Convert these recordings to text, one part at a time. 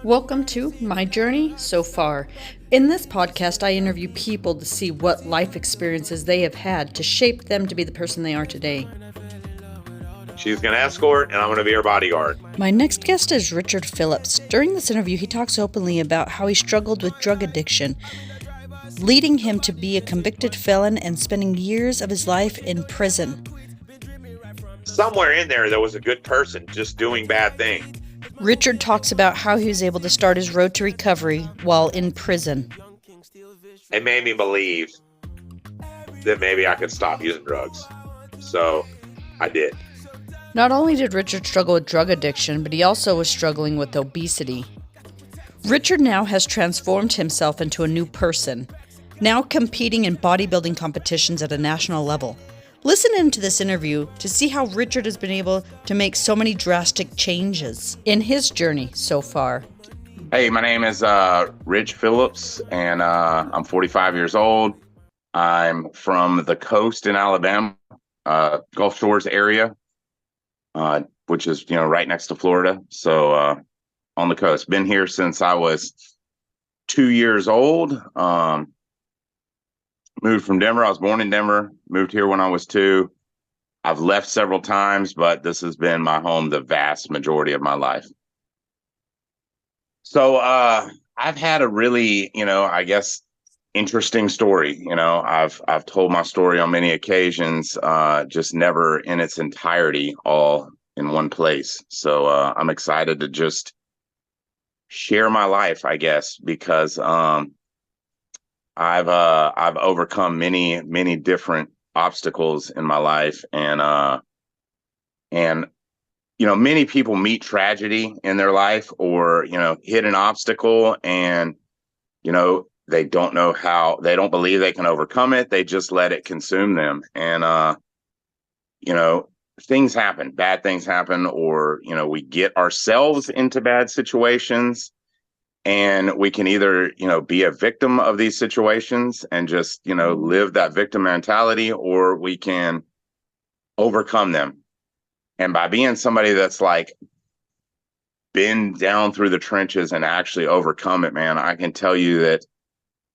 Welcome to My Journey So Far. In this podcast, I interview people to see what life experiences they have had to shape them to be the person they are today. She's going to escort, and I'm going to be her bodyguard. My next guest is Richard Phillips. During this interview, he talks openly about how he struggled with drug addiction, leading him to be a convicted felon and spending years of his life in prison. Somewhere in there was a good person just doing bad things. Richard talks about how he was able to start his road to recovery while in prison. It made me believe that maybe I could stop using drugs. So I did. Not only did Richard struggle with drug addiction, but he also was struggling with obesity. Richard now has transformed himself into a new person, now competing in bodybuilding competitions at a national level. Listen into this interview to see how Richard has been able to make so many drastic changes in his journey so far. Hey, my name is Rich Phillips, and I'm 45 years old. I'm from the coast in Alabama, Gulf Shores area, which is, right next to Florida. So on the coast. Been here since I was 2 years old. Moved from Denver. I was born in Denver, moved here when I was 2. I've left several times, but this has been my home the vast majority of my life. So I've had a really, I guess, interesting story. I've told my story on many occasions, just never in its entirety all in one place. So I'm excited to just share my life, I guess, because I've overcome many different obstacles in my life, and many people meet tragedy in their life, or hit an obstacle, and they don't know how, they don't believe they can overcome it. They just let it consume them, and things happen, bad things happen, or we get ourselves into bad situations. And we can either, be a victim of these situations and just, live that victim mentality, or we can overcome them. And by being somebody that's like been down through the trenches and actually overcome it, man, I can tell you that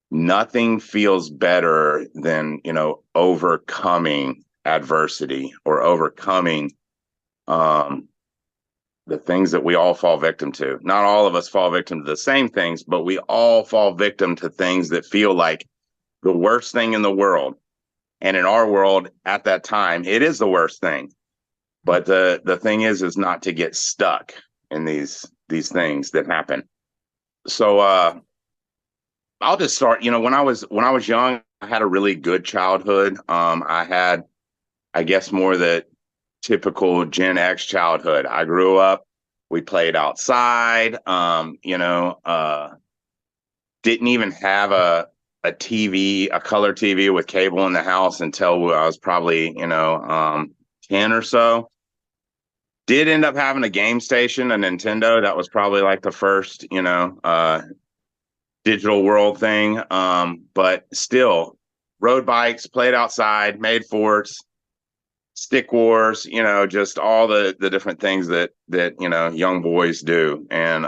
nothing feels better than, overcoming adversity or overcoming, the things that we all fall victim to. Not all of us fall victim to the same things, but we all fall victim to things that feel like the worst thing in the world. And in our world at that time, it is the worst thing. But the thing is not to get stuck in these things that happen. So I'll just start. When I was young, I had a really good childhood. I had, I guess, more the typical Gen X childhood. I grew up, we played outside, didn't even have a TV, a color TV with cable in the house until I was probably, 10 or so. Did end up having a game station, a Nintendo. That was probably like the first, digital world thing. But still, rode bikes, played outside, made forts, stick wars, just all the different things that young boys do. And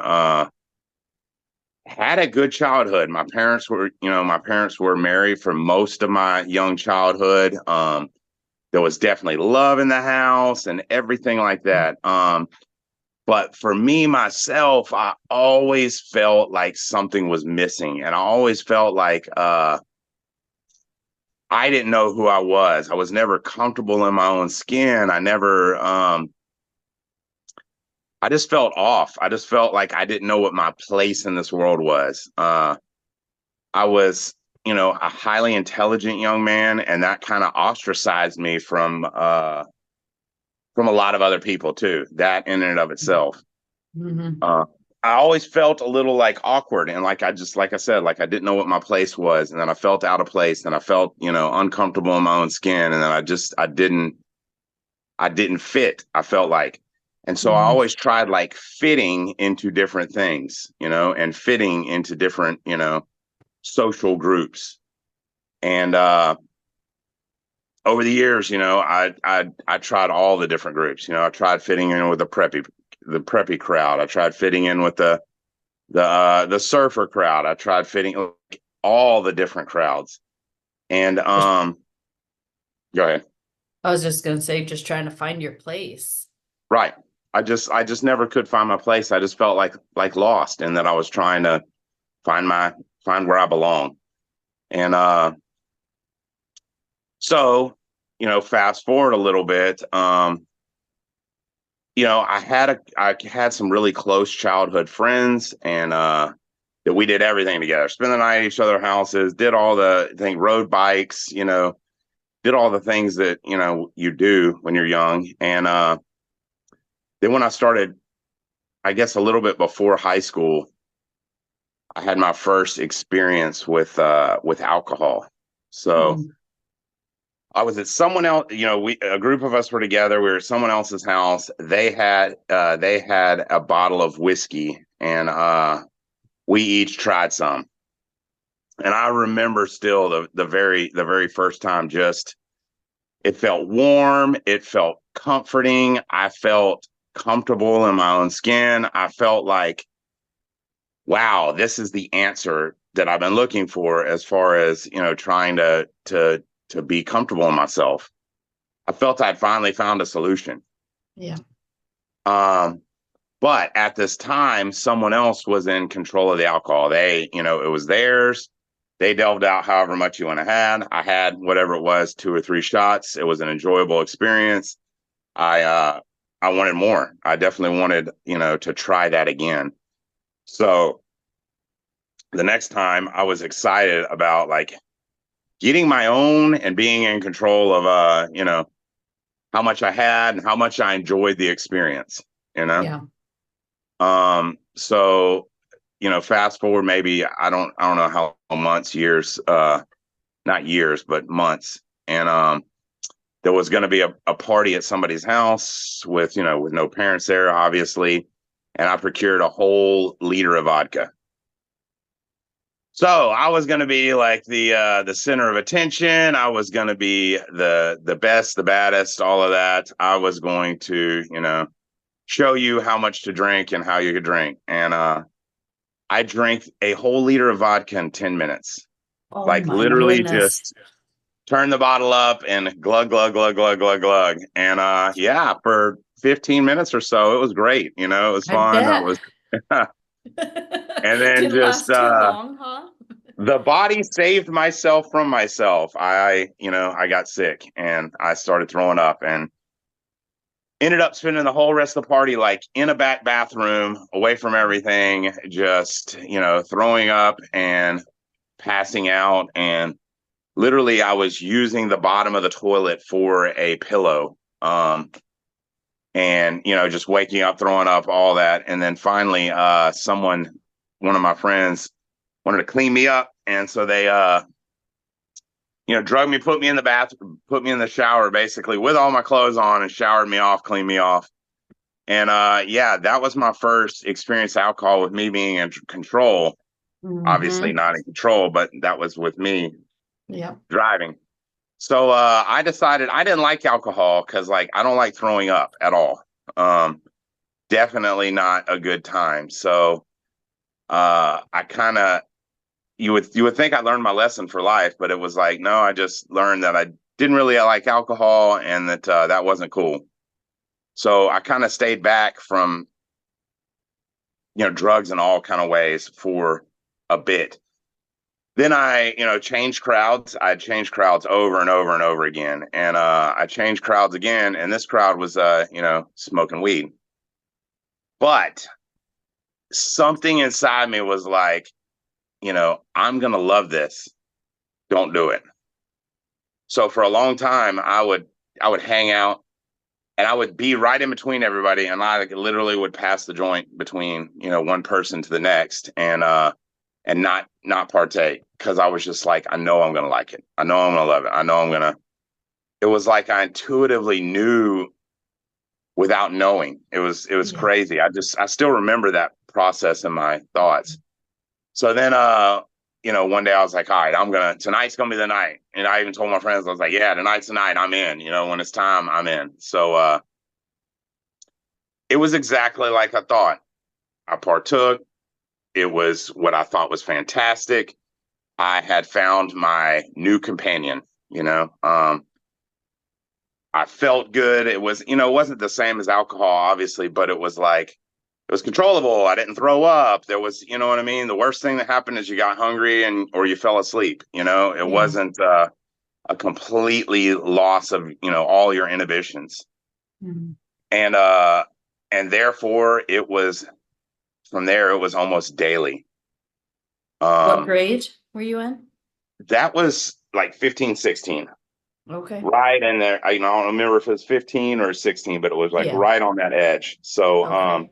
had a good childhood. My parents were married for most of my young childhood. There was definitely love in the house and everything like that. But for me, myself, I always felt like something was missing. And I always felt like I didn't know who I was. I was never comfortable in my own skin. I just felt off. I just felt like I didn't know what my place in this world was. I was, a highly intelligent young man, and that kind of ostracized me from a lot of other people too. That in and of itself. Mm-hmm. I always felt a little like awkward, and like I said, like I didn't know what my place was, and then I felt out of place, and I felt, uncomfortable in my own skin, and then I didn't fit, I felt like. And so I always tried like fitting into different things, and fitting into different, social groups. And over the years, I tried all the different groups. I tried fitting in with the preppy crowd. I tried fitting in with the the surfer crowd. I tried fitting like, all the different crowds. And go ahead. I was just gonna say, just trying to find your place. Right. I just never could find my place. I just felt like lost, and that I was trying to find where I belong. And so, fast forward a little bit. I had some really close childhood friends, and that we did everything together. Spend the night at each other's houses, did all the thing, rode bikes, did all the things that you do when you're young. And then when I started, I guess a little bit before high school, I had my first experience with alcohol. So I was at someone else, a group of us were together. We were at someone else's house. They had a bottle of whiskey, and we each tried some. And I remember still the very first time, just it felt warm, it felt comforting. I felt comfortable in my own skin. I felt like, wow, this is the answer that I've been looking for as far as, trying to be comfortable in myself. I felt I'd finally found a solution. Yeah. But at this time, someone else was in control of the alcohol. It was theirs. They delved out however much you want to have. I had whatever it was, 2 or 3 shots. It was an enjoyable experience. I wanted more. I definitely wanted, to try that again. So the next time I was excited about like getting my own and being in control of, how much I had and how much I enjoyed the experience, Yeah. So, fast forward, maybe, I don't know how months, years, not years, but months. And, there was going to be a party at somebody's house with no parents there, obviously. And I procured a whole liter of vodka. So I was going to be like the center of attention. I was going to be the best, the baddest, all of that. I was going to, show you how much to drink and how you could drink. And I drank a whole liter of vodka in 10 minutes. Oh Like my literally goodness. just turn the bottle up and glug, glug, glug, glug, glug, glug. And yeah, for 15 minutes or so, it was great. It was I fun. I bet. was, and then Didn't just last too long, huh? the body saved myself from myself. I got sick and I started throwing up and ended up spending the whole rest of the party like in a back bathroom, away from everything, just throwing up and passing out. And literally I was using the bottom of the toilet for a pillow, and just waking up, throwing up, all that. And then finally one of my friends wanted to clean me up, and so they drugged me, put me in the bathroom, put me in the shower, basically with all my clothes on, and showered me off, cleaned me off. And yeah, that was my first experience with alcohol, with me being in control. Obviously not in control, but that was with me driving. So I decided I didn't like alcohol because like I don't like throwing up at all. Definitely not a good time. So I kind of, you would think I learned my lesson for life, but it was like, no, I just learned that I didn't really like alcohol, and that that wasn't cool. So I kind of stayed back from drugs in all kind of ways for a bit. Then I changed crowds. I changed crowds over and over and over again, and I changed crowds again, and this crowd was smoking weed. But something inside me was like, I'm gonna love this. Don't do it. So for a long time, I would hang out, and I would be right in between everybody, and I literally would pass the joint between one person to the next, and not partake, because I was just like, I know I'm gonna like it. I know I'm gonna love it. I know I'm gonna. It was like I intuitively knew without knowing. It was crazy. I still remember that process in my thoughts. So then, one day I was like, all right, tonight's going to be the night. And I even told my friends, I was like, yeah, tonight's the night. I'm in, when it's time, I'm in. So, it was exactly like I thought. I partook. it was what I thought was fantastic. I had found my new companion, you know. I felt good. It was, it wasn't the same as alcohol, obviously, but it was like, it was controllable. I didn't throw up. There was, you know what I mean? The worst thing that happened is you got hungry or you fell asleep, It Yeah. wasn't a completely loss of, all your inhibitions. Mhm. And therefore it was, from there, it was almost daily. What grade were you in? That was like 15, 16. Okay. Right in there. I don't remember if it was 15 or 16, but it was like Yeah. right on that edge. So, Okay.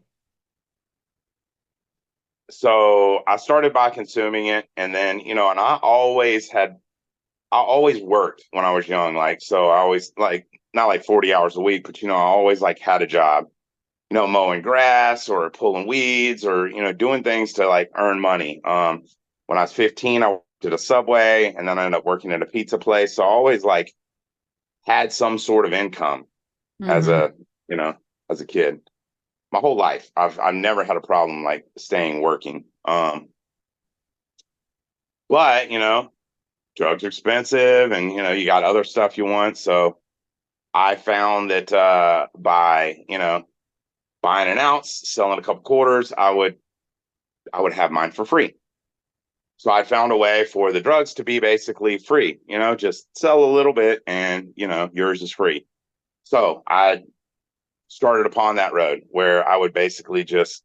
so I started by consuming it, and then, and I always worked when I was young. Like, so I always like, not like 40 hours a week, but, I always like had a job, mowing grass or pulling weeds or, doing things to like earn money. When I was 15, I worked at a Subway, and then I ended up working at a pizza place. So I always like had some sort of income as Mhm. as a kid. My whole life, I've never had a problem like staying working. But drugs are expensive, and you got other stuff you want. So I found that by buying an ounce, selling a couple quarters, I would have mine for free. So I found a way for the drugs to be basically free. Just sell a little bit, and yours is free. So I started upon that road where I would basically just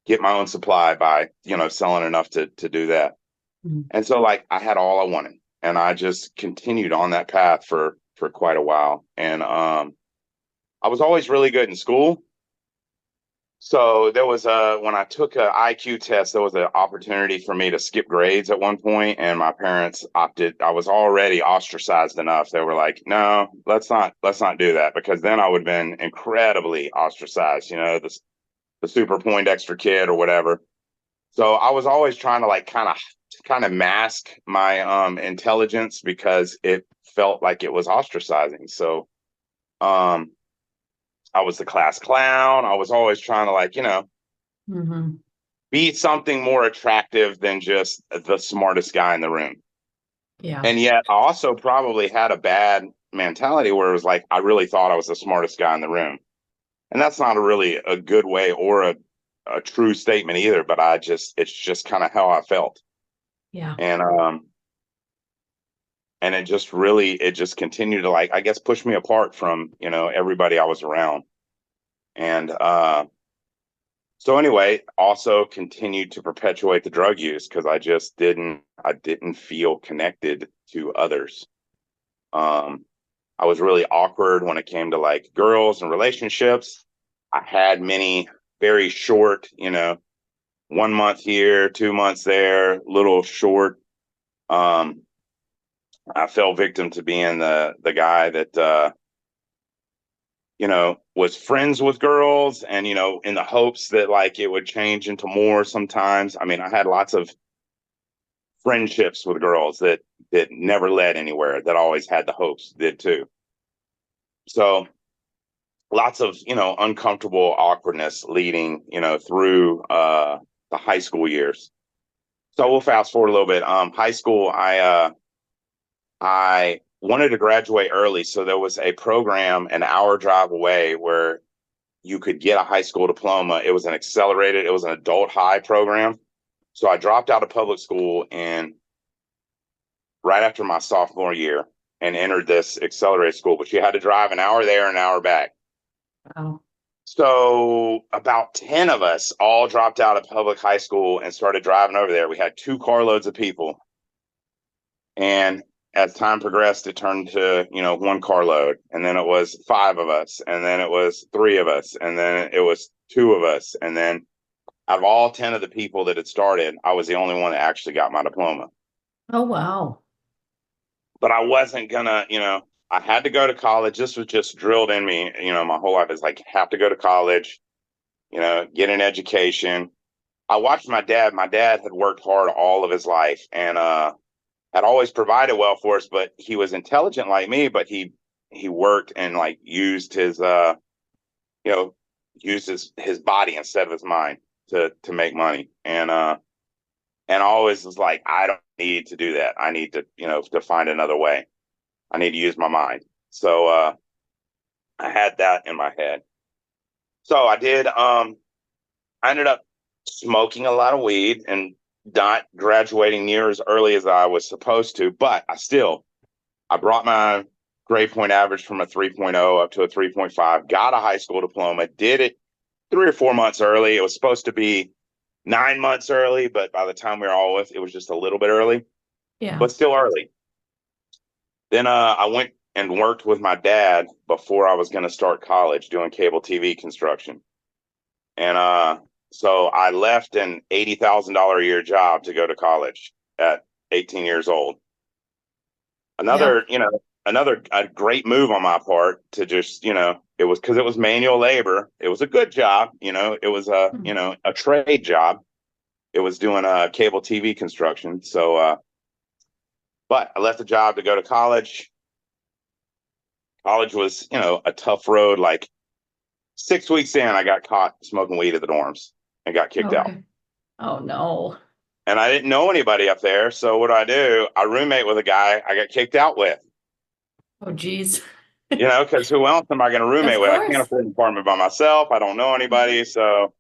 get my own supply by, selling enough to do that. Mhm. And so like I had all I wanted, and I just continued on that path for quite a while. And I was always really good in school. So there was when I took an IQ test, there was an opportunity for me to skip grades at one point, and my parents opted. I was already ostracized enough. They were like, "No, let's not do that," because then I would have been incredibly ostracized. The super Poindexter kid or whatever. So I was always trying to like kind of mask my intelligence because it felt like it was ostracizing. So um I was the class clown. I was always trying to like, Mhm. be something more attractive than just the smartest guy in the room. Yeah. And yet I also probably had a bad mentality where it was like I really thought I was the smartest guy in the room. And that's not really a good way or a true statement either, but it's just kind of how I felt. Yeah. And it just continued to like, I guess, push me apart from, everybody I was around. And so anyway, also continued to perpetuate the drug use because I didn't feel connected to others. Um, I was really awkward when it came to like girls and relationships. I had many very short, 1 month here, 2 months there, little short. Um, I fell victim to being the guy that was friends with girls, and in the hopes that like it would change into more sometimes. I mean, I had lots of friendships with girls that never led anywhere, that always had the hopes did too. So lots of, uncomfortable awkwardness leading, through the high school years. So we'll fast forward a little bit. High school, I wanted to graduate early, so there was a program an hour drive away where you could get a high school diploma. It was an adult high program. So I dropped out of public school and right after my sophomore year and entered this accelerated school, but you had to drive an hour there, an hour back. Wow. So about 10 of us all dropped out of public high school and started driving over there. We had 2 carloads of people. And as time progressed, it turned to, 1 carload. And then it was 5 of us. And then it was 3 of us. And then it was 2 of us. And then out of all 10 of the people that had started, I was the only one that actually got my diploma. Oh, wow. But I wasn't gonna, I had to go to college. This was just drilled in me, my whole life is like, have to go to college, get an education. I watched my dad. My dad had worked hard all of his life and had always provided well for us, but he was intelligent like me, but he worked and like used his you know, used his body instead of his mind. to make money. And I always was like, I don't need to do that. I need to, to find another way. I need to use my mind. So I had that in my head. So I did. I ended up smoking a lot of weed and not graduating near as early as I was supposed to, but I brought my grade point average from a 3.0 up to a 3.5, got a high school diploma, did it 3 or 4 months early. It was supposed to be 9 months early, but by the time we were all with, it was just a little bit early, Yeah. but still early. Then I went and worked with my dad before I was going to start college doing cable TV construction. And so I left an $80,000 a year job to go to college at 18 years old. Another, a great move on my part to just, it was because it was manual labor. It was a good job. It was a trade job. It was doing cable TV construction. So, but I left the job to go to college. College was, a tough road. Like 6 weeks in, I got caught smoking weed at the dorms and got kicked out. Okay. Oh, no. And I didn't know anybody up there. So what do? I roommate with a guy I got kicked out with. Oh, geez. Because who else am I going to roommate Of with? I course. can't afford an apartment by myself. I don't know anybody. So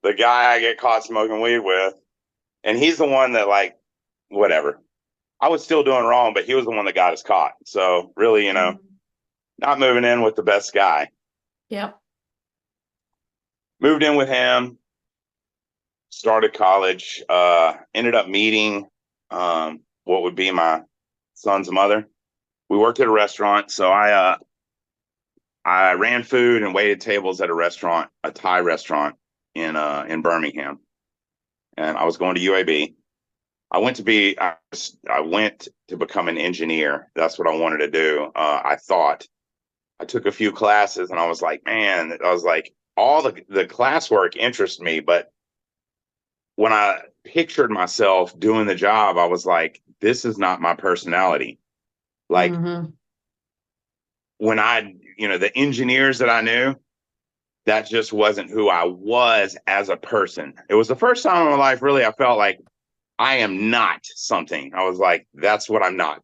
the guy I get caught smoking weed with, and he's the one that, like, whatever. I was still doing wrong, but he was the one that got us caught. So really, not moving in with the best guy. Yep. Moved in with him, started college, ended up meeting what would be my son's mother. We worked at a restaurant. So I ran food and waited tables at a restaurant, a Thai restaurant in Birmingham. And I was going to UAB. I went to become an engineer. That's what I wanted to do. I took a few classes and I was like, all the classwork interests me. But when I pictured myself doing the job, I was like, this is not my personality. Like when the engineers that I knew, that just wasn't who I was as a person. It was the first time in my life, really, I felt like I am not something. I was like, that's what I'm not.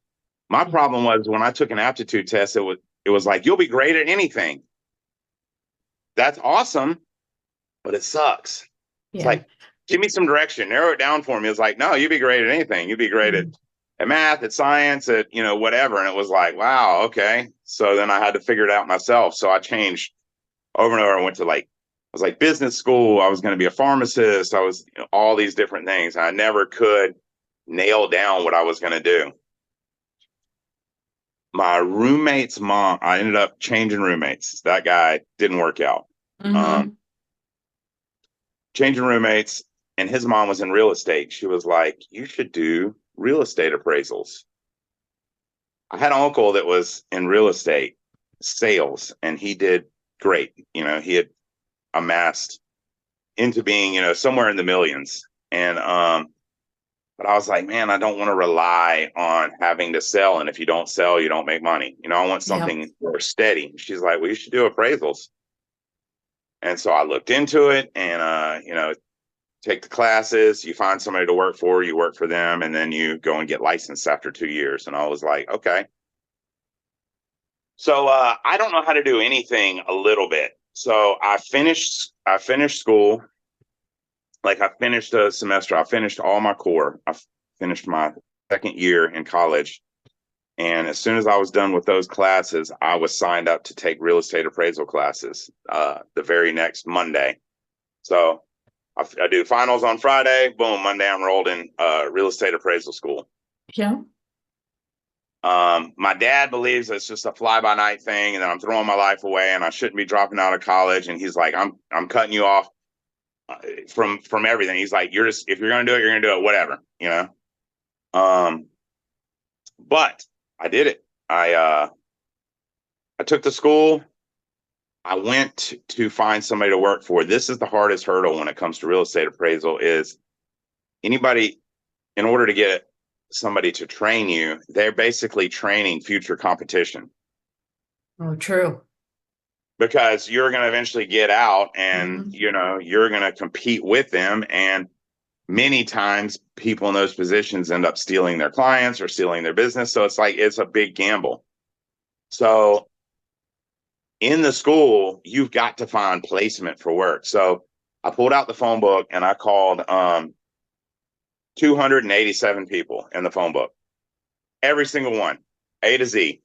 My problem was when I took an aptitude test, it was like, you'll be great at anything. That's awesome, but it sucks. Yeah. It's like, give me some direction, narrow it down for me. It's like, no, you'd be great at anything. You'd be great at math, at science, at, whatever. And it was like, wow, okay. So then I had to figure it out myself. So I changed over and over. I went to I was like business school. I was going to be a pharmacist. I was all these different things. I never could nail down what I was going to do. My roommate's mom, I ended up changing roommates. That guy didn't work out. Changing roommates, and his mom was in real estate. She was like, you should do real estate appraisals. I had an uncle that was in real estate sales, and he did great. He had amassed into being, somewhere in the millions. And but I was like, man, I don't want to rely on having to sell. And if you don't sell, you don't make money. I want something more steady. She's like, well, you should do appraisals. And so I looked into it and, take the classes, you find somebody to work for, you work for them, and then you go and get licensed after 2 years. And I was like, okay. So I don't know how to do anything a little bit. So I finished school. Like I finished a semester. I finished all my core. I finished my second year in college. And as soon as I was done with those classes, I was signed up to take real estate appraisal classes the very next Monday. So I do finals on Friday. Boom, Monday I'm enrolled in real estate appraisal school. Yeah. My dad believes it's just a fly-by-night thing and that I'm throwing my life away and I shouldn't be dropping out of college. And he's like, I'm cutting you off from everything. He's like, if you're going to do it, you're going to do it, whatever, But I did it. I took the school. I went to find somebody to work for. This is the hardest hurdle when it comes to real estate appraisal is anybody, in order to get somebody to train you, they're basically training future competition. Oh, true. because you're going to eventually get out and, Mhm. you know, you're going to compete with them. And many times people in those positions end up stealing their clients or stealing their business. So it's like, it's a big gamble. So in the school, you've got to find placement for work. So I pulled out the phone book and I called 287 people in the phone book. Every single one, A to Z,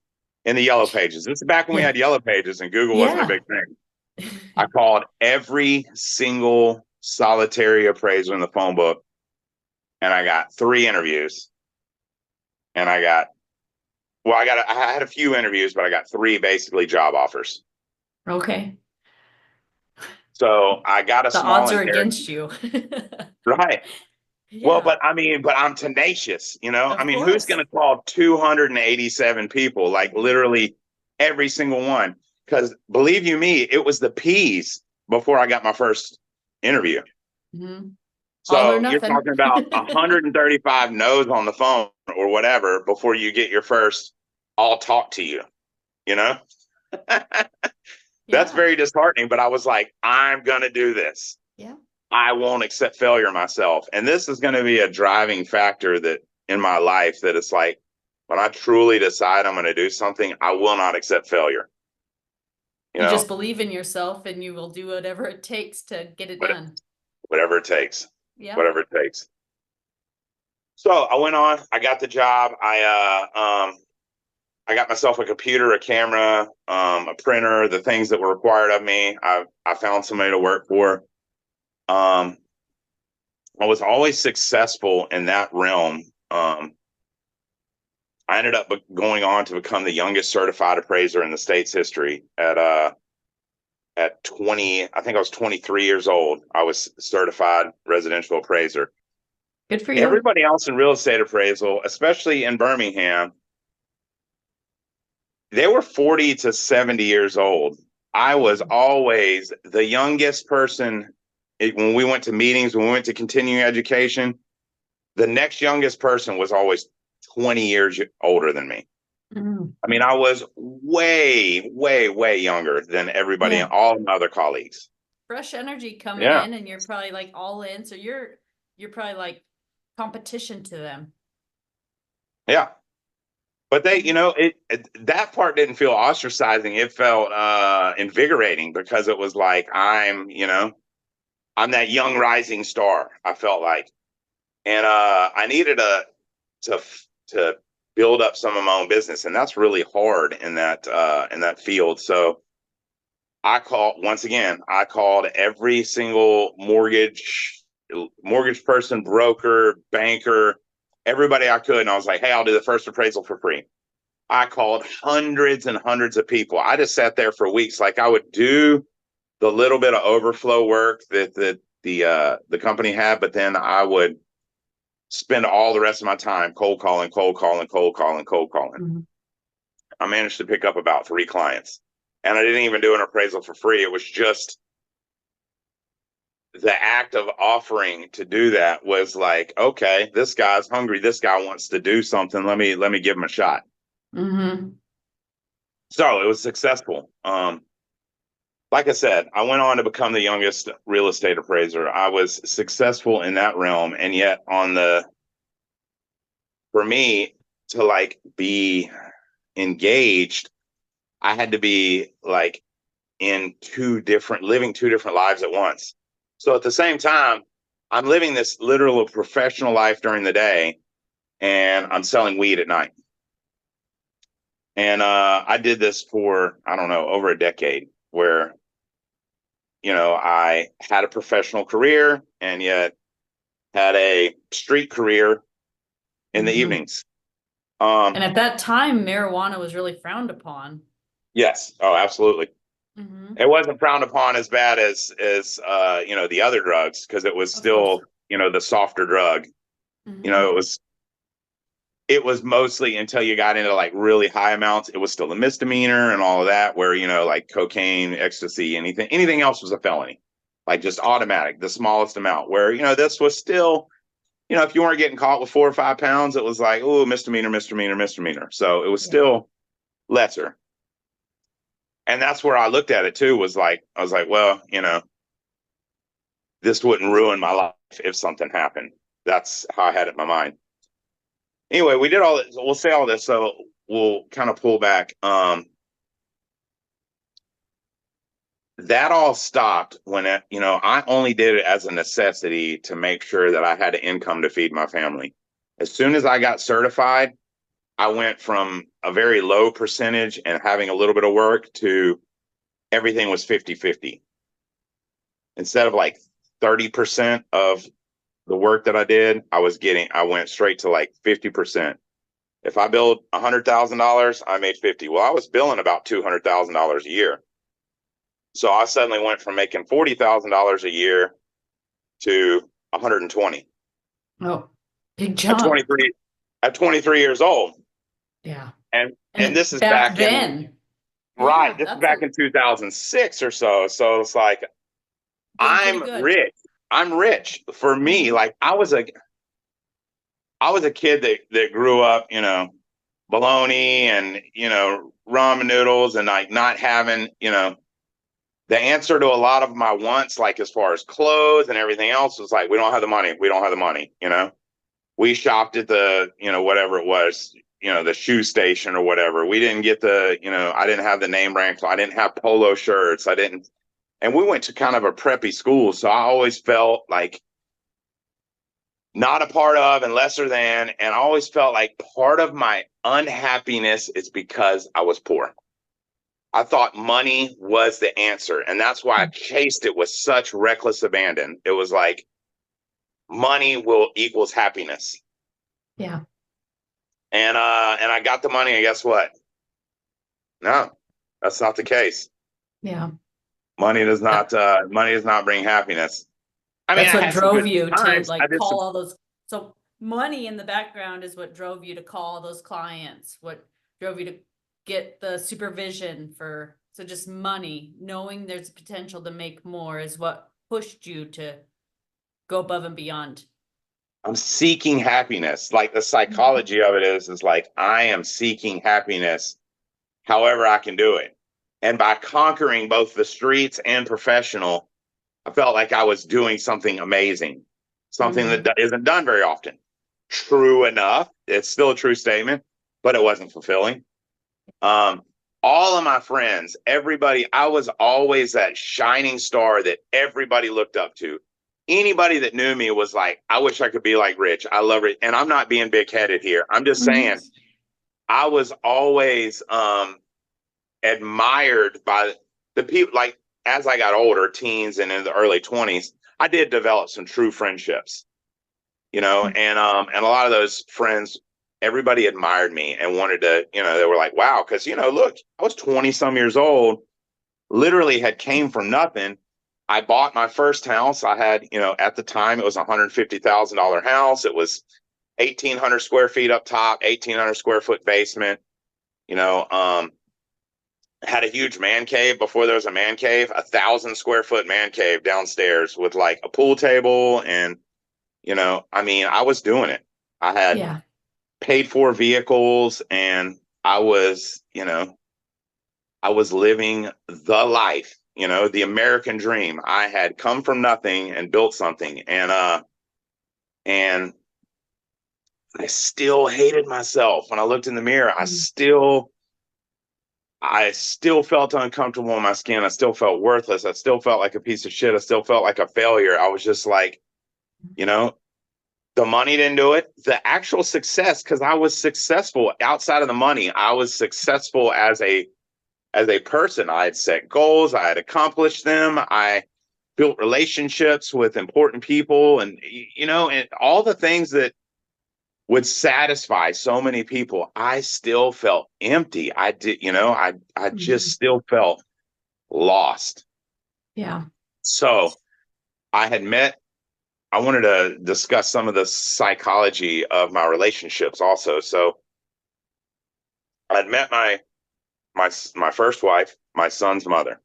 in the yellow pages. This is back when we Yeah. had yellow pages and Google wasn't a Yeah. big thing. I called every single solitary appraiser in the phone book, and I got 3 interviews. And I had a few interviews, but I got 3 basically job offers. Okay. So I got a The small odds are inheritance. against you. Right. Well, Yeah, but I'm tenacious, you know? I of mean, who's course. going to call 287 people, like literally every single one? Because believe you me, it was the P's before I got my first interview. Mhm. All or So you're nothing. talking about 135 no's on the phone or whatever before you get your first, I'll talk to you, you know? That's Yeah, very disheartening, but I was like, I'm going to do this. yeah. I won't accept failure myself. And this is going to be a driving factor that in my life that it's like, when I truly decide I'm going to do something, I will not accept failure. You You just know, believe in yourself and you will do whatever it takes to get it What- done. whatever it takes, Yeah. whatever it takes. So I went on, I got the job. I got myself a computer, a camera, a printer, the things that were required of me. I found somebody to work for. Um, I was always successful in that realm. I ended up going on to become the youngest certified appraiser in the state's history at 20. I think I was 23 years old. I was certified residential appraiser. Good for you. Everybody else in real estate appraisal, especially in Birmingham, they were 40 to 70 years old. I was always the youngest person. When we went to meetings, when we went to continuing education, the next youngest person was always 20 years older than me. Mhm. I mean, I was way, way, way younger than everybody Yeah. and all my other colleagues. Fresh energy coming Yeah. in and you're probably like all in. So you're probably like competition to them. Yeah. But they, that part didn't feel ostracizing. It felt invigorating because it was like, I'm that young rising star, I felt like. And I needed to to build up some of my own business. And that's really hard in that field. So I called every single mortgage person, broker, banker, everybody I could. And I was like, hey, I'll do the first appraisal for free. I called hundreds and hundreds of people. I just sat there for weeks. Like I would do the little bit of overflow work that the company had, but then I would spend all the rest of my time cold calling, cold calling, cold calling, cold calling. Mhm. I managed to pick up about 3 clients. And I didn't even do an appraisal for free. It was just the act of offering to do that was like, okay, this guy's hungry. This guy wants to do something. Let me give him a shot. Mhm. So it was successful. Like I said, I went on to become the youngest real estate appraiser. I was successful in that realm. And yet for me to like be engaged, I had to be like living 2 different lives at once. So at the same time, I'm living this literal professional life during the day and I'm selling weed at night. And I did this for, I don't know, over a decade where, I had a professional career and yet had a street career in the Mhm. evenings. And at that time, marijuana was really frowned upon. Yes. Oh, absolutely. Mhm. It wasn't frowned upon as bad as the other drugs because it was Of course. still, the softer drug. Mhm. It was mostly until you got into like really high amounts, it was still a misdemeanor and all of that, where, like cocaine, ecstasy, anything else was a felony, like just automatic, the smallest amount, where, this was still, if you weren't getting caught with 4 or 5 pounds, it was like, oh, misdemeanor, misdemeanor, misdemeanor. So it was Yeah. still lesser. And that's where I looked at it too, was like, I was like, well, this wouldn't ruin my life if something happened. That's how I had it in my mind. Anyway, we did all this. We'll say all this, so we'll kind of pull back. That all stopped when I only did it as a necessity to make sure that I had an income to feed my family. As soon as I got certified, I went from a very low percentage and having a little bit of work to everything was 50-50. Instead of like 30% of the work that I did, I went straight to like 50%. If I billed $100,000, I made 50. Well, I was billing about $200,000 a year. So I suddenly went from making $40,000 a year to 120 Oh, big at jump. 23 years old. Yeah. And this is back back then. right. Yeah, This is back in 2006 or so. So it's like, I'm rich. I'm rich. For me, like I was a kid that grew up, bologna and, ramen noodles and like not having, the answer to a lot of my wants, like as far as clothes and everything else, was like, we don't have the money. We don't have the money. We shopped at the, whatever it was, the shoe station or whatever. We didn't get I didn't have the name brand. I didn't have polo shirts. And we went to kind of a preppy school. So I always felt like not a part of and lesser than. And I always felt like part of my unhappiness is because I was poor. I thought money was the answer. And that's why I chased it with such reckless abandon. It was like money equals happiness. Yeah. And I got the money, and guess what? No, that's not the case. Yeah. Money does not bring happiness. I mean, that's what drove you to like call all those. So money in the background is what drove you to call those clients, what drove you to get the supervision so just money, knowing there's potential to make more is what pushed you to go above and beyond. I'm seeking happiness. Like the psychology of it is like, I am seeking happiness however I can do it. And by conquering both the streets and professional, I felt like I was doing something amazing, something that isn't done very often. True enough. It's still a true statement, but it wasn't fulfilling. All of my friends, everybody, I was always that shining star that everybody looked up to. Anybody that knew me was like, I wish I could be like Rich. I love it. And I'm not being big headed here. I'm just saying, I was always admired by the people. Like as I got older, teens and in the early 20s, I did develop some true friendships, and a lot of those friends, everybody admired me and wanted to, they were like, wow, because, look, I was 20 some years old, literally had came from nothing. I bought my first house. I had, at the time it was $150,000 house. It was 1,800 square feet up top, 1,800 square foot basement, had a huge man cave before there was a man cave, 1,000 square foot man cave downstairs with like a pool table. And, I mean, I was doing it. I had paid for vehicles and I was living the life, the American dream. I had come from nothing and built something. And I still hated myself. When I looked in the mirror, I still felt uncomfortable in my skin. I still felt worthless. I still felt like a piece of shit. I still felt like a failure. I was just like, the money didn't do it. The actual success, because I was successful outside of the money. I was successful as a person. I had set goals. I had accomplished them. I built relationships with important people and, and all the things that would satisfy so many people. I still felt empty. I did, I just still felt lost. Yeah. So I wanted to discuss some of the psychology of my relationships also. So I'd met my first wife, my son's mother.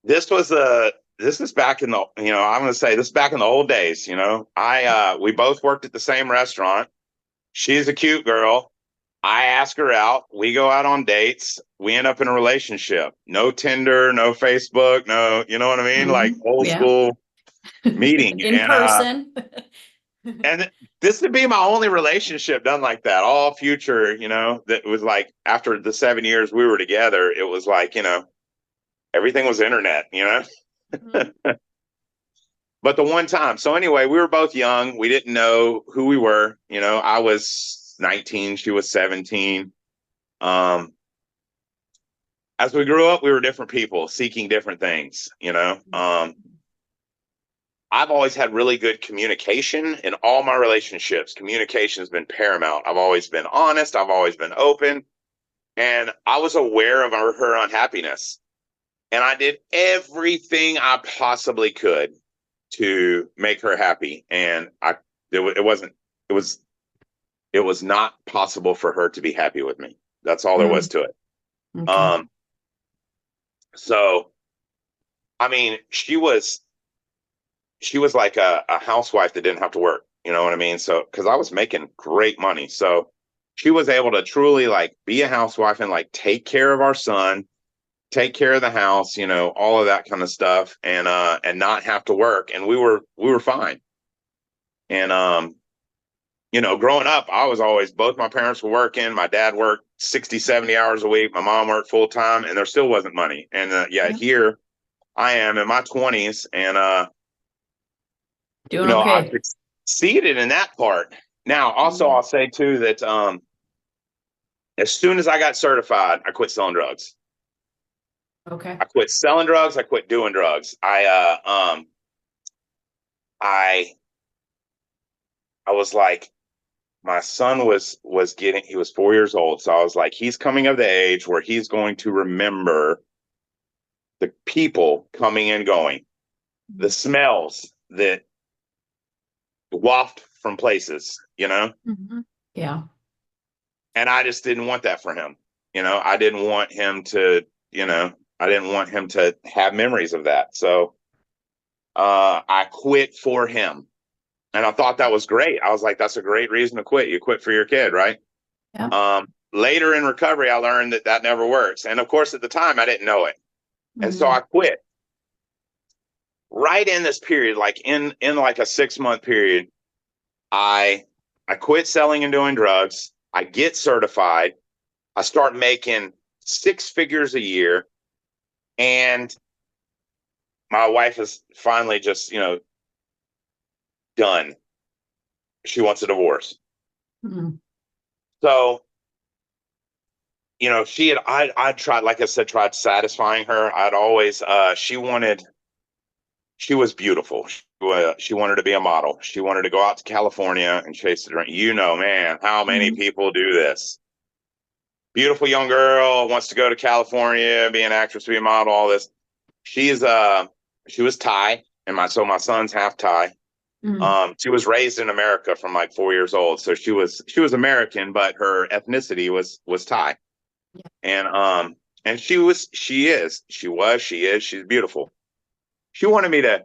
This is back in the, I'm going to say this is back in the old days. We both worked at the same restaurant. She's a cute girl. I ask her out. We go out on dates. We end up in a relationship. No Tinder, no Facebook, no, you know what I mean? Like old school meeting. In person. And this would be my only relationship done like that. All future, you know, that was like after the 7 years we were together, it was like, you know, everything was internet, you know? Mm-hmm. But the one time. So anyway, we were both young. We didn't know who we were. You know, I was 19, she was 17. As we grew up, we were different people seeking different things, you know. I've always had really good communication in all my relationships. Communication has been paramount. I've always been honest. I've always been open. And I was aware of her unhappiness. And I did everything I possibly could to make her happy. And it was not possible for her to be happy with me. That's all there was to it. Okay. So, I mean, she was like a housewife that didn't have to work. You know what I mean? So, because I was making great money. So she was able to truly like be a housewife and like take care of our son, take care of the house, you know, all of that kind of stuff, and not have to work. And we were fine. And, you know, growing up, I was always, both my parents were working. My dad worked 60, 70 hours a week. My mom worked full time, and there still wasn't money. And here I am in my 20s, and doing okay. I succeeded in that part. Now, also, I'll say too that as soon as I got certified, I quit selling drugs. Okay. I quit selling drugs. I quit doing drugs. I was like, my son was 4 years old. So I was like, he's coming of the age where he's going to remember the people coming and going, the smells that waft from places, you know? Mm-hmm. Yeah. And I just didn't want that for him. You know, I didn't want him to, have memories of that. So I quit for him. And I thought that was great. I was like, that's a great reason to quit. You quit for your kid, right? Yeah. Later in recovery, I learned that never works. And of course, at the time, I didn't know it. Mm-hmm. And so I quit. Right in this period, like in like a 6-month period, I quit selling and doing drugs. I get certified. I start making 6 figures a year. And my wife is finally just, you know, done. She wants a divorce. Mm-hmm. So, you know, I tried, like I said, tried satisfying her. I'd always, she was beautiful. She wanted to be a model. She wanted to go out to California and chase the dream. You know, man, how many people do this? Beautiful young girl wants to go to California, be an actress, be a model, all this. She was Thai, and my son's half Thai. Mm-hmm. She was raised in America from like 4 years old. So she was American, but her ethnicity was Thai. Yeah. And she is she's beautiful. She wanted me to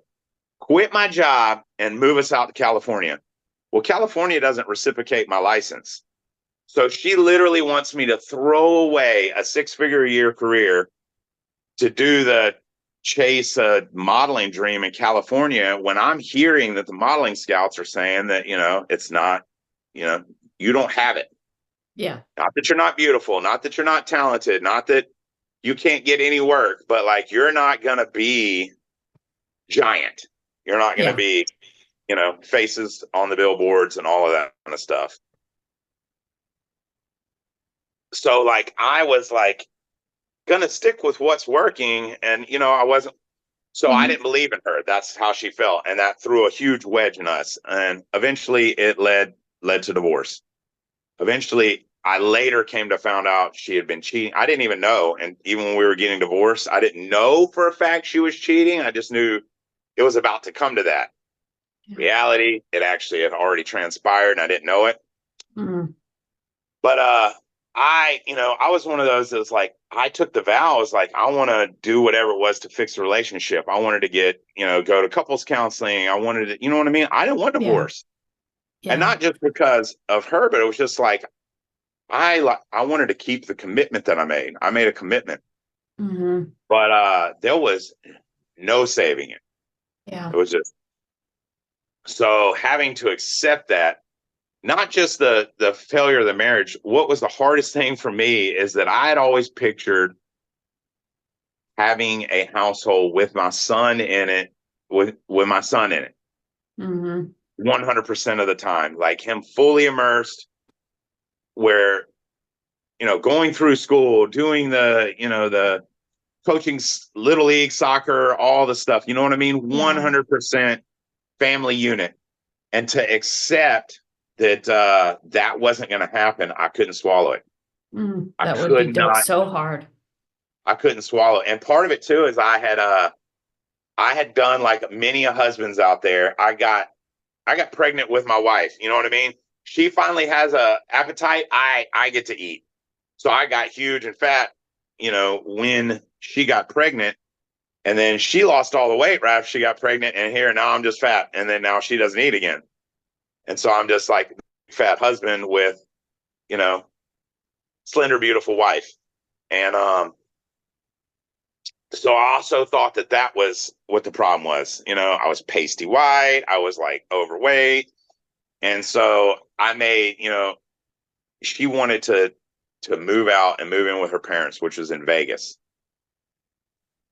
quit my job and move us out to California. Well, California doesn't reciprocate my license. So she literally wants me to throw away a 6-figure a year career to do the chase a modeling dream in California, when I'm hearing that the modeling scouts are saying that, you know, it's not, you know, you don't have it. Yeah. Not that you're not beautiful, not that you're not talented, not that you can't get any work, but like, you're not going to be giant. You're not going to be, you know, faces on the billboards and all of that kind of stuff. So like, I was like, gonna stick with what's working, and you know, I wasn't. So I didn't believe in her. That's how she felt, and that threw a huge wedge in us. And eventually, it led to divorce. Eventually, I later came to find out she had been cheating. I didn't even know, and even when we were getting divorced, I didn't know for a fact she was cheating. I just knew it was about to come to that. Yeah. Reality, it actually had already transpired, and I didn't know it. Mm-hmm. But I was one of those that was like, I took the vow. I was like, I want to do whatever it was to fix the relationship. I wanted to get, you know, go to couples counseling. I wanted to, you know what I mean? I didn't want divorce. Yeah. And not just because of her, but it was just like, I wanted to keep the commitment that I made. I made a commitment, Mm-hmm. but there was no saving it. Yeah. It was just so having to accept that, not just the failure of the marriage. What was the hardest thing for me is that I had always pictured having a household with my son in it, with my son in it, Mm-hmm. 100% of the time, like him fully immersed, where going through school, doing the coaching little league soccer, all the stuff. You know what I mean? Yeah. 100% family unit, and to accept that that wasn't going to happen, I couldn't swallow it. That would be so hard. I couldn't swallow it. And part of it too is I had done like many husbands out there. I got pregnant with my wife. You know what I mean? She finally has a appetite. I get to eat. So I got huge and fat, when she got pregnant, and then she lost all the weight right after she got pregnant. And here now I'm just fat. And then now she doesn't eat again. And so I'm just like fat husband with, slender, beautiful wife. And so I also thought that was what the problem was. I was pasty white. I was like overweight. And so I made, she wanted to move out and move in with her parents, which was in Vegas.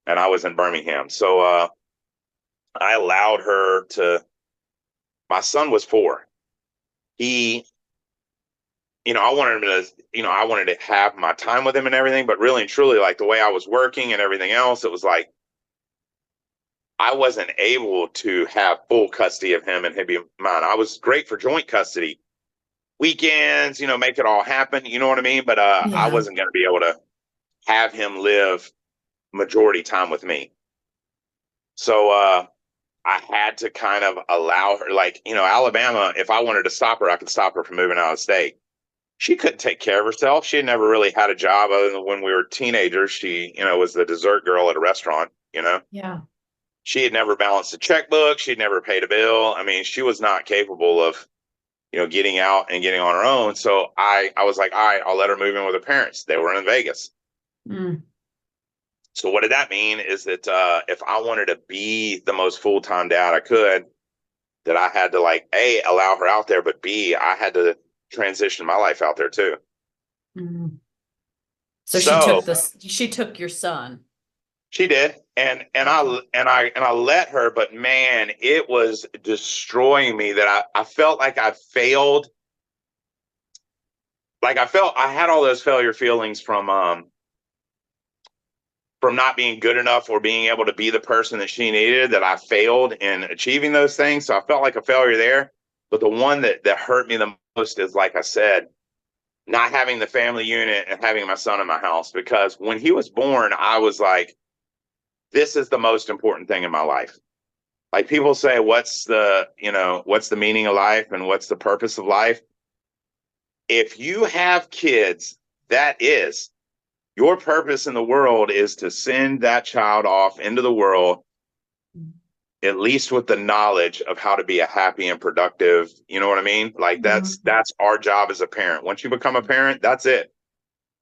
And I was in Birmingham. So I allowed her to, my son was 4. He, I wanted him to, I wanted to have my time with him and everything, but really and truly, like the way I was working and everything else, it was like, I wasn't able to have full custody of him and him be mine. I was great for joint custody, weekends, make it all happen. You know what I mean? But I wasn't going to be able to have him live majority time with me. So I had to kind of allow her, like, Alabama, if I wanted to stop her, I could stop her from moving out of state. She couldn't take care of herself. She had never really had a job other than when we were teenagers. She, was the dessert girl at a restaurant, Yeah. She had never balanced a checkbook. She'd never paid a bill. I mean, she was not capable of, getting out and getting on her own. So I was like, all right, I'll let her move in with her parents. They were in Vegas. So what did that mean is that if I wanted to be the most full-time dad I could, that I had to like, A, allow her out there, but B, I had to transition my life out there too. So she took your son. She did. And I let her, but man, it was destroying me that I felt like I failed. Like I had all those failure feelings from not being good enough or being able to be the person that she needed, that I failed in achieving those things. So I felt like a failure there. But the one that hurt me the most is, like I said, not having the family unit and having my son in my house, because when he was born, I was like, this is the most important thing in my life. Like people say, what's the meaning of life and what's the purpose of life? If you have kids, that is your purpose in the world, is to send that child off into the world, at least with the knowledge of how to be a happy and productive. You know what I mean? Like that's our job as a parent. Once you become a parent, that's it.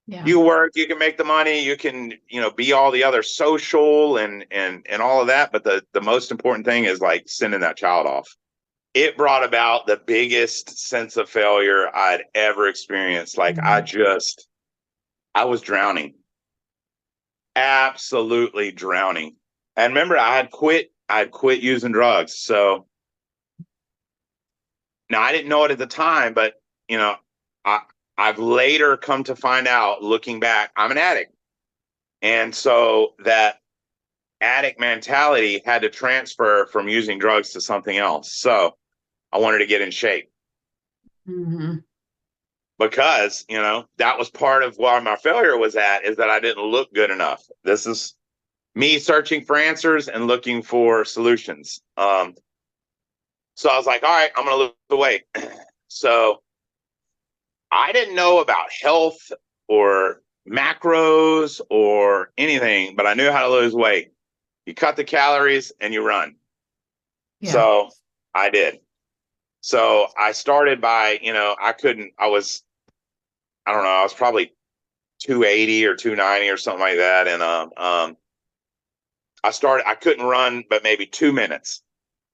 Yeah. You work, you can make the money, you can, be all the other social and all of that. But the most important thing is like sending that child off. It brought about the biggest sense of failure I'd ever experienced. Like I was drowning, absolutely drowning. And remember, I had quit using drugs. So now I didn't know it at the time, but I've later come to find out, looking back, I'm an addict. And so that addict mentality had to transfer from using drugs to something else. So I wanted to get in shape. Because, that was part of where my failure was at, is that I didn't look good enough. This is me searching for answers and looking for solutions. So I was like, all right, I'm going to lose the weight. So I didn't know about health or macros or anything, but I knew how to lose weight. You cut the calories and you run. Yeah. So I did. So I started by, I don't know, I was probably 280 or 290 or something like that. And I couldn't run but maybe 2 minutes,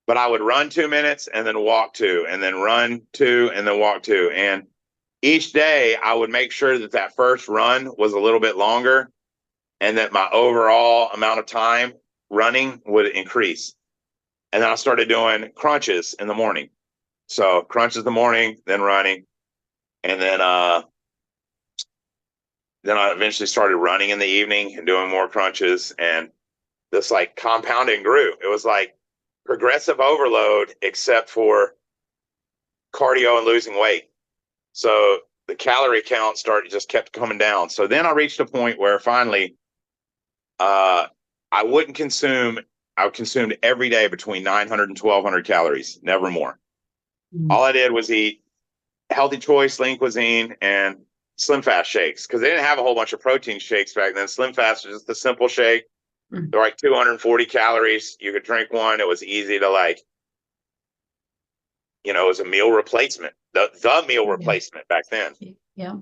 but I would run 2 minutes and then walk 2 and then run 2 and then walk 2. And each day I would make sure that that first run was a little bit longer and that my overall amount of time running would increase. And then I started doing crunches in the morning. So crunches in the morning, then running. And then I eventually started running in the evening and doing more crunches. And this like compounding grew. It was like progressive overload, except for cardio and losing weight. So the calorie count just kept coming down. So then I reached a point where finally I consumed every day between 900 and 1200 calories, never more. All I did was eat Healthy Choice, Lean Cuisine, and Slim Fast shakes, because they didn't have a whole bunch of protein shakes back then. Slim Fast was just a simple shake. They're like 240 calories. You could drink one. It was easy to it was a meal replacement, the meal replacement back then. Yeah.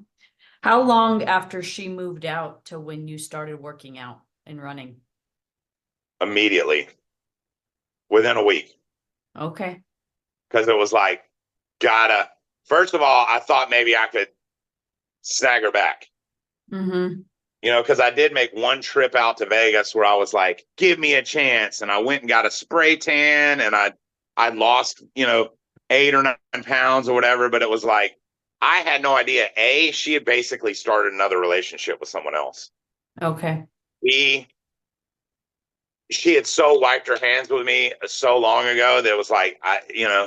How long after she moved out to when you started working out and running? Immediately, within a week. Okay. Because it was like, first of all, I thought maybe I could snag her back. Mm-hmm. Because I did make one trip out to Vegas where I was like, give me a chance. And I went and got a spray tan, and I lost, 8 or 9 pounds or whatever. But it was like, I had no idea. She had basically started another relationship with someone else. Okay. She had so wiped her hands with me so long ago that it was like,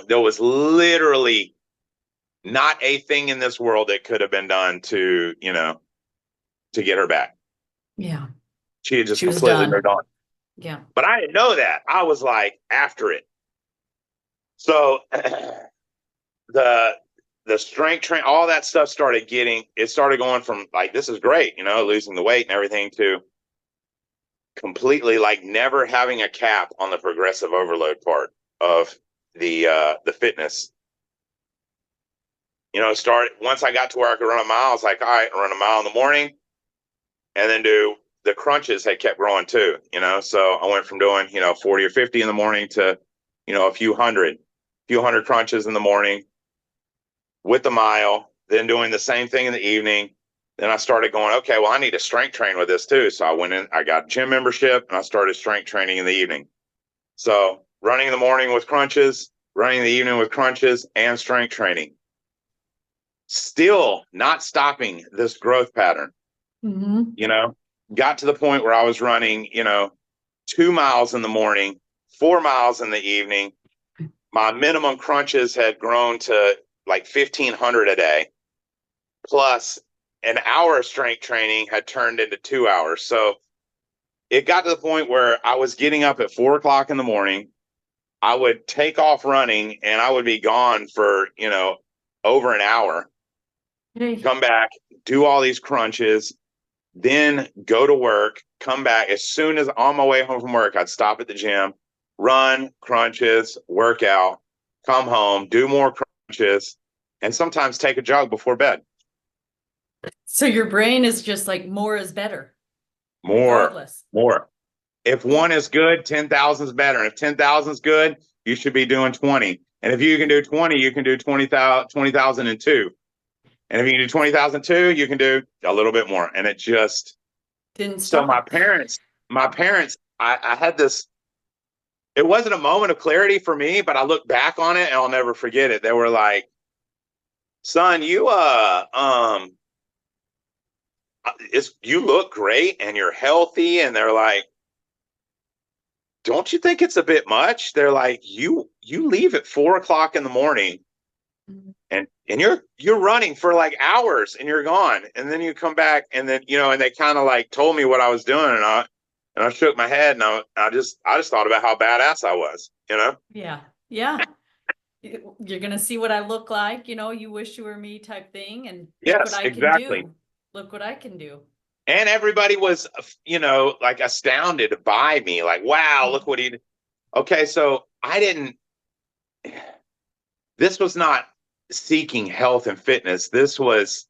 there was literally not a thing in this world that could have been done to get her back. Yeah. She had just completely moved on. Yeah. But I didn't know that. I was like after it. So the strength train, all that stuff started going from like, this is great, losing the weight and everything, to completely like never having a cap on the progressive overload part of the fitness. Once I got to where I could run a mile, I was like, all right, run a mile in the morning, and then do the crunches had kept growing too, so I went from doing, 40 or 50 in the morning to, a few hundred crunches in the morning with the mile, then doing the same thing in the evening. Then I started going, okay, well, I need to strength train with this too. So I went in, I got gym membership, and I started strength training in the evening. So running in the morning with crunches, running in the evening with crunches, and strength training. Still not stopping this growth pattern. Mm-hmm. Got to the point where I was running, 2 miles in the morning, 4 miles in the evening. My minimum crunches had grown to like 1,500 a day, plus an hour of strength training had turned into 2 hours. So it got to the point where I was getting up at 4 o'clock in the morning. I would take off running, and I would be gone for, over an hour. Come back, do all these crunches, then go to work, come back. As soon as on my way home from work, I'd stop at the gym, run, crunches, work out, come home, do more crunches, and sometimes take a jog before bed. So your brain is just like, more is better. More. If one is good, 10,000 is better. And if 10,000 is good, you should be doing 20. And if you can do 20, you can do 20,002. And if you can do 20,002, you can do a little bit more. And it just didn't stop. So my parents, I had this, it wasn't a moment of clarity for me, but I look back on it and I'll never forget it. They were like, son, you look great and you're healthy. And they're like, don't you think it's a bit much? They're like, you leave at 4 o'clock in the morning and you're running for like hours and you're gone. And then you come back, and then, and they kind of like told me what I was doing, and I shook my head, and I just thought about how badass I was, Yeah. Yeah. You're going to see what I look like, you wish you were me type thing. And yes, look what I exactly. can do. Look what I can do. And everybody was, like astounded by me, like, wow, look what he did. Okay. So this was not seeking health and fitness. This was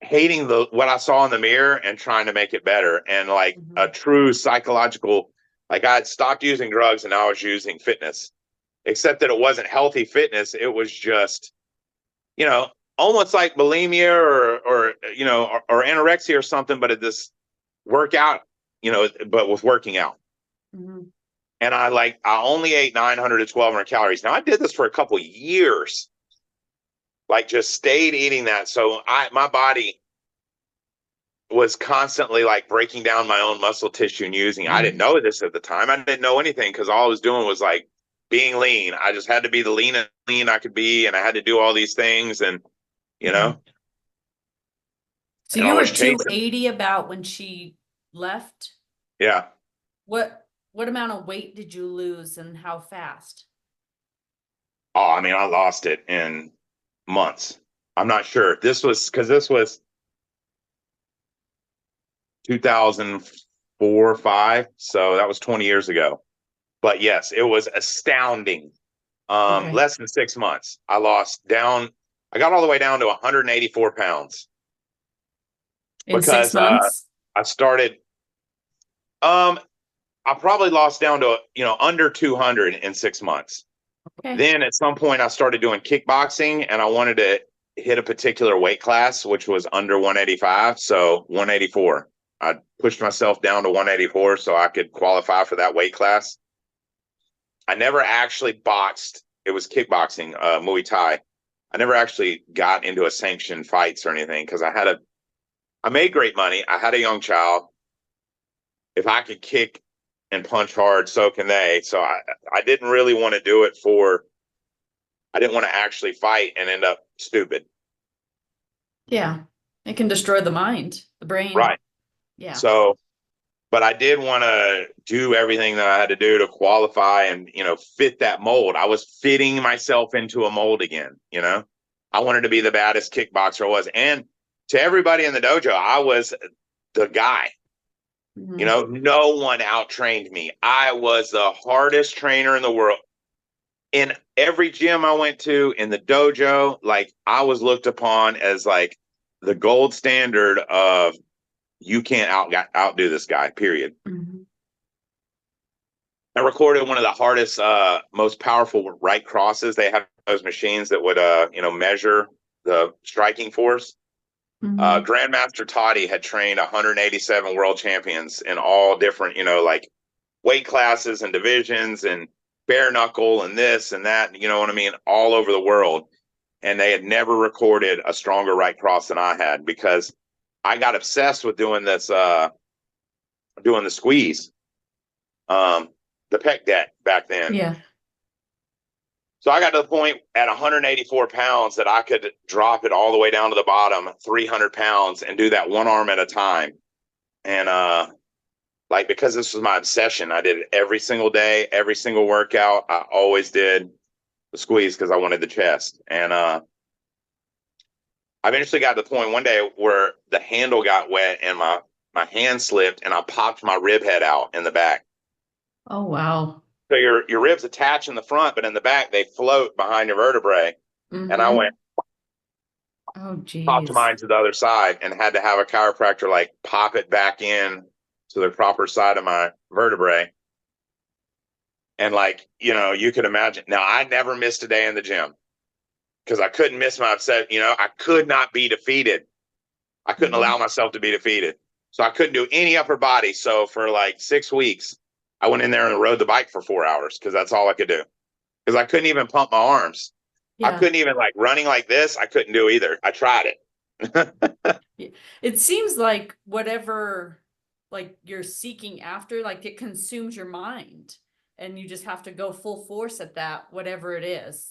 hating what I saw in the mirror and trying to make it better. And like a true psychological, like I had stopped using drugs and now I was using fitness, except that it wasn't healthy fitness. It was just, you know, almost like bulimia or you know, or anorexia or something, but it this workout, you know, but with working out. And I only ate 900 to 1200 calories. Now I did this for a couple of years, like just stayed eating that. So my body was constantly like breaking down my own muscle tissue and using. I didn't know this at the time. I didn't know anything because all I was doing was like being lean. I just had to be the lean I could be, and I had to do all these things, and you know. So you were 280 about when she left? Yeah. What amount of weight did you lose and how fast? Oh, I mean, I lost it in months. I'm not sure. This was 2004, 5. So that was 20 years ago. But yes, it was astounding. Less than 6 months. I got all the way down to 184 pounds. In 6 months? I started, I probably lost down to, you know, under 200 in 6 months. Okay. Then at some point I started doing kickboxing and I wanted to hit a particular weight class, which was under 185. So 184. I pushed myself down to 184 so I could qualify for that weight class. I never actually boxed. It was kickboxing, Muay Thai. I never actually got into a sanctioned fights or anything because I made great money. I had a young child. If I could kick and punch hard, so can they. So I didn't really want to do it I didn't want to actually fight and end up stupid. Yeah. It can destroy the mind, the brain. Right. Yeah. So, but I did want to do everything that I had to do to qualify and, you know, fit that mold. I was fitting myself into a mold again, you know. I wanted to be the baddest kickboxer I was. And to everybody in the dojo, I was the guy. You know, no one out-trained me. I was the hardest trainer in the world. In every gym I went to, in the dojo, like I was looked upon as like the gold standard of you can't outdo this guy, period. I recorded one of the hardest, most powerful right crosses. They have those machines that would, you know, measure the striking force. Grandmaster Toddy had trained 187 world champions in all different, you know, like weight classes and divisions and bare knuckle and this and that, you know what I mean, all over the world. And they had never recorded a stronger right cross than I had because I got obsessed with doing this, doing the squeeze, the pec deck back then. Yeah. So I got to the point at 184 pounds that I could drop it all the way down to the bottom, 300 pounds, and do that one arm at a time. And like, because this was my obsession, I did it every single day, every single workout. I always did the squeeze because I wanted the chest. And I eventually got to the point one day where the handle got wet and my hand slipped and I popped my rib head out in the back. Oh, wow. So your ribs attach in the front, but in the back, they float behind your vertebrae. And I went, oh, geez, popped mine to the other side and had to have a chiropractor like pop it back in to the proper side of my vertebrae. And like, you know, you could imagine. Now, I never missed a day in the gym because I couldn't miss my upset. You know, I could not be defeated. I couldn't allow myself to be defeated. So I couldn't do any upper body. So for like 6 weeks, I went in there and rode the bike for 4 hours because that's all I could do. Because I couldn't even pump my arms. Yeah. I couldn't even like running like this. I couldn't do either. I tried it. It seems like whatever like you're seeking after, like it consumes your mind and you just have to go full force at that, whatever it is.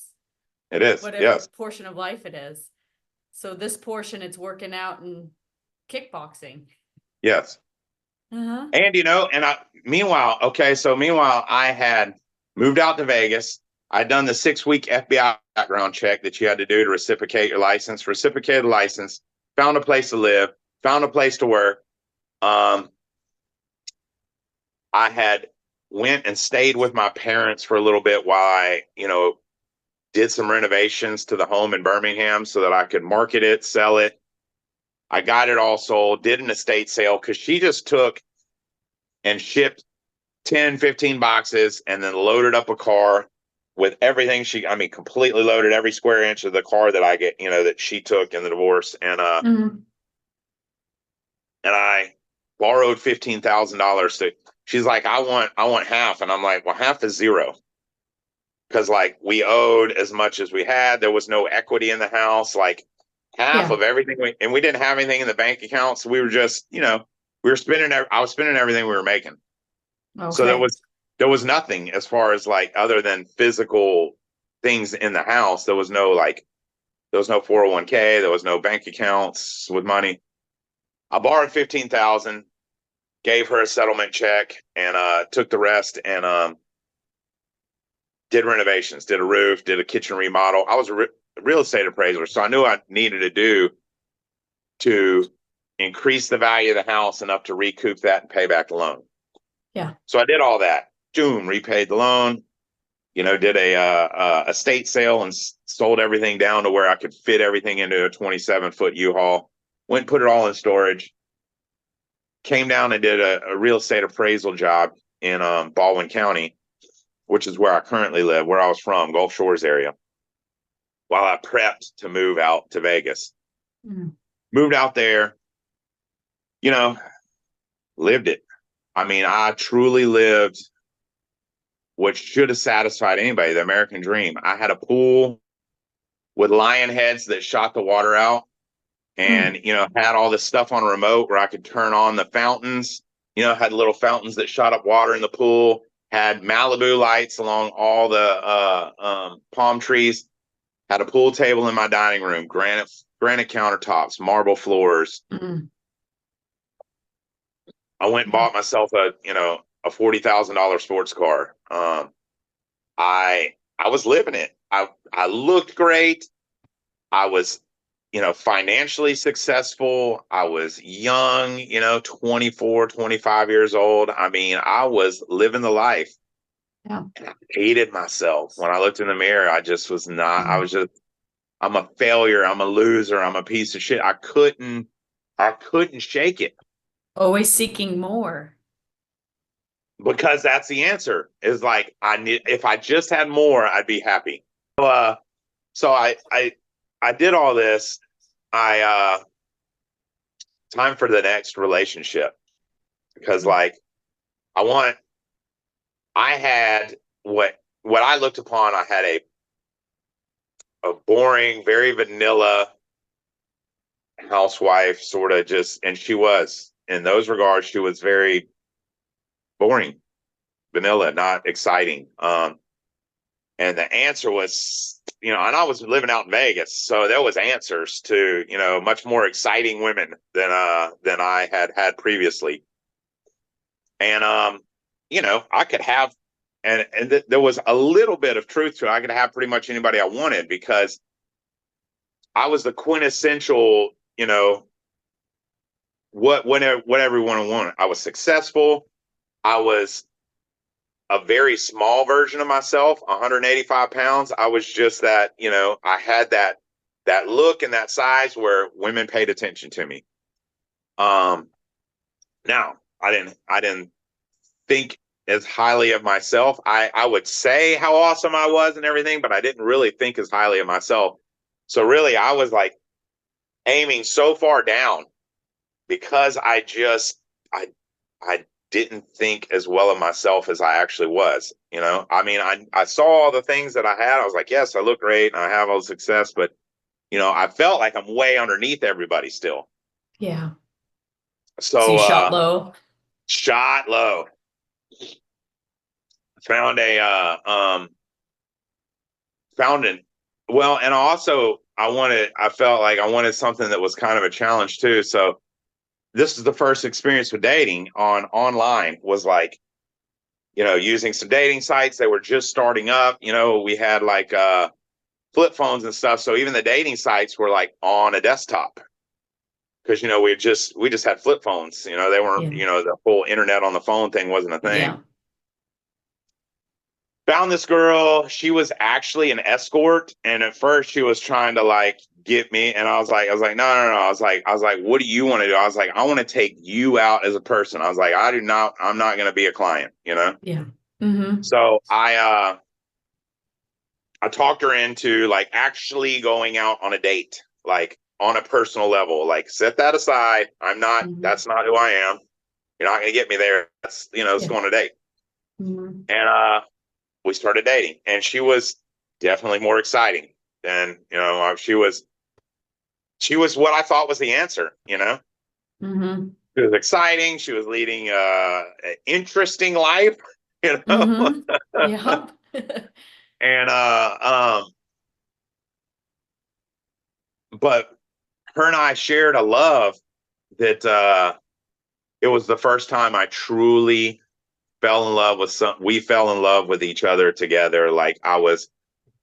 It is. Whatever portion of life it is. So this portion, it's working out and kickboxing. Yes. And, you know, and meanwhile, I had moved out to Vegas. I'd done the 6-week FBI background check that you had to do to reciprocate your license, reciprocated the license, found a place to live, found a place to work. I had went and stayed with my parents for a little bit while I, you know, did some renovations to the home in Birmingham so that I could market it, sell it. I got it all sold, did an estate sale because she just took and shipped 10, 15 boxes and then loaded up a car with everything completely loaded every square inch of the car that I get, that she took in the divorce. And, and I borrowed $15,000 to, she's like, I want half. And I'm like, well, half is zero. Cause like we owed as much as we had. There was no equity in the house, like half of everything. And we didn't have anything in the bank account. So we were just, I was spending everything we were making. Okay. So there was nothing as far as like, other than physical things in the house. There was no 401k. There was no bank accounts with money. I borrowed $15,000, gave her a settlement check, and took the rest and did renovations, did a roof, did a kitchen remodel. I was a real estate appraiser, so I knew I needed to do to increase the value of the house enough to recoup that and pay back the loan. Yeah. So I did all that. Boom, repaid the loan. Did a estate sale and sold everything down to where I could fit everything into a 27-foot U-Haul. Went and put it all in storage. Came down and did a real estate appraisal job in Baldwin County, which is where I currently live, where I was from, Gulf Shores area, while I prepped to move out to Vegas. Moved out there, lived it. I mean, I truly lived what should have satisfied anybody, the American dream. I had a pool with lion heads that shot the water out and, had all this stuff on a remote where I could turn on the fountains, had little fountains that shot up water in the pool, had Malibu lights along all the palm trees, had a pool table in my dining room, granite countertops, marble floors. I went and bought myself a $40,000 sports car. I was living it. I looked great. I was, financially successful. I was young, 24, 25 years old. I mean, I was living the life. Yeah. And I hated myself. When I looked in the mirror, I just was not, I'm a failure. I'm a loser. I'm a piece of shit. I couldn't shake it. Always seeking more. Because that's the answer, is like, if I just had more, I'd be happy. So I did all this. Time for the next relationship, because like I had what I looked upon. I had a boring, very vanilla housewife, sort of and she was, in those regards, she was very boring, vanilla, not exciting. And the answer was, and I was living out in Vegas, so there was answers to, much more exciting women than I had previously. And, I could have, there was a little bit of truth to it. I could have pretty much anybody I wanted, because I was the quintessential, what everyone wanted. I was successful. I was a very small version of myself, 185 pounds. I was just that, I had that look and that size where women paid attention to me. Now I didn't think as highly of myself. I would say how awesome I was and everything, but I didn't really think as highly of myself. So really, I was like aiming so far down, because I didn't think as well of myself as I actually was. I mean, I saw all the things that I had. I was like, yes, I look great and I have all the success, but I felt like I'm way underneath everybody still. Yeah. So you shot low. Shot low. Found well, and also I felt like I wanted something that was kind of a challenge too. So this is the first experience with dating online, was like, using some dating sites. They were just starting up. We had like flip phones and stuff. So even the dating sites were like on a desktop, because, we just had flip phones. They weren't, the whole internet on the phone thing wasn't a thing. Yeah. Found this girl. She was actually an escort. And at first she was trying to like get me. And I was like, no. I was like, what do you want to do? I was like, I want to take you out as a person. I was like, I'm not going to be a client, you know? Yeah. Mm-hmm. So I talked her into like actually going out on a date, like on a personal level, like set that aside. That's not who I am. You're not going to get me there. That's, let's go on a date. Mm-hmm. And we started dating, and she was definitely more exciting than, she was what I thought was the answer, Mm-hmm. She was exciting. She was leading an interesting life, Mm-hmm. Yeah. and but her and I shared a love that it was the first time I truly fell in love with we fell in love with each other together. Like I was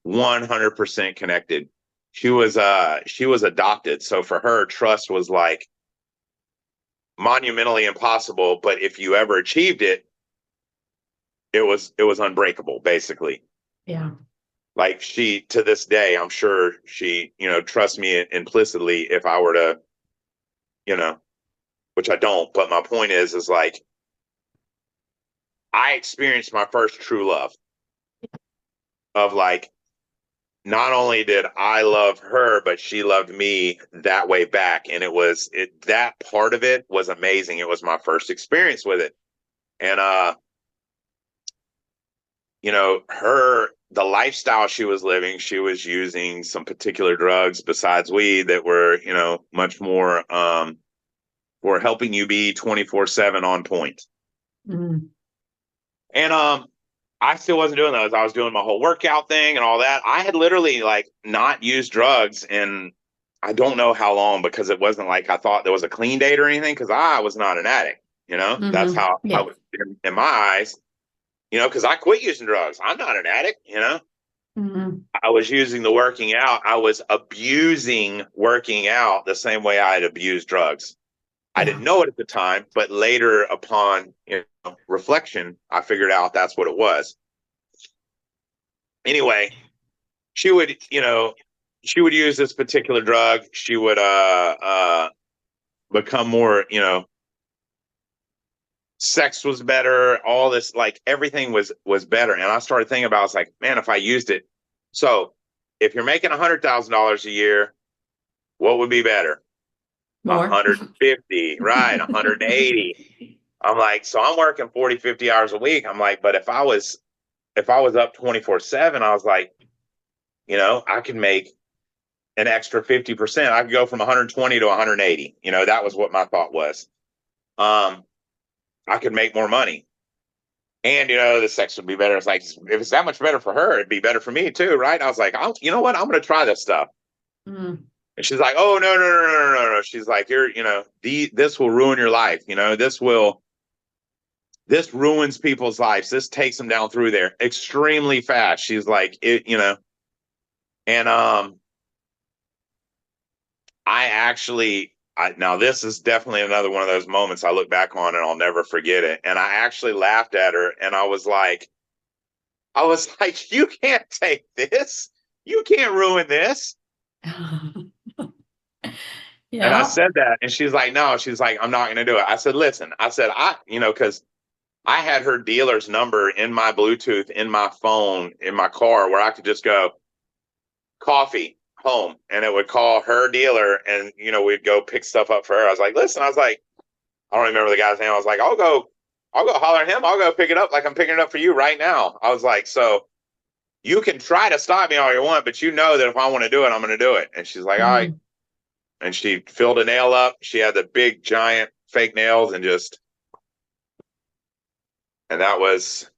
100% connected. She was adopted. So for her, trust was like monumentally impossible. But if you ever achieved it, it was unbreakable, basically. Yeah. Like to this day, I'm sure she, trusts me implicitly if I were to, which I don't. But my point is like, I experienced my first true love of like, not only did I love her, but she loved me that way back. And that part of it was amazing. It was my first experience with it. And, the lifestyle she was living, she was using some particular drugs besides weed that were, much more, for helping you be 24/7 on point. Mm-hmm. And, I still wasn't doing those. I was doing my whole workout thing and all that. I had literally like not used drugs in I don't know how long, because it wasn't like I thought there was a clean date or anything, because I was not an addict. Mm-hmm. That's how Yeah. I was in my eyes, because I quit using drugs. I'm not an addict, Mm-hmm. I was using the working out. I was abusing working out the same way I had abused drugs. Yeah. I didn't know it at the time, but later upon reflection, I figured out that's what it was. Anyway, she would use this particular drug. She would become more, sex was better, all this, like everything was better. And I started thinking about, I was like, man, if I used it. So if you're making $100,000 a year, what would be better? More. 150, right? 180. I'm like, so I'm working 40, 50 hours a week. I'm like, but if I was up 24/7, I was like, I could make an extra 50%. I could go from 120 to 180. That was what my thought was. I could make more money. And, the sex would be better. It's like, if it's that much better for her, it'd be better for me too, right? I was like, you know what? I'm going to try this stuff. Mm-hmm. And she's like, oh, no. She's like, this will ruin your life. This ruins people's lives. This takes them down through there extremely fast. She's like, and, now this is definitely another one of those moments I look back on and I'll never forget it. And I actually laughed at her, and I was like, you can't take this. You can't ruin this. Yeah. And I said that, and she's like, no, she's like, I'm not going to do it. I said, listen, because I had her dealer's number in my Bluetooth, in my phone, in my car, where I could just go coffee home, and it would call her dealer, and we'd go pick stuff up for her. I was like, listen, I don't remember the guy's name. I was like, I'll go holler at him. I'll go pick it up like I'm picking it up for you right now. I was like, so you can try to stop me all you want, but that if I want to do it, I'm going to do it. And she's like, all right. And she filled a nail up. She had the big giant fake nails, and that was,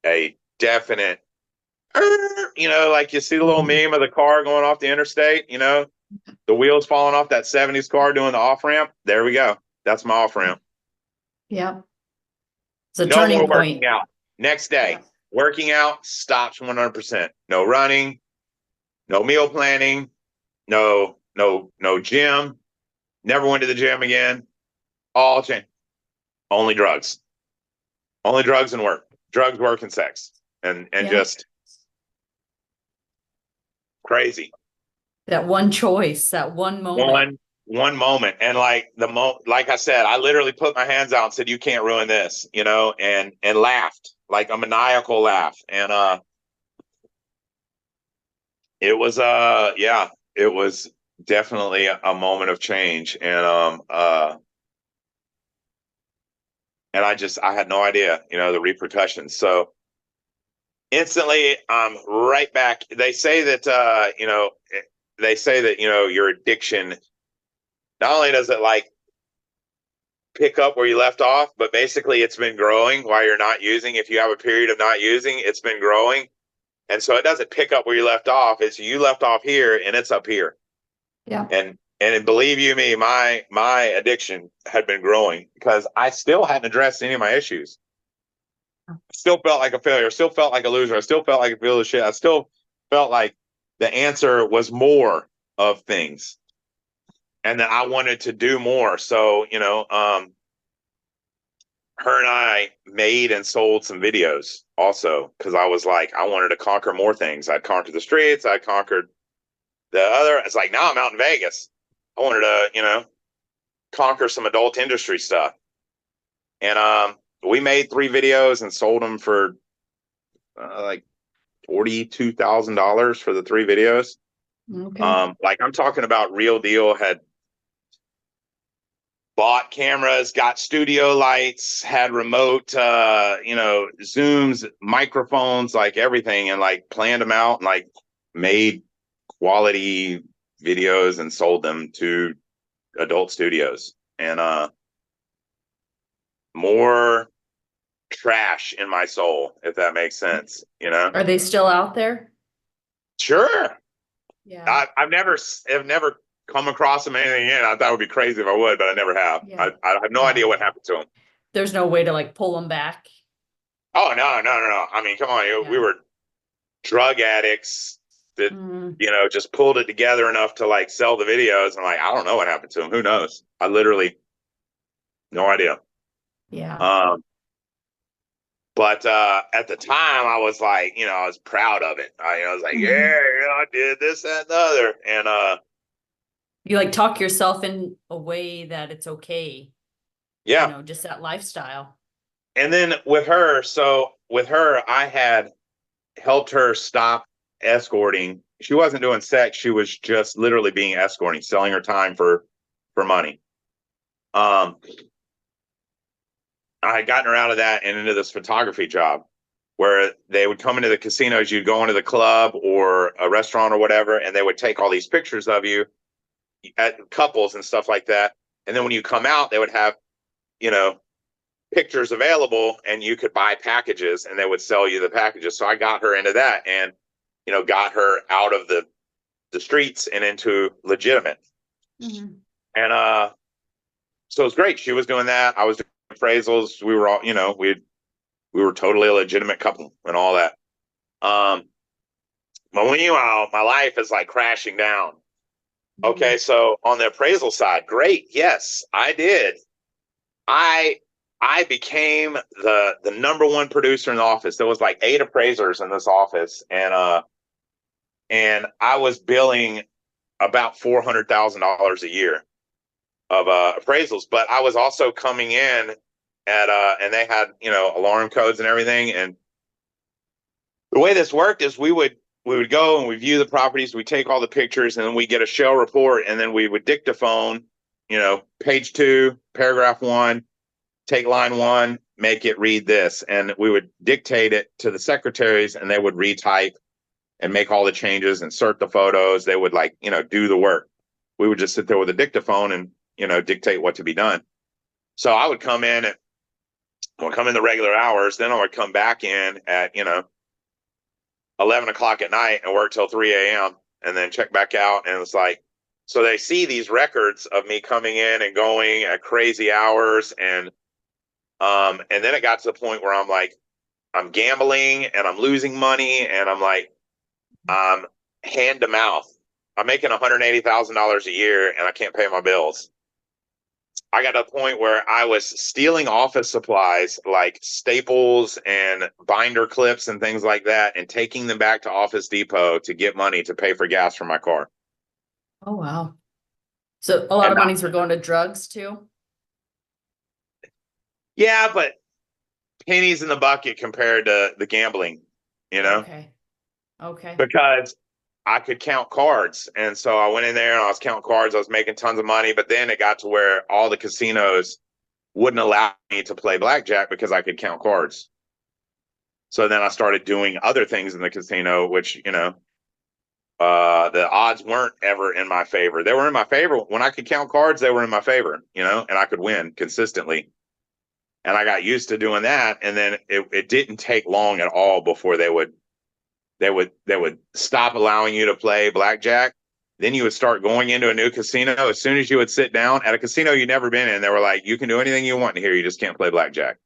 a definite, like you see the little meme of the car going off the interstate, the wheels falling off that 70s car doing the off ramp. There we go. That's my off ramp. Yeah. It's a No turning more point. working out. Next day, working out stops 100%. No running, no meal planning, no gym. Never went to the gym again. All change. Only drugs. Only drugs and work. Drugs, work, and sex. And just Crazy. That one choice, that one moment. One moment. And like like I said, I literally put my hands out and said, you can't ruin this, you know, and laughed, like a maniacal laugh. And it was yeah, it was definitely a moment of change. And I had no idea, you know, the repercussions. So instantly I'm right back. They say that you know, your addiction, not only does it like pick up where you left off, but basically it's been growing while you're not using. If you have a period of not using, it's been growing. And so it doesn't pick up where you left off. It's you left off here and it's up here. Yeah. And believe you me, my addiction had been growing because I still hadn't addressed any of my issues. I still felt like a failure. I still felt like a loser. I still felt like a piece of shit. I still felt like the answer was more of things and that I wanted to do more. So, you know, her and I made and sold some videos also because I was like, I wanted to conquer more things. I'd conquered the streets. I conquered the other. It's like, now I'm out in Vegas. I wanted to, you know, conquer some adult industry stuff. And we made 3 videos and sold them for like $42,000 for the 3 videos. Okay. Like I'm talking about Real Deal had bought cameras, got studio lights, had remote, you know, Zooms, microphones, like everything, and like planned them out and like made quality videos and sold them to adult studios. And more trash in my soul, if that makes sense, you know? Are they still out there? Sure. Yeah. I've never come across them anything in. I thought it would be crazy if I would, but I never have. Yeah. I have no idea what happened to them. There's no way to like pull them back. Oh, no. I mean, come on. Yeah. We were drug addicts that, you know, just pulled it together enough to like sell the videos. And like, I don't know what happened to them. Who knows? I literally, no idea. Yeah. But at the time, I was like, you know, I was proud of it. I was like, yeah, you know, I did this, that, and the other. And you like talk yourself in a way that it's okay. Yeah. You know, just that lifestyle. And then with her, I had helped her stop escorting. She wasn't doing sex. She was just literally being escorting, selling her time for money. I had gotten her out of that and into this photography job where they would come into the casinos. You'd go into the club or a restaurant or whatever, and they would take all these pictures of you at couples and stuff like that. And then when you come out, they would have, you know, pictures available and you could buy packages and they would sell you the packages. So I got her into that and, you know, got her out of the streets and into legitimate. And so it was great. She was doing that. I was doing appraisals. We were all, you know, we were totally a legitimate couple and all that. But meanwhile, my life is like crashing down. Okay, so on the appraisal side, great. Yes, I did. I became the number 1 producer in the office. There was like 8 appraisers in this office, and I was billing about $400,000 a year of appraisals. But I was also coming in at and they had, you know, alarm codes and everything. And the way this worked is we would go and we view the properties, we take all the pictures, and then we get a shell report, and then we would dictaphone, you know, page 2, paragraph 1. Take line 1, make it read this. And we would dictate it to the secretaries and they would retype and make all the changes, insert the photos. They would like, you know, do the work. We would just sit there with a dictaphone and, you know, dictate what to be done. So I would come in the regular hours. Then I would come back in at, you know, 11 o'clock at night and work till 3 a.m. and then check back out. And it's like, so they see these records of me coming in and going at crazy hours. And then it got to the point where I'm like, I'm gambling and I'm losing money and I'm like, hand to mouth. I'm making $180,000 a year and I can't pay my bills. I got to a point where I was stealing office supplies like staples and binder clips and things like that and taking them back to Office Depot to get money to pay for gas for my car. Oh, wow. So a lot of monies were going to drugs too? Yeah, but pennies in the bucket compared to the gambling, you know? Okay. Okay. Because I could count cards. And so I went in there and I was counting cards. I was making tons of money. But then it got to where all the casinos wouldn't allow me to play blackjack because I could count cards. So then I started doing other things in the casino, which, you know, the odds weren't ever in my favor. They were in my favor. When I could count cards, they were in my favor, you know, and I could win consistently. And I got used to doing that. And then it didn't take long at all before they would stop allowing you to play blackjack. Then you would start going into a new casino. As soon as you would sit down at a casino you'd never been in, they were like, you can do anything you want in here. You just can't play blackjack.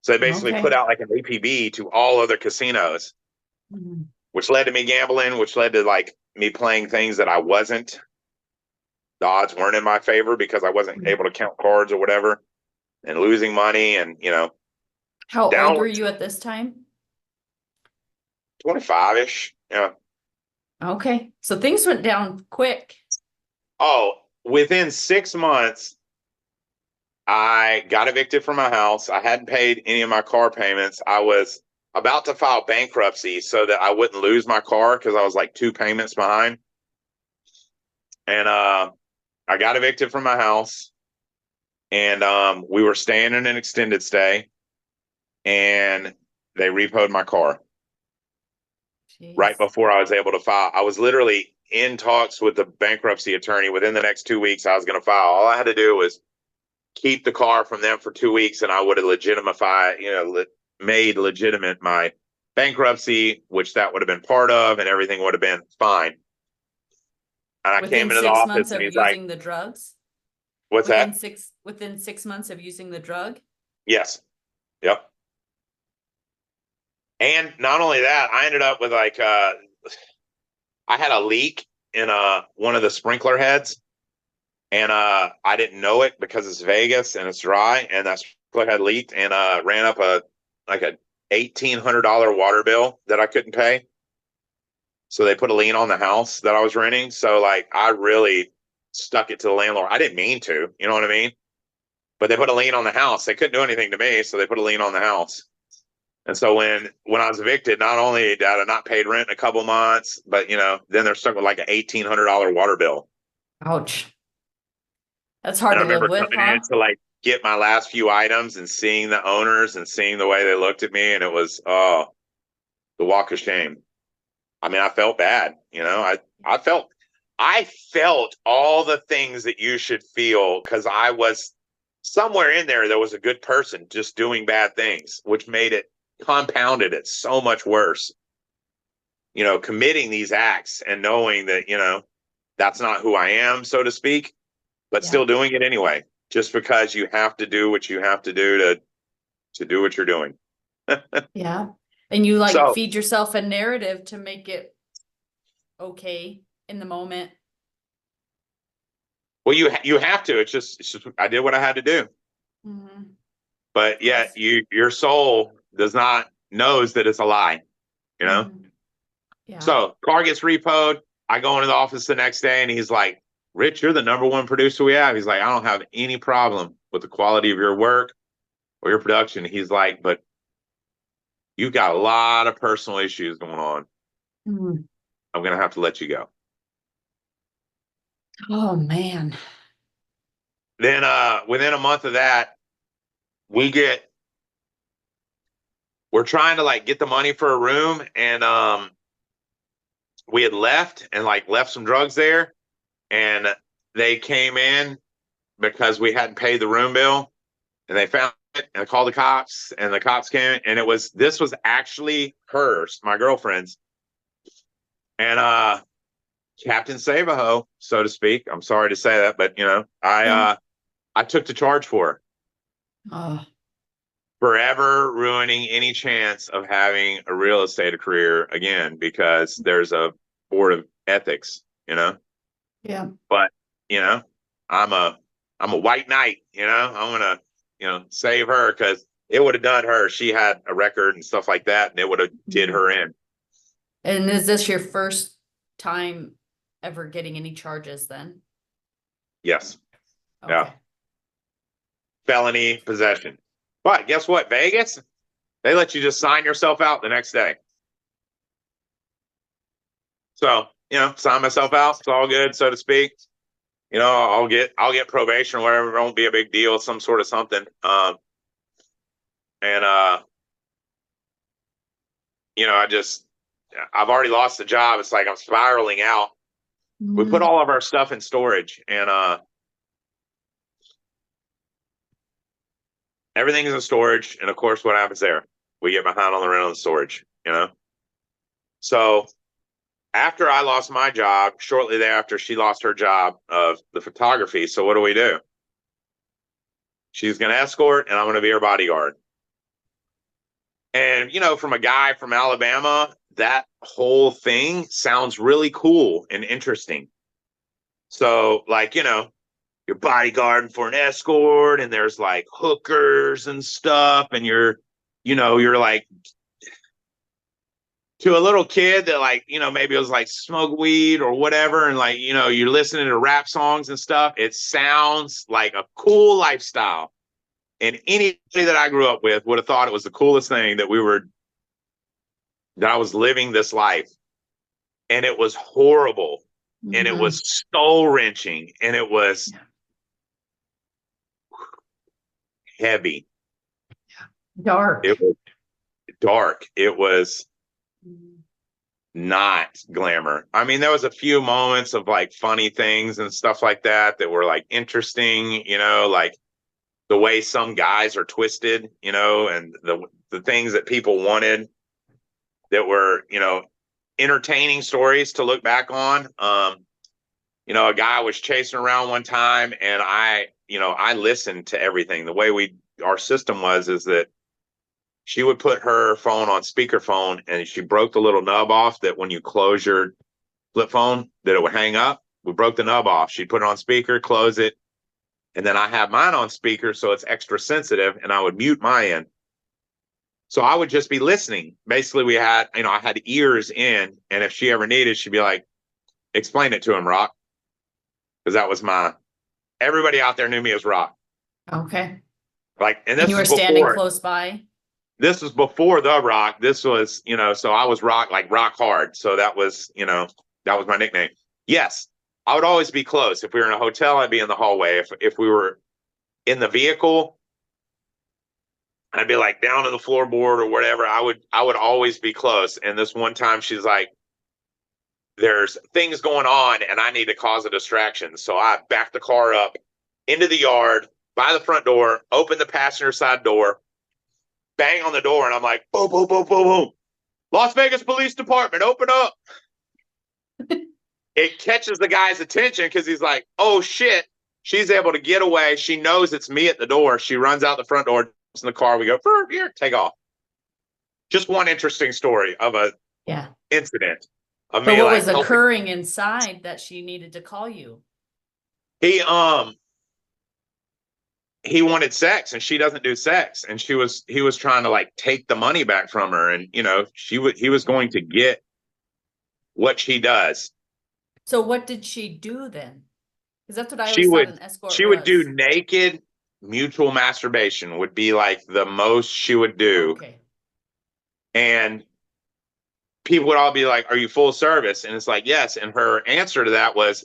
So they basically put out like an APB to all other casinos, which led to me gambling, which led to like me playing things that I wasn't. The odds weren't in my favor because I wasn't able to count cards or whatever, and losing money and, you know. How old were you at this time? 25-ish. Yeah. Okay. So things went down quick. Oh, within 6 months, I got evicted from my house. I hadn't paid any of my car payments. I was about to file bankruptcy so that I wouldn't lose my car because I was like 2 payments behind. And I got evicted from my house. And we were staying in an extended stay. And they repoed my car. Jeez. Right before I was able to file. I was literally in talks with the bankruptcy attorney. Within the next 2 weeks, I was going to file. All I had to do was keep the car from them for 2 weeks, and I would have made legitimate my bankruptcy, which that would have been part of, and everything would have been fine. And I came into the office, and he's like, using the drugs? What's that? Within 6 months of using the drug? Yes. Yep. And not only that, I ended up with like I had a leak in one of the sprinkler heads, and I didn't know it because it's Vegas and it's dry, and that sprinkler head leaked and ran up a $1,800 water bill that I couldn't pay. So they put a lien on the house that I was renting. So like I really stuck it to the landlord. I didn't mean to, you know what I mean? But they put a lien on the house. They couldn't do anything to me, so they put a lien on the house. And so when I was evicted, not only did I not paid rent in a couple months, but, you know, then they're stuck with like an $1,800 water bill. Ouch. That's hard to live with, huh? I remember coming in to like get my last few items and seeing the owners and seeing the way they looked at me. And it was, the walk of shame. I mean, I felt bad, you know, I felt all the things that you should feel because I was somewhere in there was a good person just doing bad things, which compounded it so much worse. You know, committing these acts and knowing that, you know, that's not who I am, so to speak, but still doing it anyway, just because you have to do what you have to do to do what you're doing. Yeah. And you feed yourself a narrative to make it okay in the moment. Well, you have to. It's just I did what I had to do. Mm-hmm. But yet your soul knows that it's a lie, you know? Mm-hmm. Yeah. So car gets repoed. I go into the office the next day and he's like, Rich, you're the #1 producer we have. He's like, I don't have any problem with the quality of your work or your production. He's like, but you've got a lot of personal issues going on. Mm-hmm. I'm going to have to let you go. Oh, man. Then within a month of that, we're trying to get the money for a room, and we had left some drugs there, and they came in because we hadn't paid the room bill, and they found it and called the cops, and the cops came, and this was actually hers, my girlfriend's, and Captain Savaho, so to speak. I'm sorry to say that, but you know, I took the charge for her. Forever ruining any chance of having a real estate career again because there's a board of ethics, you know? Yeah. But, you know, I'm a I'm a white knight, you know, I'm going to, you know, save her because it would have done her. She had a record and stuff like that, and it would have did her in. And is this your first time ever getting any charges then? Yes. Okay. Yeah. Felony possession. But guess what? Vegas, they let you just sign yourself out the next day. So, you know, sign myself out. It's all good, so to speak. You know, I'll get probation or whatever. It won't be a big deal, some sort of something. You know, I've already lost the job. It's like I'm spiraling out. We put all of our stuff in storage, and everything is in storage. And of course, what happens there? We get behind on the rent on the storage, you know? So after I lost my job, shortly thereafter, she lost her job of the photography. So what do? She's going to escort, and I'm going to be her bodyguard. And, you know, from a guy from Alabama, that whole thing sounds really cool and interesting. So, like, you know, you're bodyguarding for an escort, and there's like hookers and stuff, and you're like, to a little kid that, like, you know, maybe it was like smoke weed or whatever, and like, you know, you're listening to rap songs and stuff. It sounds like a cool lifestyle. And anybody that I grew up with would have thought it was the coolest thing that I was living this life. And it was horrible. And it was soul wrenching. And it was heavy. Dark. It was dark. It was not glamour. I mean, there was a few moments of like funny things and stuff like that were like interesting, you know, like the way some guys are twisted, you know, and the things that people wanted that were, you know, entertaining stories to look back on. You know, a guy was chasing around one time, and I listened to everything. The way our system is that she would put her phone on speakerphone, and she broke the little nub off that when you close your flip phone, that it would hang up. We broke the nub off. She'd put it on speaker, close it. And then I have mine on speaker, so it's extra sensitive, and I would mute my end. So I would just be listening. Basically, I had ears in, and if she ever needed, she'd be like, explain it to him, Rock. Because that was everybody out there knew me as Rock. Okay. Like, and this you were standing close by? This was before the Rock. This was, you know, so I was Rock, like Rock Hard. So that was, you know, that was my nickname. Yes. I would always be close. If we were in a hotel, I'd be in the hallway. If we were in the vehicle, I'd be like down to the floorboard or whatever. I would always be close. And this one time she's like, there's things going on and I need to cause a distraction. So I backed the car up into the yard by the front door, open the passenger side door, bang on the door. And I'm like, boom, boom, boom, boom, boom. Las Vegas Police Department, open up. It catches the guy's attention because he's like, oh, shit. She's able to get away. She knows it's me at the door. She runs out the front door, jumps in the car. We go, here, take off. Just one interesting story of a incident. Of but me, what like, was occurring inside that she needed to call you? He wanted sex and she doesn't do sex. And he was trying to like take the money back from her. And, you know, he was going to get what she does. So what did she do then? Because that's what I always thought an escort She would do naked mutual masturbation would be like the most she would do. Okay. And people would all be like, are you full service? And it's like, yes. And her answer to that was,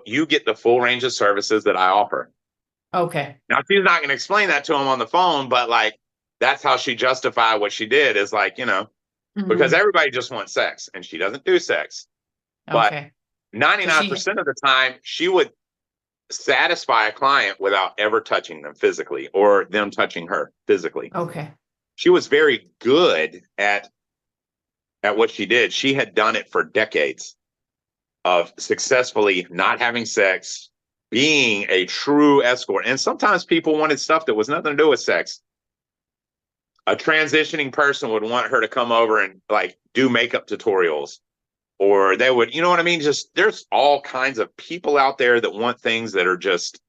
you get the full range of services that I offer. Okay. Now, she's not going to explain that to him on the phone, but like, that's how she justified what she did is like, you know, because everybody just wants sex and she doesn't do sex. But 99% of the time, she would satisfy a client without ever touching them physically or them touching her physically. Okay. She was very good at what she did. She had done it for decades of successfully not having sex, being a true escort. And sometimes people wanted stuff that was nothing to do with sex. A transitioning person would want her to come over and like do makeup tutorials. Or they would, you know what I mean? Just there's all kinds of people out there that want things that are just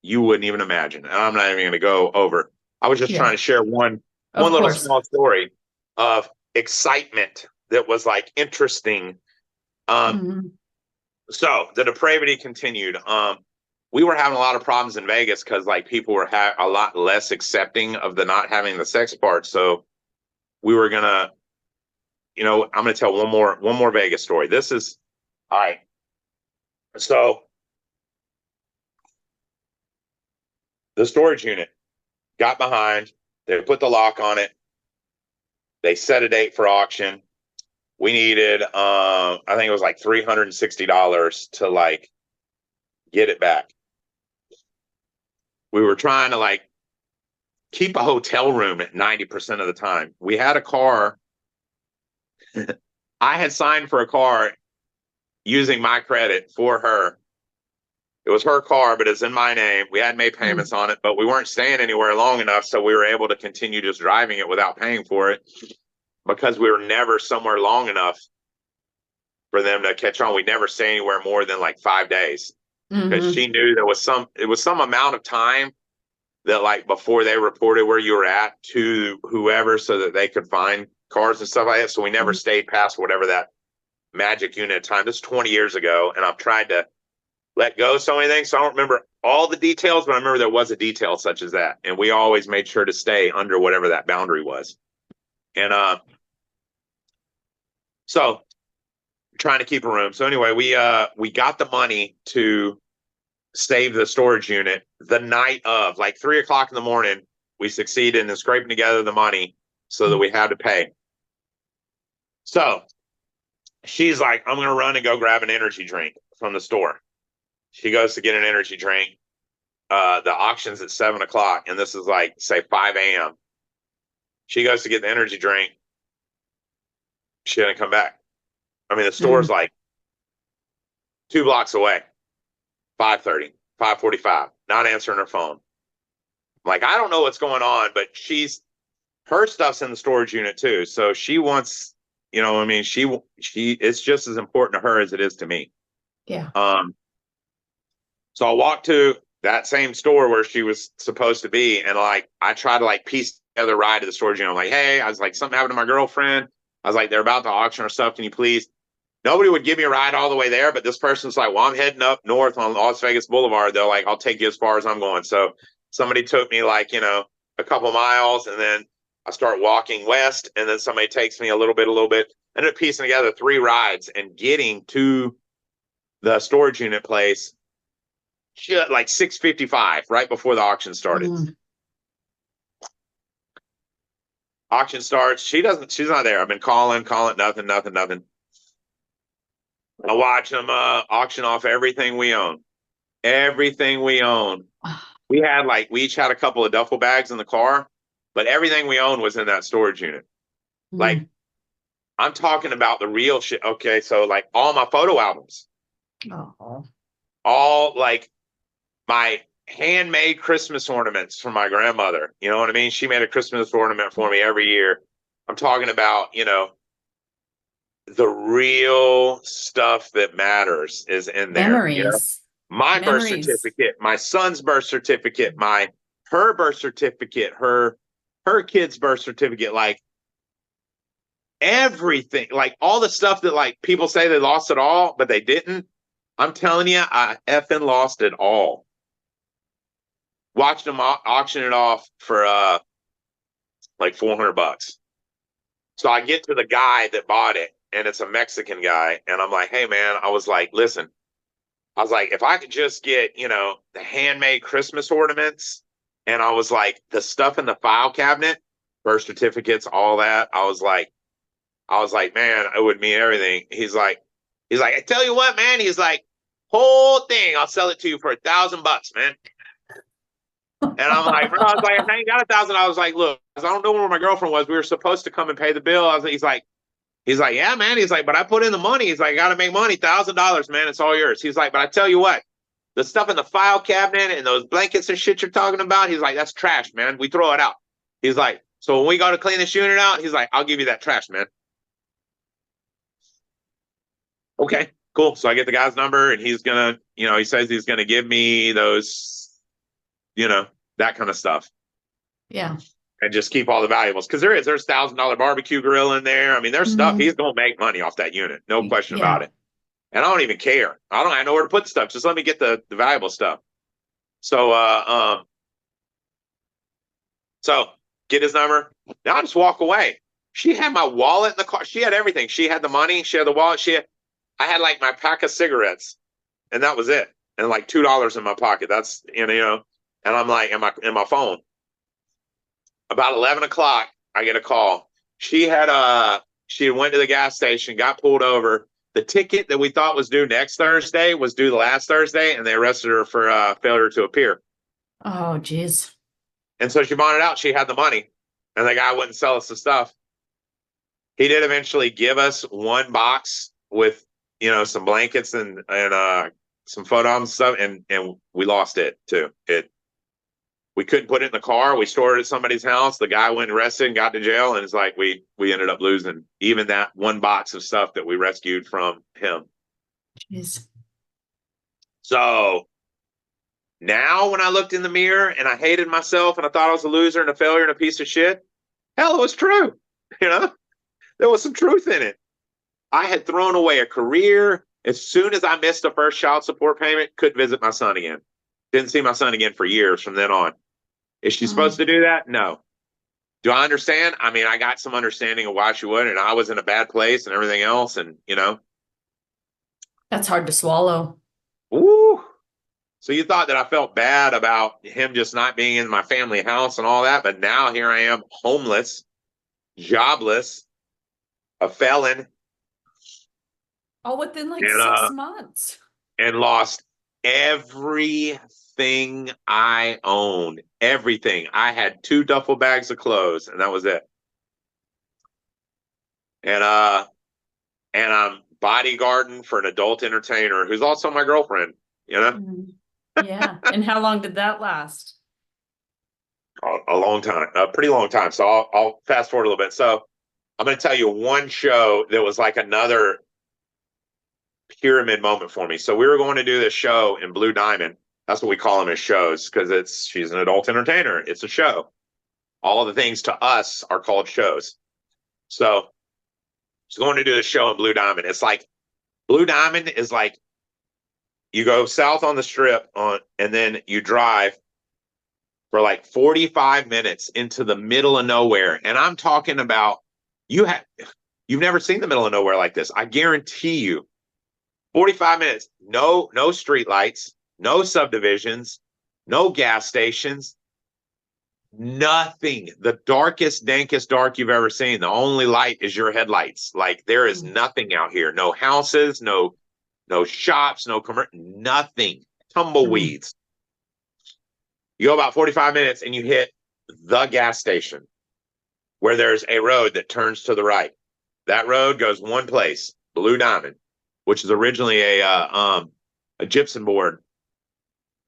you wouldn't even imagine. And I'm not even going to go over. I was just trying to share one little small story of excitement that was like interesting. So the depravity continued. We were having a lot of problems in Vegas because like people were a lot less accepting of the not having the sex part. So we were gonna, I'm gonna tell one more Vegas story. This is all right. So the storage unit got behind. They put the lock on it. They set a date for auction. We needed, I think it was like $360 to like get it back. We were trying to like keep a hotel room at 90% of the time. We had a car. I had signed for a car using my credit for her. It was her car, but it's in my name. We hadn't made payments on it, but we weren't staying anywhere long enough, so we were able to continue just driving it without paying for it because we were never somewhere long enough for them to catch on. We'd never stay anywhere more than like 5 days because she knew it was some amount of time that like before they reported where you were at to whoever so that they could find cars and stuff like that. So we never stayed past whatever that magic unit of time. This is 20 years ago, and I've tried to let go so many things. So I don't remember all the details, but I remember there was a detail such as that. And we always made sure to stay under whatever that boundary was. And so trying to keep a room. So anyway, we got the money to save the storage unit the night of, like 3 o'clock in the morning. We succeeded in scraping together the money so that we had to pay. So she's like, I'm going to run and go grab an energy drink from the store. She goes to get an energy drink. The auction's at 7 o'clock, and this is like, say, 5 a.m. She goes to get the energy drink. She didn't come back. I mean, the store's like 2 blocks away. 5:30, 5:45, not answering her phone. Like, I don't know what's going on, but her stuff's in the storage unit too. So she wants, I mean, it's just as important to her as it is to me. Yeah. So I walked to that same store where she was supposed to be. And like, I try to like piece together a ride to the storage unit. I'm like, hey, I was like, something happened to my girlfriend. I was like, they're about to auction her stuff. Can you please? Nobody would give me a ride all the way there, but this person's like, well, I'm heading up north on Las Vegas Boulevard. They're like, I'll take you as far as I'm going. So somebody took me like, a couple miles, and then I start walking west, and then somebody takes me a little bit. Ended up piecing together 3 rides and getting to the storage unit place like 6:55, right before the auction started. Auction starts. She's not there. I've been calling, nothing. I watch them auction off everything we own. Everything we own. We each had a couple of duffel bags in the car, but everything we owned was in that storage unit. Like, I'm talking about the real shit. Okay, so like all my photo albums. All like my handmade Christmas ornaments from my grandmother. You know what I mean? She made a Christmas ornament for me every year. I'm talking about, the real stuff that matters is in there. Memories. My birth certificate, my son's birth certificate, her birth certificate, her kid's birth certificate, like everything, like all the stuff that like people say they lost it all, but they didn't. I'm telling you, I effing lost it all. Watched them auction it off for like $400. So I get to the guy that bought it, and it's a Mexican guy, and I'm like, hey man, I was like, listen, I was like, if I could just get, the handmade Christmas ornaments, and I was like, the stuff in the file cabinet, birth certificates, all that, I was like, man, it would mean everything. He's like, I tell you what, man, he's like, whole thing, I'll sell it to you for $1,000, man. And I'm like, bro, I was like, I ain't got $1,000. I was like, look, I don't know where my girlfriend was. We were supposed to come and pay the bill. He's like, yeah, man. He's like, but I put in the money. He's like, I got to make money. $1,000, man. It's all yours. He's like, but I tell you what, the stuff in the file cabinet and those blankets and shit you're talking about, he's like, that's trash, man. We throw it out. He's like, so when we go to clean this unit out, he's like, I'll give you that trash, man. Okay, cool. So I get the guy's number, and he's gonna, he says he's gonna give me those that kind of stuff. Yeah. And just keep all the valuables. Cause there's $1,000 barbecue grill in there. I mean, there's stuff he's going to make money off that unit. No question about it. And I don't even care. I know where to put the stuff. Just let me get the valuable stuff. So, so get his number. Now I just walk away. She had my wallet in the car. She had everything. She had the money. She had the wallet. I had like my pack of cigarettes, and that was it. And like $2 in my pocket. That's and I'm like in my phone. About 11 o'clock, I get a call. She went to the gas station, got pulled over. The ticket that we thought was due next Thursday was due the last Thursday, and they arrested her for failure to appear. Oh, geez. And so she bonded out. She had the money, and the guy wouldn't sell us the stuff. He did eventually give us one box with, some blankets and some photo albums and stuff, and we lost it too. We couldn't put it in the car. We stored it at somebody's house. The guy went and arrested and got to jail, and it's like we ended up losing even that one box of stuff that we rescued from him. Jeez. So now when I looked in the mirror and I hated myself and I thought I was a loser and a failure and a piece of shit, hell, it was true. There was some truth in it. I had thrown away a career. As soon as I missed the first child support payment, couldn't visit my son again. Didn't see my son again for years from then on. Is she supposed to do that? No. Do I understand? I mean, I got some understanding of why she would, and I was in a bad place and everything else, and That's hard to swallow. Ooh. So you thought that I felt bad about him just not being in my family house and all that, but now here I am, homeless, jobless, a felon. All within like 6 months. And lost everything I owned. Everything. I had 2 duffel bags of clothes, and that was it. And I'm bodyguarding for an adult entertainer who's also my girlfriend, Yeah. And how long did that last? A long time, a pretty long time. So I'll fast forward a little bit. So I'm going to tell you one show that was like another pyramid moment for me. So we were going to do this show in Blue Diamond. That's what we call them as shows, because she's an adult entertainer. It's a show. All of the things to us are called shows. So she's going to do this show in Blue Diamond. It's like Blue Diamond is like you go south on the strip and then you drive for like 45 minutes into the middle of nowhere. And I'm talking about you've never seen the middle of nowhere like this. I guarantee you. 45 minutes, no street lights, no subdivisions, no gas stations, nothing. The darkest, dankest dark you've ever seen. The only light is your headlights. Like there is nothing out here. No houses, no shops, nothing. Tumbleweeds. You go about 45 minutes and you hit the gas station where there's a road that turns to the right. That road goes one place, Blue Diamond, which is originally a gypsum board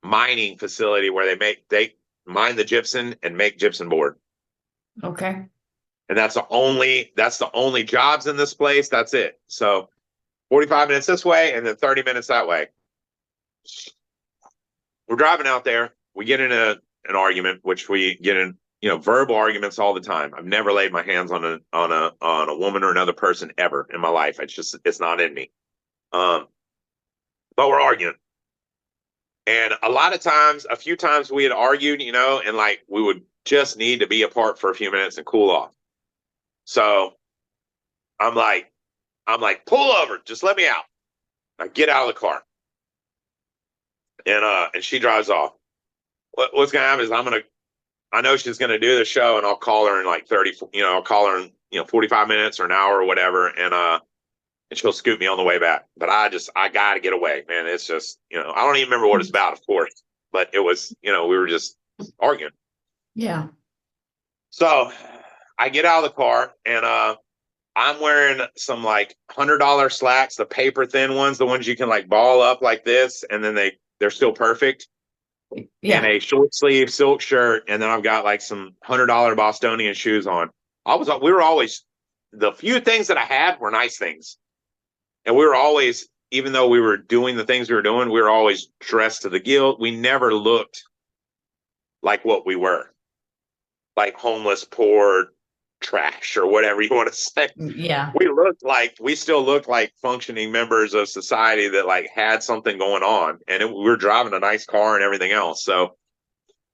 mining facility where they mine the gypsum and make gypsum board. Okay. And that's the only jobs in this place. That's it. So 45 minutes this way and then 30 minutes that way. We're driving out there. We get in an argument, which we get in, verbal arguments all the time. I've never laid my hands on a woman or another person ever in my life. It's not in me. But we're arguing. And a few times we had argued, and like we would just need to be apart for a few minutes and cool off. So I'm like, pull over, just let me out. I get out of the car. And she drives off. What's gonna happen is I know she's gonna do the show, and I'll call her in like 30, I'll call her in 45 minutes or an hour or whatever, and she'll scoot me on the way back. But I gotta get away, man. It's just, I don't even remember what it's about, of course. But it was, we were just arguing. Yeah. So I get out of the car and I'm wearing some like $100 slacks, the paper thin ones, the ones you can like ball up like this, and then they're still perfect. Yeah. And a short sleeve silk shirt, and then I've got like some $100 Bostonian shoes on. We were always, the few things that I had were nice things. And we were always, even though we were doing the things we were doing, we were always dressed to the gilt. We never looked like what we were, like homeless, poor, trash, or whatever you want to say. Yeah. We still looked like functioning members of society that like had something going on, and we were driving a nice car and everything else. So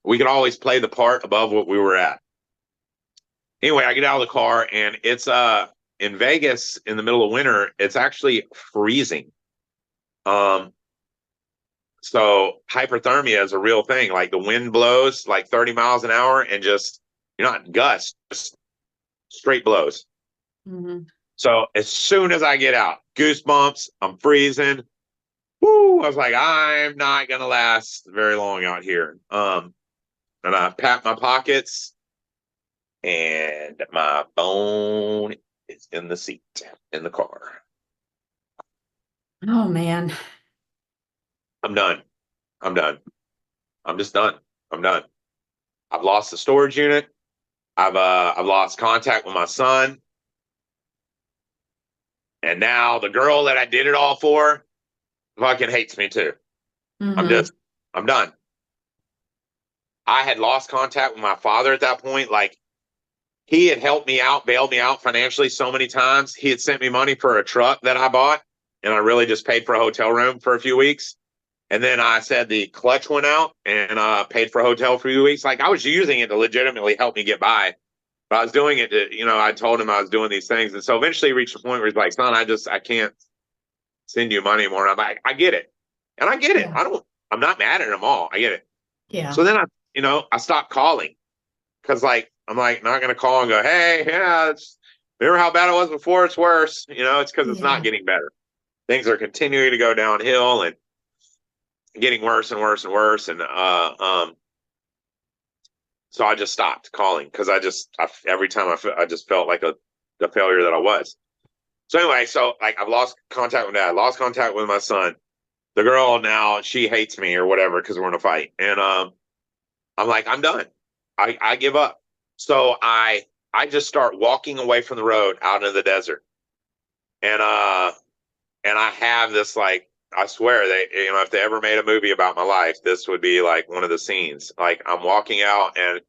we could always play the part above what we were at. Anyway, I get out of the car, and it's in Vegas in the middle of winter, it's actually freezing. So hyperthermia is a real thing. Like the wind blows like 30 miles an hour and just, you're not gusts, just straight blows. Mm-hmm. So as soon as I get out, goosebumps, I'm freezing. Woo! I was like, I'm not gonna last very long out here. And I pat my pockets, and my phone is in the seat in the car. Oh man. I'm done. I'm done. I'm just done. I'm done. I've lost the storage unit. I've lost contact with my son. And now the girl that I did it all for fucking hates me too. Mm-hmm. I'm done. I had lost contact with my father at that point. Like, he had helped me out, bailed me out financially so many times. He had sent me money for a truck that I bought, and I really just paid for a hotel room for a few weeks. And then I said the clutch went out, and paid for a hotel for a few weeks. Like, I was using it to legitimately help me get by. But I was doing it to, I told him I was doing these things. And so eventually he reached a point where he's like, son, I can't send you money anymore. And I'm like, I get it. And I get it. Yeah. I'm not mad at them all. I get it. Yeah. So then I stopped calling, because like, I'm like, not going to call and go, hey, yeah, remember how bad it was before? It's worse. It's because it's not getting better. Things are continuing to go downhill and getting worse and worse and worse. And, so I just stopped calling, because every time I just felt like the failure that I was. So anyway, like, I've lost contact with dad, lost contact with my son. The girl now, she hates me or whatever because we're in a fight. And I'm like, I'm done. I give up. So I just start walking away from the road out into the desert. And I have this, like, I swear if they ever made a movie about my life, this would be like one of the scenes. Like, I'm walking out, and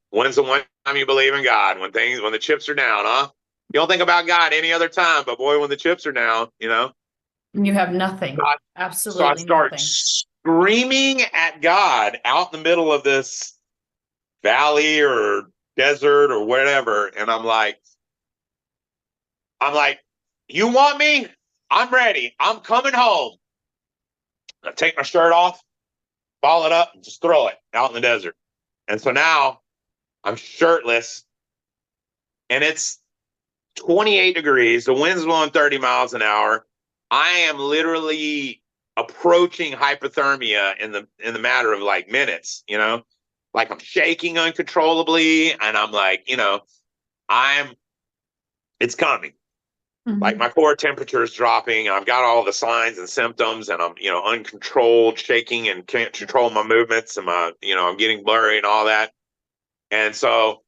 when's the one time you believe in God? When the chips are down, huh? You don't think about God any other time, but boy, when the chips are down, You have nothing. Absolutely so I start nothing. screaming at God out in the middle of this valley or desert or whatever. And I'm like, you want me? I'm ready. I'm coming home. I take my shirt off, ball it up, and just throw it out in the desert. And so now I'm shirtless, and it's 28 degrees. The wind's blowing 30 miles an hour. I am literally approaching hypothermia in the matter of like minutes, like I'm shaking uncontrollably, and I'm like, it's coming. Mm-hmm. Like, my core temperature is dropping, and I've got all the signs and symptoms, and I'm, uncontrolled, shaking, and can't control my movements, and I'm getting blurry and all that. And so,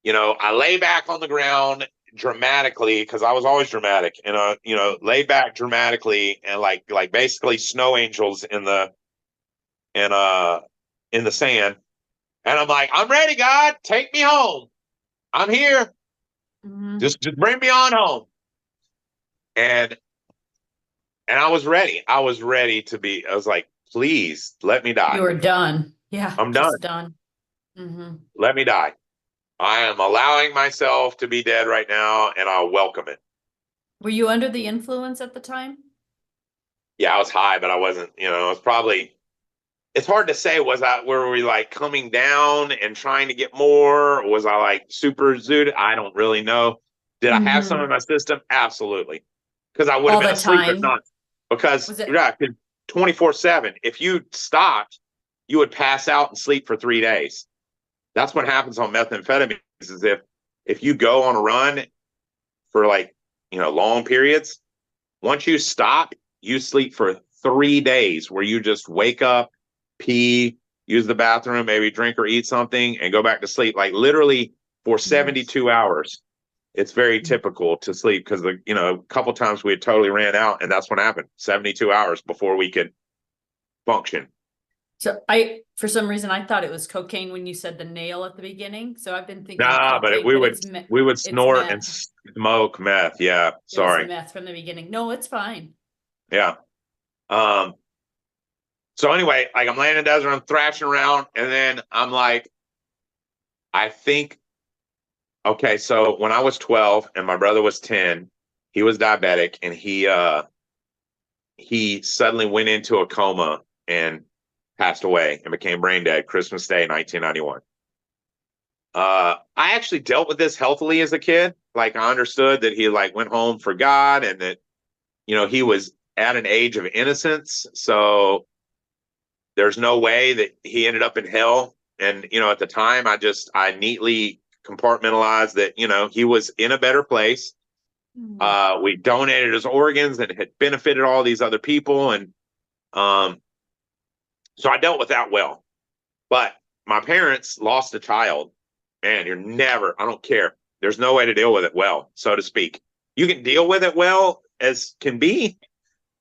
I lay back on the ground dramatically, because I was always dramatic, and lay back dramatically, and like basically snow angels in the sand. And I'm like, I'm ready, God, take me home. I'm here. Mm-hmm. Just bring me on home. And I was ready. I was like, please let me die. You were done. Yeah. I'm just done. Mm-hmm. Let me die. I am allowing myself to be dead right now, and I'll welcome it. Were you under the influence at the time? Yeah, I was high, but I wasn't, it was probably, it's hard to say. Were we like coming down and trying to get more? Or was I like super zooted? I don't really know. Did I have some in my system? Absolutely. Because I would have been asleep if not. Because 24/7, if you stopped, you would pass out and sleep for 3 days. That's what happens on methamphetamines, is if you go on a run for like, long periods, once you stop, you sleep for 3 days, where you just wake up, pee, use the bathroom, maybe drink or eat something, and go back to sleep. Like, literally for 72 hours. It's very typical to sleep, because a couple times we had totally ran out, and that's what happened. 72 hours before we could function. So for some reason, I thought it was cocaine when you said the nail at the beginning. So I've been thinking Nah, cocaine, but we would it's snort and meth. smoke meth. Yeah, It was sorry. meth from the beginning. No, it's fine. Yeah. So anyway, like I'm laying in the desert, I'm thrashing around, and then I'm like, I think, okay, so when I was 12 and my brother was 10, he was diabetic, and he suddenly went into a coma and passed away and became brain dead Christmas Day, 1991. I actually dealt with this healthily as a kid. Like I understood that he like went home for God, and that, he was at an age of innocence. So there's no way that he ended up in hell. And, at the time I neatly compartmentalized that, he was in a better place. We donated his organs and had benefited all these other people. And so I dealt with that well. But my parents lost a child. Man, I don't care. There's no way to deal with it well, so to speak. You can deal with it well as can be,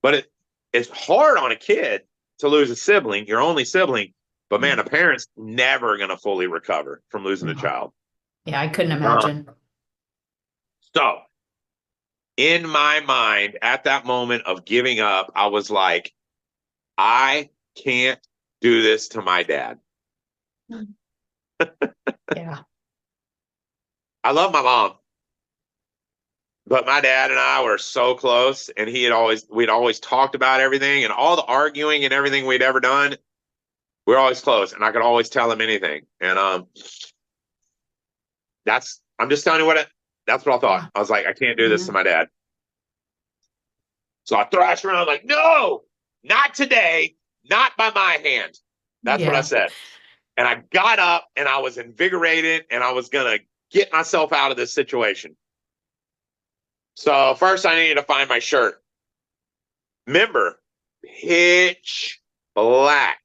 but it's hard on a kid to lose a sibling, your only sibling. But man, a parent's never going to fully recover from losing a child. Yeah, I couldn't imagine. So in my mind, at that moment of giving up, I was like, I can't do this to my dad. Yeah. I love my mom, but my dad and I were so close, and we'd always talked about everything and all the arguing and everything we'd ever done. We were always close, and I could always tell him anything. And I'm just telling you that's what I thought. I was like, I can't do this to my dad. So I thrashed around like, no, not today, not by my hand. That's what I said. And I got up, and I was invigorated, and I was going to get myself out of this situation. So first I needed to find my shirt. Remember, pitch black.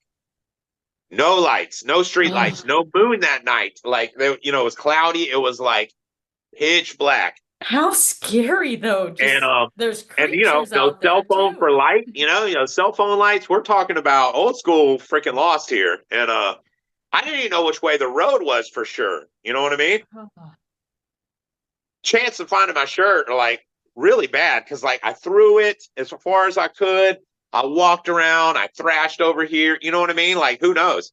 No lights, no street lights, no moon that night. Like, it was cloudy. It was like pitch black. How scary though. Just, and there's no creatures out there cell phone too. for light, cell phone lights. We're talking about old school freaking Lost here. And I didn't even know which way the road was for sure. You know what I mean? Chance of finding my shirt are like really bad, because like I threw it as far as I could. I walked around, I thrashed over here. You know what I mean? Like, who knows?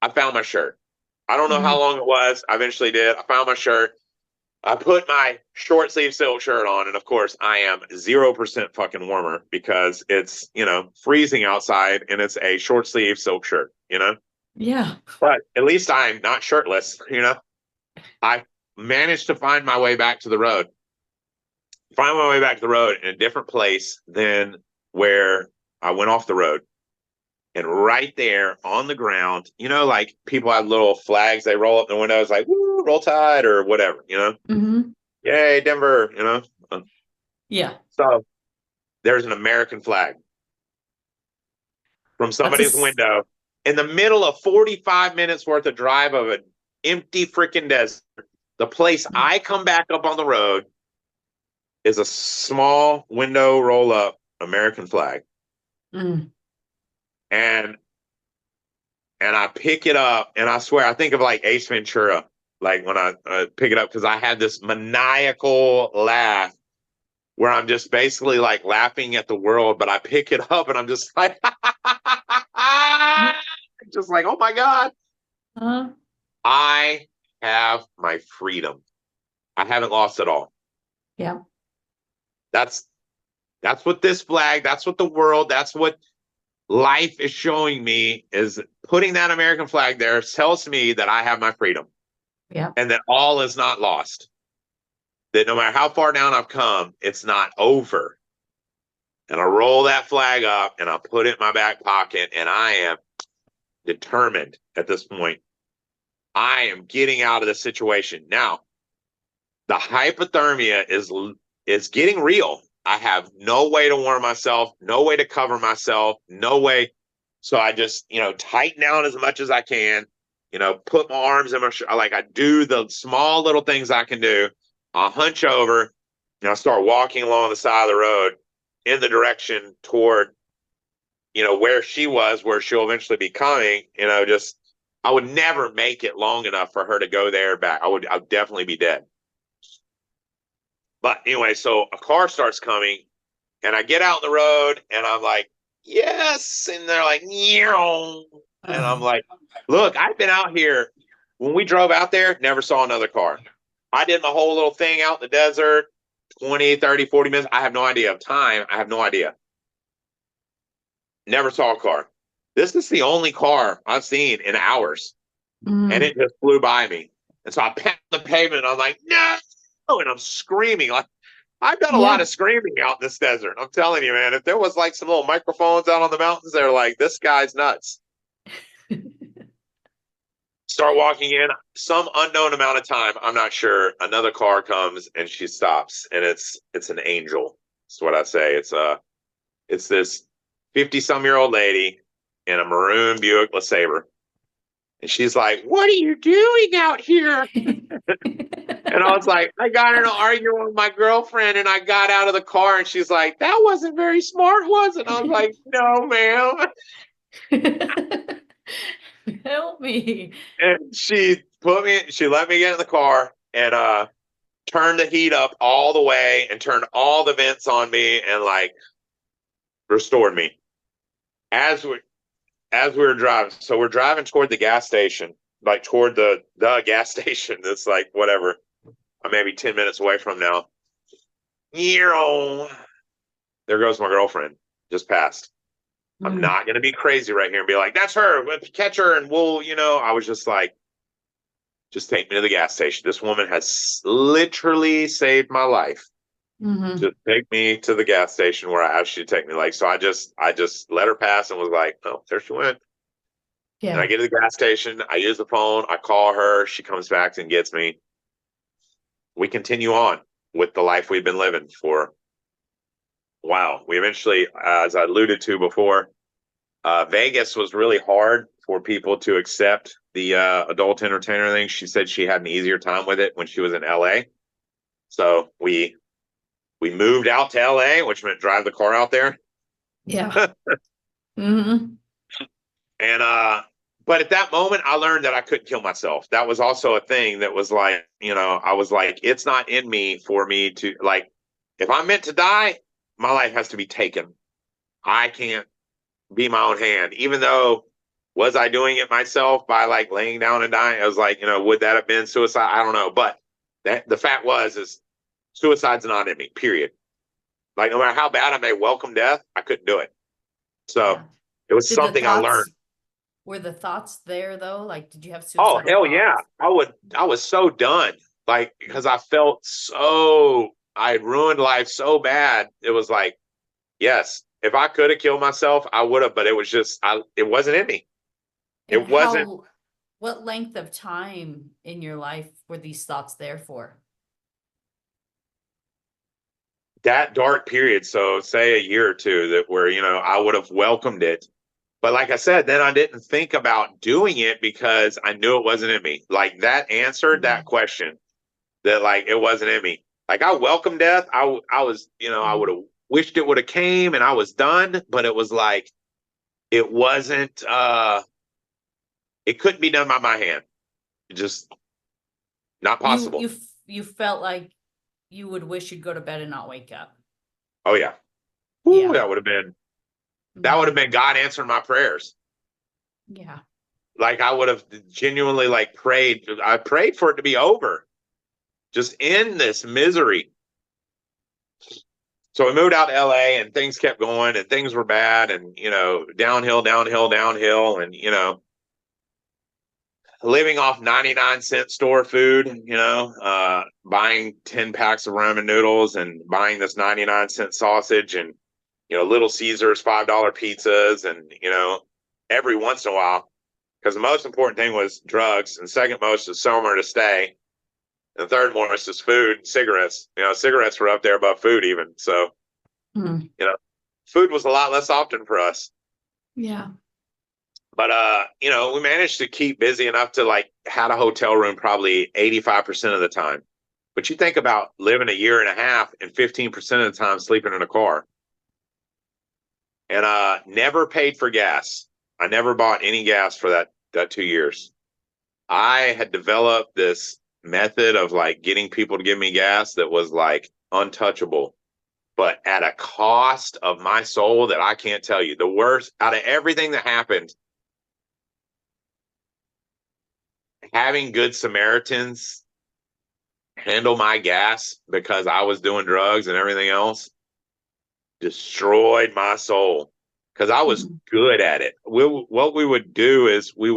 I found my shirt. I don't know how long it was. I eventually did. I found my shirt. I put my short sleeve silk shirt on, and of course I am 0% fucking warmer because it's, freezing outside, and it's a short sleeve silk shirt, Yeah. But at least I'm not shirtless, I managed to find my way back to the road. Find my way back to the road in a different place than where I went off the road. And right there on the ground, like people have little flags they roll up the windows, like, woo, roll tide or whatever, Yay, Denver, Yeah. So there's an American flag from somebody's window in the middle of 45 minutes worth of drive of an empty freaking desert. The place I come back up on the road is a small window roll up American flag. And I pick it up, and I swear I think of like Ace Ventura, like when I pick it up, because I had this maniacal laugh where I'm just basically like laughing at the world, but I pick it up and I'm just like, just like, oh my God. I have my freedom. I haven't lost it all. Yeah. That's what this flag, that's what the world, that's what life is showing me, is putting that American flag there tells me that I have my freedom. Yeah. And that all is not lost. That no matter how far down I've come, it's not over. And I roll that flag up and I put it in my back pocket, and I am determined at this point. I am getting out of this situation. Now, the hypothermia is getting real. I have no way to warm myself, no way to cover myself, no way. So I just, tighten down as much as I can, put my arms in my, like I do the small little things I can do. I'll hunch over and I'll start walking along the side of the road in the direction toward, where she was, where she'll eventually be coming, just, I would never make it long enough for her to go there and back. I'd definitely be dead. But anyway, so a car starts coming and I get out on the road and I'm like, yes. And they're like, "Meow." And I'm like, look, I've been out here. When we drove out there, never saw another car. I did my whole little thing out in the desert, 20, 30, 40 minutes. I have no idea of time. I have no idea. Never saw a car. This is the only car I've seen in hours. And it just flew by me. And so I pounded the pavement and I'm like, no. And I'm screaming. Like, I've done a lot of screaming out in this desert. I'm telling you, man, if there was like some little microphones out on the mountains, they're like, this guy's nuts. Start walking in, some unknown amount of time, I'm not sure, another car comes and she stops, and it's an angel. That's what I say. It's this 50-some-year-old lady in a maroon Buick LeSabre. And she's like, "What are you doing out here?" And I was like, "I got in an argument with my girlfriend and I got out of the car." And she's like, "That wasn't very smart, was it?" And I was like, "No, ma'am." Help me. And she let me get in the car and turned the heat up all the way and turned all the vents on me and like restored me. As we were driving, so we're driving toward the gas station, like toward the gas station that's like whatever, I'm maybe 10 minutes away from now. There goes my girlfriend, just passed. I'm not going to be crazy right here and be like, "That's her, let's catch her." And we'll, I was just like, just take me to the gas station. This woman has literally saved my life. Just take me to the gas station where I asked you to take me. Like, so I just let her pass and was like, "Oh, there she went." Yeah. And I get to the gas station. I use the phone. I call her. She comes back and gets me. We continue on with the life we've been living for a while. We eventually, as I alluded to before, Vegas was really hard for people to accept the adult entertainer thing. She said she had an easier time with it when she was in LA. So we moved out to LA, which meant drive the car out there. Yeah. And but at that moment I learned that I couldn't kill myself. That was also a thing that was like, I was like, it's not in me for me to, like, if I'm meant to die, my life has to be taken. I can't be my own hand. Even though, was I doing it myself by like laying down and dying? I was like, would that have been suicide? I don't know. But the fact is suicide's not in me, period. Like, no matter how bad I may welcome death, I couldn't do it. So it was something I learned. Were the thoughts there though? Like, did you have suicidal Oh, hell thoughts? yeah. I was so done. Like, because I felt I had ruined life so bad. It was like, yes, if I could have killed myself, I would have, but it was just, it wasn't in me. And it wasn't. What length of time in your life were these thoughts there for? That dark period. So say a year or two that where, I would have welcomed it. But like I said, then I didn't think about doing it because I knew it wasn't in me. Like, that answered that question, that like it wasn't in me. Like, I welcomed death. I was, I would have wished it would have came and I was done, but it was like, it wasn't, it couldn't be done by my hand. Just not possible. You felt like you would wish you'd go to bed and not wake up. Oh yeah. Ooh, that would have been God answering my prayers. Yeah. Like, I would have genuinely like prayed. I prayed for it to be over. Just end this misery. So we moved out to LA and things kept going and things were bad and, downhill. And, living off 99-cent store food, buying 10 packs of ramen noodles and buying this 99-cent sausage and, Little Caesars $5 pizzas and, every once in a while, because the most important thing was drugs and second most is somewhere to stay. And the third most is food, cigarettes. Cigarettes were up there above food even. So, food was a lot less often for us. Yeah. But, we managed to keep busy enough to like had a hotel room probably 85% of the time. But you think about living a year and a half and 15% of the time sleeping in a car. and never paid for gas. I never bought any gas for that 2 years. I had developed this method of like getting people to give me gas that was like untouchable, but at a cost of my soul that I can't tell you. The worst out of everything that happened, having good Samaritans handle my gas because I was doing drugs and everything else destroyed my soul because I was good at it. What we would do is we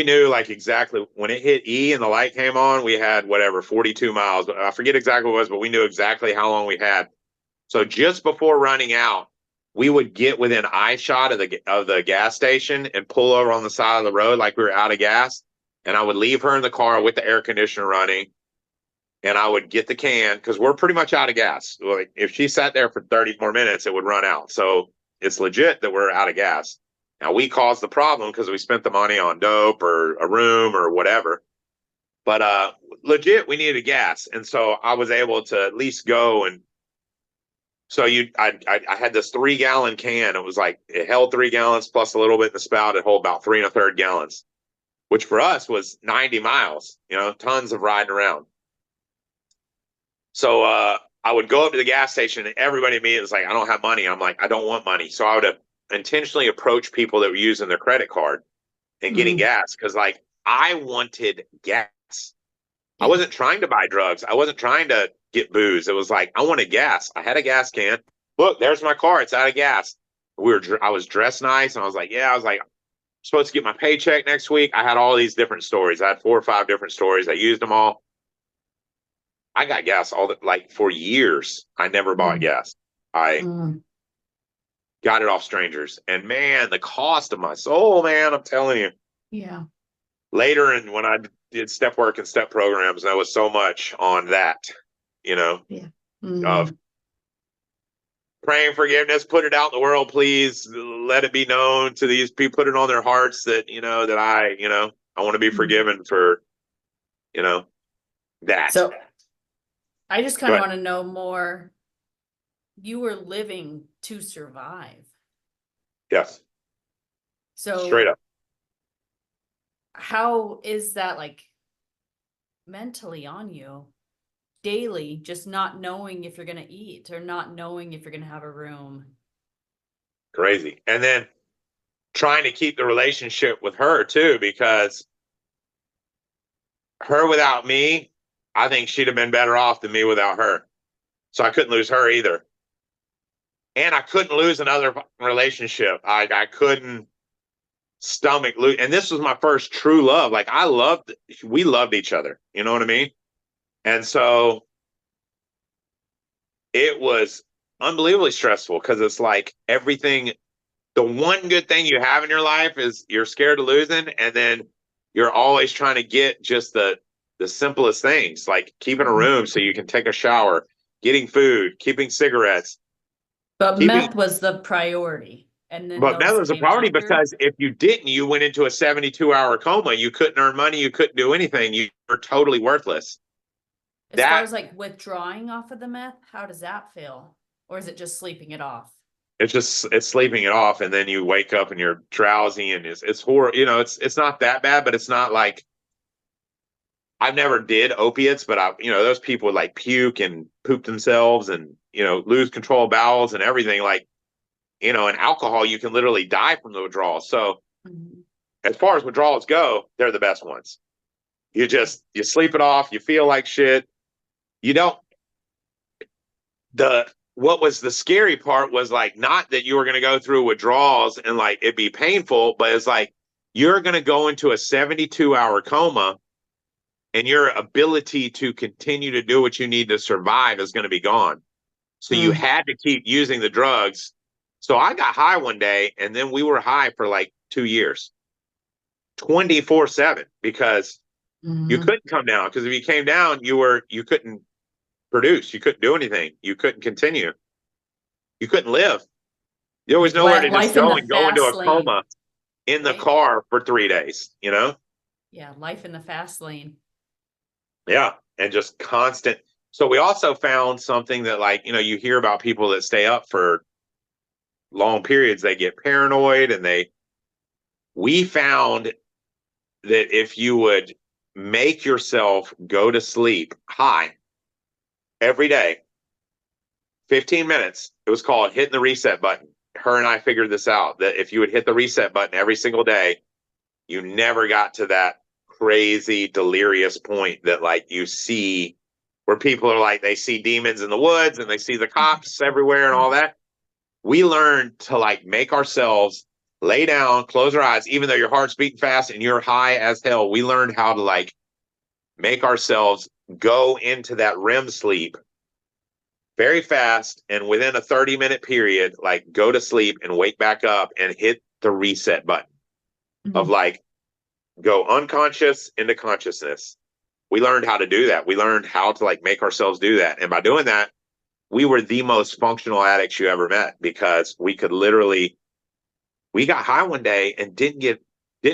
knew like exactly when it hit E and the light came on, we had whatever 42 miles. I forget exactly what it was, but we knew exactly how long we had. So just before running out, we would get within eye shot of the gas station and pull over on the side of the road like we were out of gas. And I would leave her in the car with the air conditioner running, and I would get the can because we're pretty much out of gas. Like if she sat there for 30 more minutes, it would run out. So it's legit that we're out of gas. Now we caused the problem because we spent the money on dope or a room or whatever. But legit, we needed gas, and so I was able to at least go and. So I had this 3-gallon can. It was like it held 3 gallons plus a little bit in the spout. It held about 3 1/3 gallons, which for us was 90 miles. Tons of riding around. So I would go up to the gas station, and everybody immediately was like, "I don't have money." I'm like, "I don't want money." So I would intentionally approach people that were using their credit card and getting gas because like I wanted gas. I wasn't trying to buy drugs. I wasn't trying to get booze. It was like, I wanted gas. I had a gas can. Look, there's my car. It's out of gas. I was dressed nice. And I was like, I'm supposed to get my paycheck next week. I had all these different stories. I had 4 or 5 different stories. I used them all. I got gas for years. I never bought gas. I got it off strangers. And man, the cost of my soul, man, I'm telling you. Yeah. Later, and when I did step work and step programs, there was so much on that, of praying forgiveness, put it out in the world, please. Let it be known to these people, put it on their hearts that, that I want to be forgiven for, that. So I just kind of want to know more. You were living to survive. Yes. So straight up. How is that like mentally on you daily, just not knowing if you're going to eat or not knowing if you're going to have a room? Crazy. And then trying to keep the relationship with her too, because her without me, I think she'd have been better off than me without her. So I couldn't lose her either. And I couldn't lose another relationship. I couldn't stomach lose. And this was my first true love. Like we loved each other. You know what I mean? And so it was unbelievably stressful because it's like everything, the one good thing you have in your life is you're scared of losing. And then you're always trying to get just the simplest things, like keeping a room so you can take a shower, getting food, keeping cigarettes. But meth was the priority. But meth was a priority because if you didn't, you went into a 72-hour coma. You couldn't earn money. You couldn't do anything. You were totally worthless. As far as like withdrawing off of the meth, how does that feel? Or is it just sleeping it off? It's sleeping it off, and then you wake up and you're drowsy, and it's horrible. It's not that bad, but it's not like I've never did opiates, but those people would like puke and poop themselves and lose control of bowels and everything. Like in alcohol, you can literally die from the withdrawal. So as far as withdrawals go, they're the best ones. You sleep it off. You feel like shit. What was the scary part was like, not that you were going to go through withdrawals and like it'd be painful, but it's like, you're going to go into a 72-hour coma and your ability to continue to do what you need to survive is going to be gone. So you had to keep using the drugs. So I got high one day, and then we were high for like 2 years, 24/7, because you couldn't come down. Because if you came down, you couldn't produce. You couldn't do anything. You couldn't continue. You couldn't live. There was nowhere to just go into a coma in the car for 3 days, Yeah, life in the fast lane. Yeah, and just constant. So we also found something that, like, you hear about people that stay up for long periods, they get paranoid, and we found that if you would make yourself go to sleep high every day, 15 minutes, it was called hitting the reset button. Her and I figured this out, that if you would hit the reset button every single day, you never got to that crazy, delirious point that like you see where people are like, they see demons in the woods and they see the cops everywhere and all that. We learned to like make ourselves lay down, close our eyes, even though your heart's beating fast and you're high as hell. We learned how to like make ourselves go into that REM sleep very fast, and within a 30-minute period, like go to sleep and wake back up and hit the reset button of like go unconscious into consciousness. We learned how to do that. We learned how to like make ourselves do that. And by doing that, we were the most functional addicts you ever met, because we could literally, we got high one day and didn't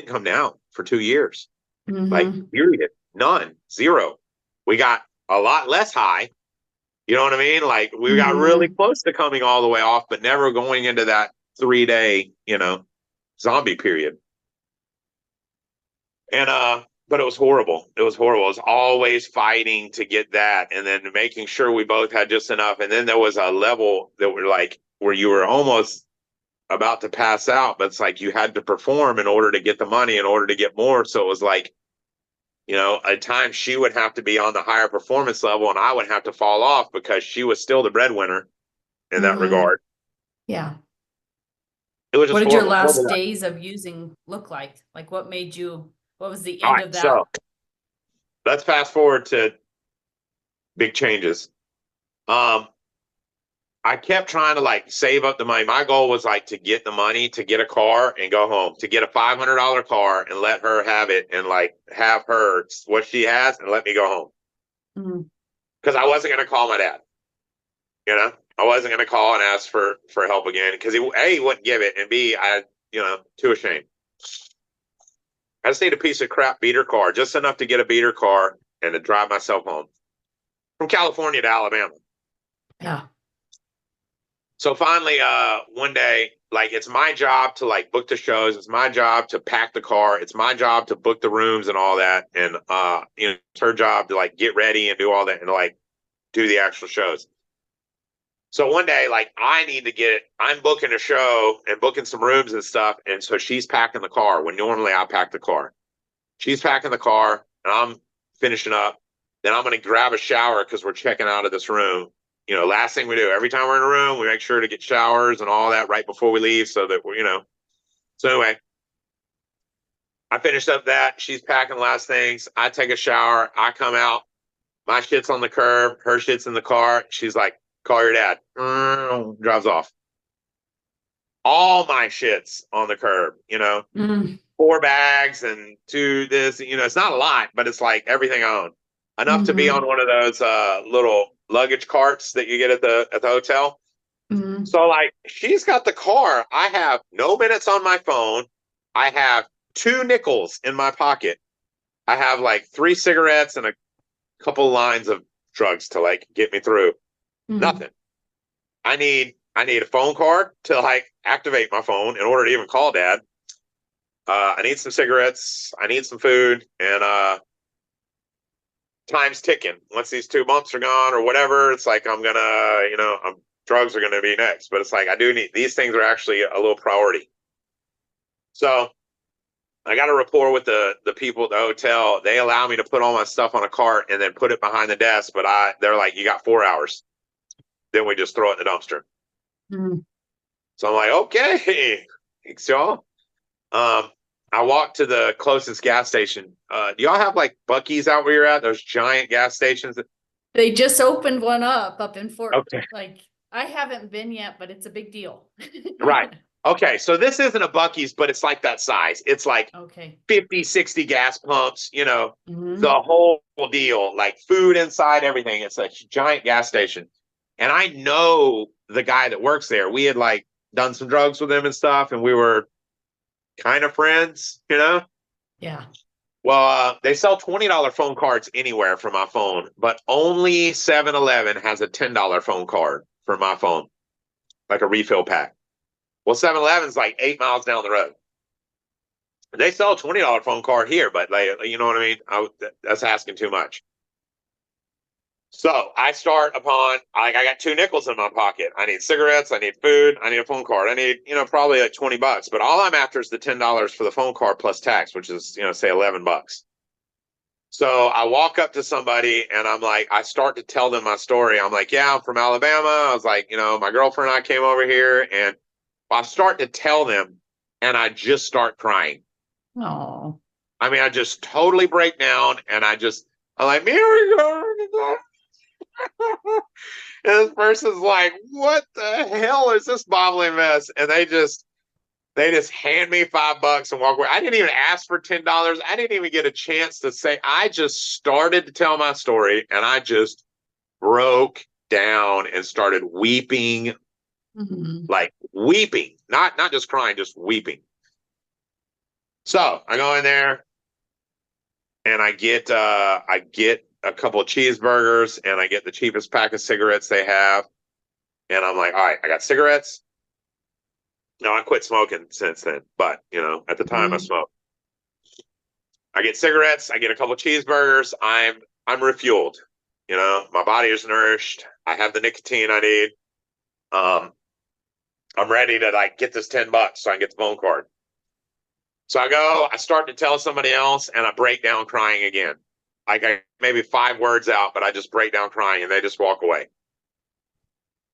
come down for 2 years. Like period, none, zero. We got a lot less high. You know what I mean? Like we got really close to coming all the way off, but never going into that 3-day, zombie period. And, but it was horrible. It was horrible. It was always fighting to get that, and then making sure we both had just enough. And then there was a level that were like, where you were almost about to pass out, but it's like you had to perform in order to get the money, in order to get more. So it was like, at times she would have to be on the higher performance level and I would have to fall off because she was still the breadwinner in that regard. Yeah. It was just what did your last horrible. days of using look like? Like what was the end of that? So let's fast forward to big changes. I kept trying to like save up the money. My goal was like to get the money to get a car and go home, to get a $500 car and let her have it, and like have her what she has and let me go home. Because I wasn't going to call my dad. I wasn't going to call and ask for help again, because he wouldn't give it, and B, too ashamed. I just need a piece of crap beater car, just enough to get a beater car and to drive myself home from California to Alabama. Yeah. So finally, one day, like, it's my job to like book the shows. It's my job to pack the car. It's my job to book the rooms and all that. And, it's her job to like get ready and do all that and like do the actual shows. So one day, like, I'm booking a show and booking some rooms and stuff. And so she's packing the car when normally I pack the car. She's packing the car and I'm finishing up. Then I'm going to grab a shower because we're checking out of this room. Last thing we do, every time we're in a room, we make sure to get showers and all that right before we leave so that we're, So anyway, I finished up that. She's packing the last things. I take a shower. I come out. My shit's on the curb. Her shit's in the car. She's like, call your dad. Drives off. All my shit's on the curb, 4 bags and 2 this, it's not a lot, but it's like everything I own. Enough to be on one of those little luggage carts that you get at the hotel. So like, she's got the car. I have no minutes on my phone. I have 2 nickels in my pocket. I have like 3 cigarettes and a couple lines of drugs to like get me through. Nothing. I need a phone card to like activate my phone in order to even call dad. I need some cigarettes. I need some food, and time's ticking. Once these 2 months are gone or whatever, it's like I'm gonna, drugs are gonna be next. But it's like I do need, these things are actually a little priority. So I got a rapport with the people at the hotel. They allow me to put all my stuff on a cart and then put it behind the desk. But they're like, you got 4 hours. Then we just throw it in the dumpster. So I'm like, okay, thanks, y'all. I walked to the closest gas station. Do y'all have like Buc-ee's out where you're at? Those giant gas stations? They just opened one up in Fort. Okay. Like, I haven't been yet, but it's a big deal. Right. Okay. So this isn't a Buc-ee's, but it's like that size. It's like 50, 60 gas pumps, the whole deal, like food inside, everything. It's a giant gas station. And I know the guy that works there. We had like done some drugs with him and stuff, and we were kind of friends, Yeah. Well, they sell $20 phone cards anywhere for my phone, but only 7-Eleven has a $10 phone card for my phone, like a refill pack. Well, 7-Eleven's like 8 miles down the road. They sell a $20 phone card here, but like, you know what I mean? That's asking too much. So I start upon, I got 2 nickels in my pocket. I need cigarettes. I need food. I need a phone card. I need, probably like $20. But all I'm after is the $10 for the phone card plus tax, which is, say $11. So I walk up to somebody and I'm like, I start to tell them my story. I'm like, yeah, I'm from Alabama. I was like, my girlfriend and I came over here, and I start to tell them and I just start crying. Oh. I mean, I just totally break down and I'm like, Mary, and this person's like, what the hell is this bobbling mess? And they just hand me $5 and walk away. I didn't even ask for $10. I didn't even get a chance to say. I just started to tell my story, and I just broke down and started weeping, like weeping, not just crying, just weeping. So I go in there, and I get a couple of cheeseburgers, and I get the cheapest pack of cigarettes they have. And I'm like, all right, I got cigarettes. No, I quit smoking since then, but at the time I smoked. I get cigarettes, I get a couple of cheeseburgers, I'm refueled. My body is nourished. I have the nicotine I need. I'm ready to like get this $10 so I can get the phone card. So I start to tell somebody else, and I break down crying again. Like I maybe 5 words out, but I just break down crying, and they just walk away.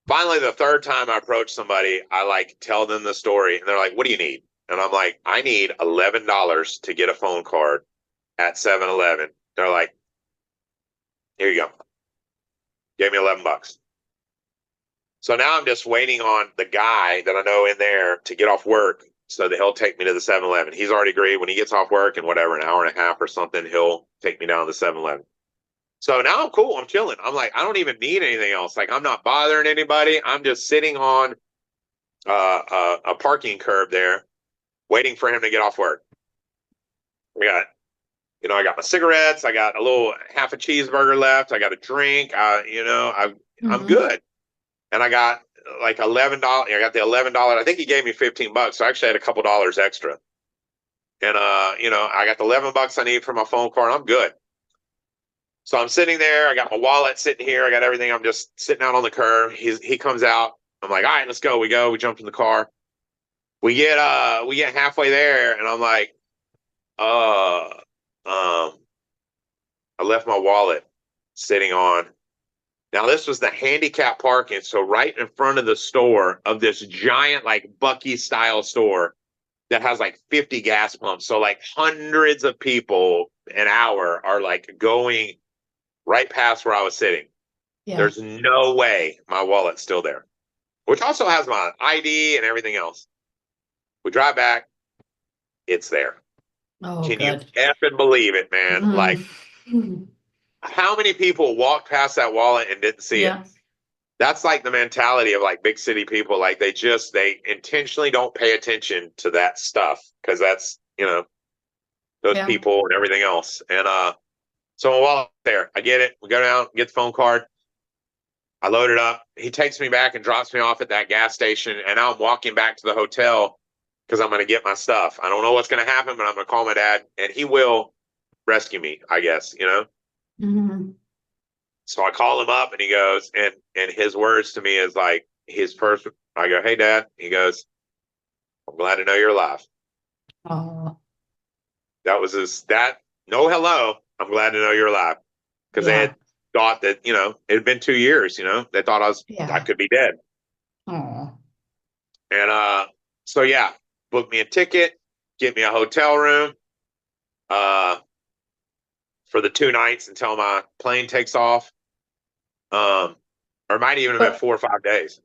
Finally, the third time I approach somebody, I like tell them the story, and they're like, what do you need? And I'm like, I need $11 to get a phone card at 7-Eleven. They're like, here you go. Gave me $11. So now I'm just waiting on the guy that I know in there to get off work so that he'll take me to the 7-Eleven. He's already agreed when he gets off work in whatever, an hour and a half or something, he'll take me down to the 7-Eleven. So now I'm cool. I'm chilling. I'm like, I don't even need anything else. Like, I'm not bothering anybody. I'm just sitting on a parking curb there, waiting for him to get off work. We got, I got my cigarettes. I got a little half a cheeseburger left. I got a drink. I'm good. And I got like $11. I got the $11. I think he gave me $15. So I actually had a couple dollars extra. And I got the $11 I need for my phone card. I'm good. So I'm sitting there. I got my wallet sitting here. I got everything. I'm just sitting out on the curb. He comes out. I'm like, all right, let's go. We go. We jump in the car. We get halfway there, and I'm like, I left my wallet sitting on. Now this was the handicap parking, so right in front of the store of this giant like Bucky style store that has like 50 gas pumps. So like hundreds of people an hour are like going right past where I was sitting. Yeah. There's no way my wallet's still there, which also has my ID and everything else. We drive back. It's there. Oh, Can good. you effing believe it, man? Like, how many people walked past that wallet and didn't see it? That's like the mentality of like big city people. Like they intentionally don't pay attention to that stuff because that's, those people and everything else. And so my wallet's there. I get it. We go down, get the phone card. I load it up. He takes me back and drops me off at that gas station. And now I'm walking back to the hotel because I'm going to get my stuff. I don't know what's going to happen, but I'm going to call my dad and he will rescue me, I guess, So I call him up and he goes, and his words to me is like I go, hey, Dad. He goes, I'm glad to know you're alive. Oh. That was no hello. I'm glad to know you're alive. Because they had thought that, it had been 2 years, they thought I could be dead. Oh. And so book me a ticket, get me a hotel room for the 2 nights until my plane takes off. Or it might even have been 4 or 5 days.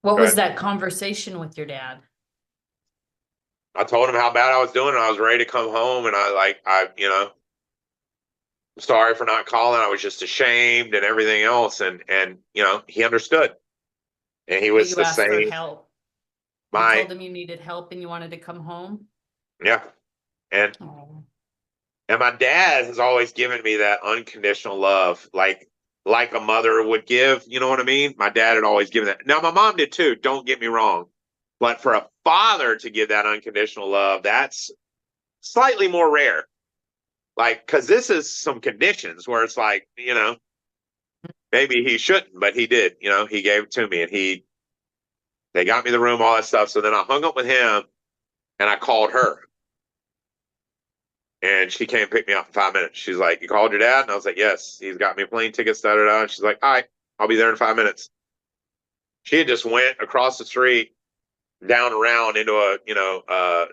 What was that conversation with your dad? I told him how bad I was doing and I was ready to come home, and I'm sorry for not calling. I was just ashamed and everything else. And he understood. And he was you the asked same. For help. You told him you needed help and you wanted to come home. Yeah. And my dad has always given me that unconditional love, like a mother would give, you know what I mean? My dad had always given that. Now my mom did too, don't get me wrong. But for a father to give that unconditional love, that's slightly more rare. Like, because this is some conditions where it's like, maybe he shouldn't, but he did. He gave it to me, and they got me the room, all that stuff. So then I hung up with him, and I called her, and she came pick me up in 5 minutes. She's like, "You called your dad?" And I was like, "Yes, he's got me plane tickets." Da da da. And she's like, "All right, I'll be there in 5 minutes." She had just went across the street, down around into a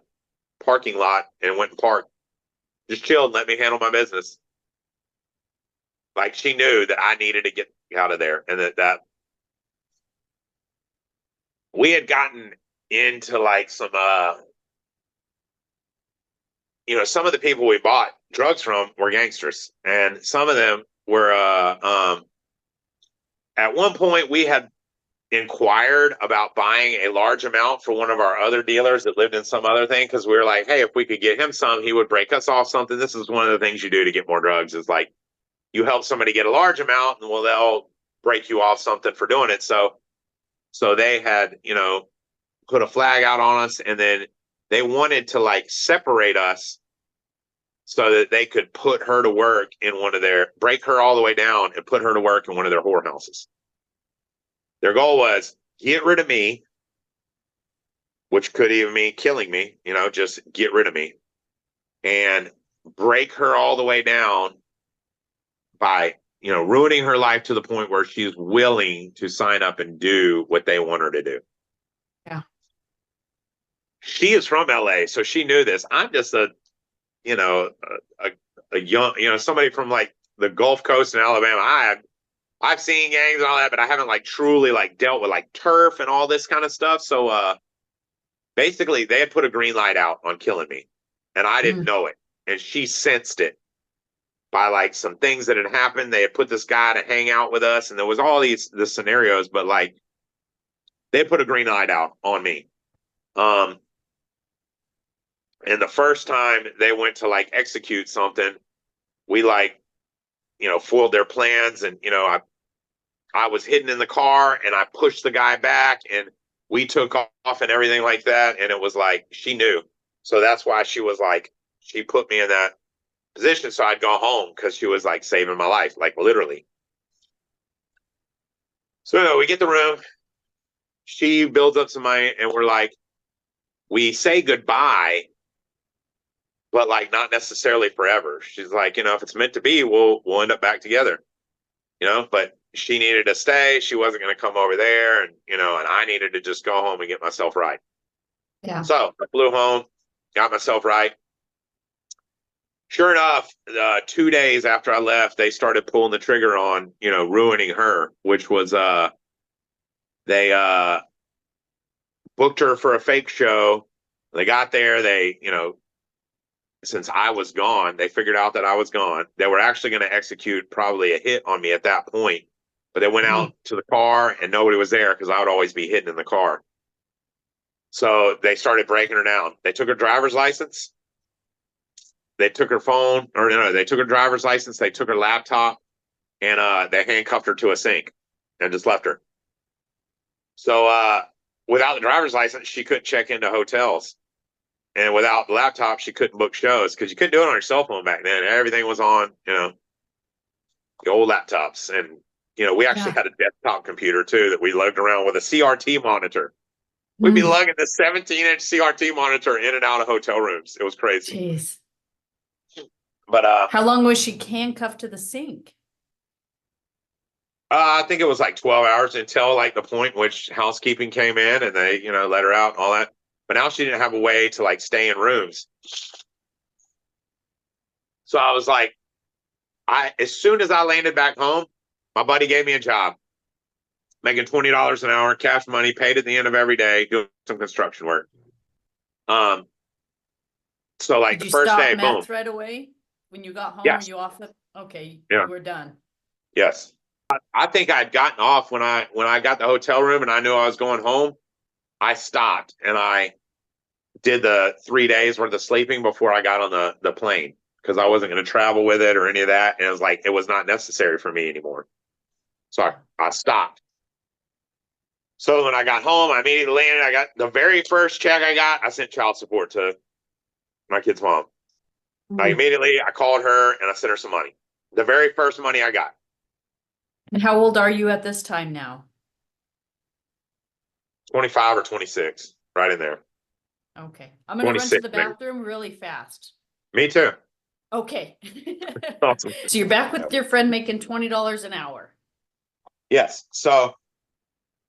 parking lot, and went and parked. Just chilled and let me handle my business. Like, she knew that I needed to get out of there, and that we had gotten into like some some of the people we bought drugs from were gangsters, and some of them were at one point we had inquired about buying a large amount for one of our other dealers that lived in some other thing, because we were like, hey, if we could get him some, he would break us off something. This is one of the things you do to get more drugs, is like you help somebody get a large amount, and they'll break you off something for doing it. So they had put a flag out on us, and then they wanted to like separate us so that they could put her to work in break her all the way down and put her to work in one of their whorehouses. Their goal was get rid of me, which could even mean killing me, just get rid of me, and break her all the way down by, ruining her life to the point where she's willing to sign up and do what they want her to do. Yeah. She is from LA, so she knew this. I'm just a young, somebody from like the Gulf Coast in Alabama. I've seen gangs and all that, but I haven't like truly like dealt with like turf and all this kind of stuff. So basically they had put a green light out on killing me, and I didn't know it. And she sensed it by like some things that had happened. They had put this guy to hang out with us, and there was all the scenarios, but like they put a green light out on me. And the first time they went to like execute something, we like, foiled their plans, and I was hidden in the car, and I pushed the guy back, and we took off and everything like that. And it was like, she knew. So that's why she was like, she put me in that position so I'd go home, because she was like saving my life, like literally. So we get the room. She builds up some money, and we're like, we say goodbye, but like not necessarily forever. She's like, if it's meant to be, we'll end up back together, but she needed to stay. She wasn't going to come over there, and, and I needed to just go home and get myself right. Yeah. So I flew home, got myself right. Sure enough, 2 days after I left, they started pulling the trigger on, ruining her, which was, they booked her for a fake show. They got there, since I was gone, they figured out that I was gone. They were actually going to execute probably a hit on me at that point, but they went out to the car, and nobody was there because I would always be hidden in the car. So they started breaking her down. They took her driver's license. They took her phone, or no, they took her driver's license. They took her laptop, and they handcuffed her to a sink and just left her. So without the driver's license, she couldn't check into hotels. And without the laptop, she couldn't book shows, because you couldn't do it on your cell phone back then. Everything was on, the old laptops. And, we actually had a desktop computer too that we lugged around with a CRT monitor. We'd be lugging the 17-inch CRT monitor in and out of hotel rooms. It was crazy. Jeez. But how long was she handcuffed to the sink? I think it was like 12 hours until like the point which housekeeping came in, and they, let her out and all that. But now she didn't have a way to like stay in rooms. So I was like, as soon as I landed back home, my buddy gave me a job, making $20 an hour, cash money, paid at the end of every day, doing some construction work. So like the first day, boom. Right away when you got home? Yes. Were you off the? Okay, yeah. You were done. Yes, I think I'd gotten off when I got the hotel room and I knew I was going home. I stopped and I did the 3 days worth of sleeping before I got on the plane, because I wasn't going to travel with it or any of that. And it was like, it was not necessary for me anymore. So I stopped. So when I got home, I immediately landed. I got the very first check I got, I sent child support to my kid's mom. I called her and I sent her some money. The very first money I got. And how old are you at this time now? 25 or 26, right in there. Okay. I'm going to run to the 26, maybe. bathroom really fast. Me too. Okay. Awesome. So you're back with your friend making $20 an hour. Yes. So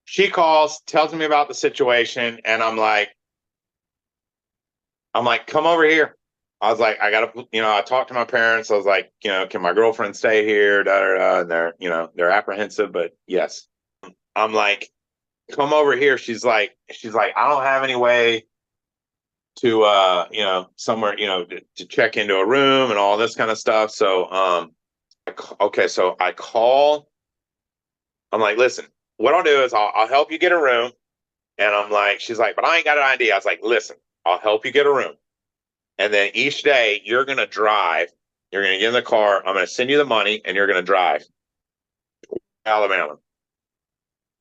she calls, tells me about the situation, and I'm like, come over here. I was like, I gotta, I talked to my parents. I was like, can my girlfriend stay here? Da, da, da. And they're apprehensive, but yes. I'm like, come over here. She's like, I don't have any way to, somewhere, to check into a room and all this kind of stuff. So, okay. So I call. I'm like, listen, what I'll do is I'll help you get a room. And I'm like, she's like, but I ain't got an idea. I was like, listen, I'll help you get a room. And then each day you're going to drive, you're going to get in the car. I'm going to send you the money and you're going to drive to Alabama.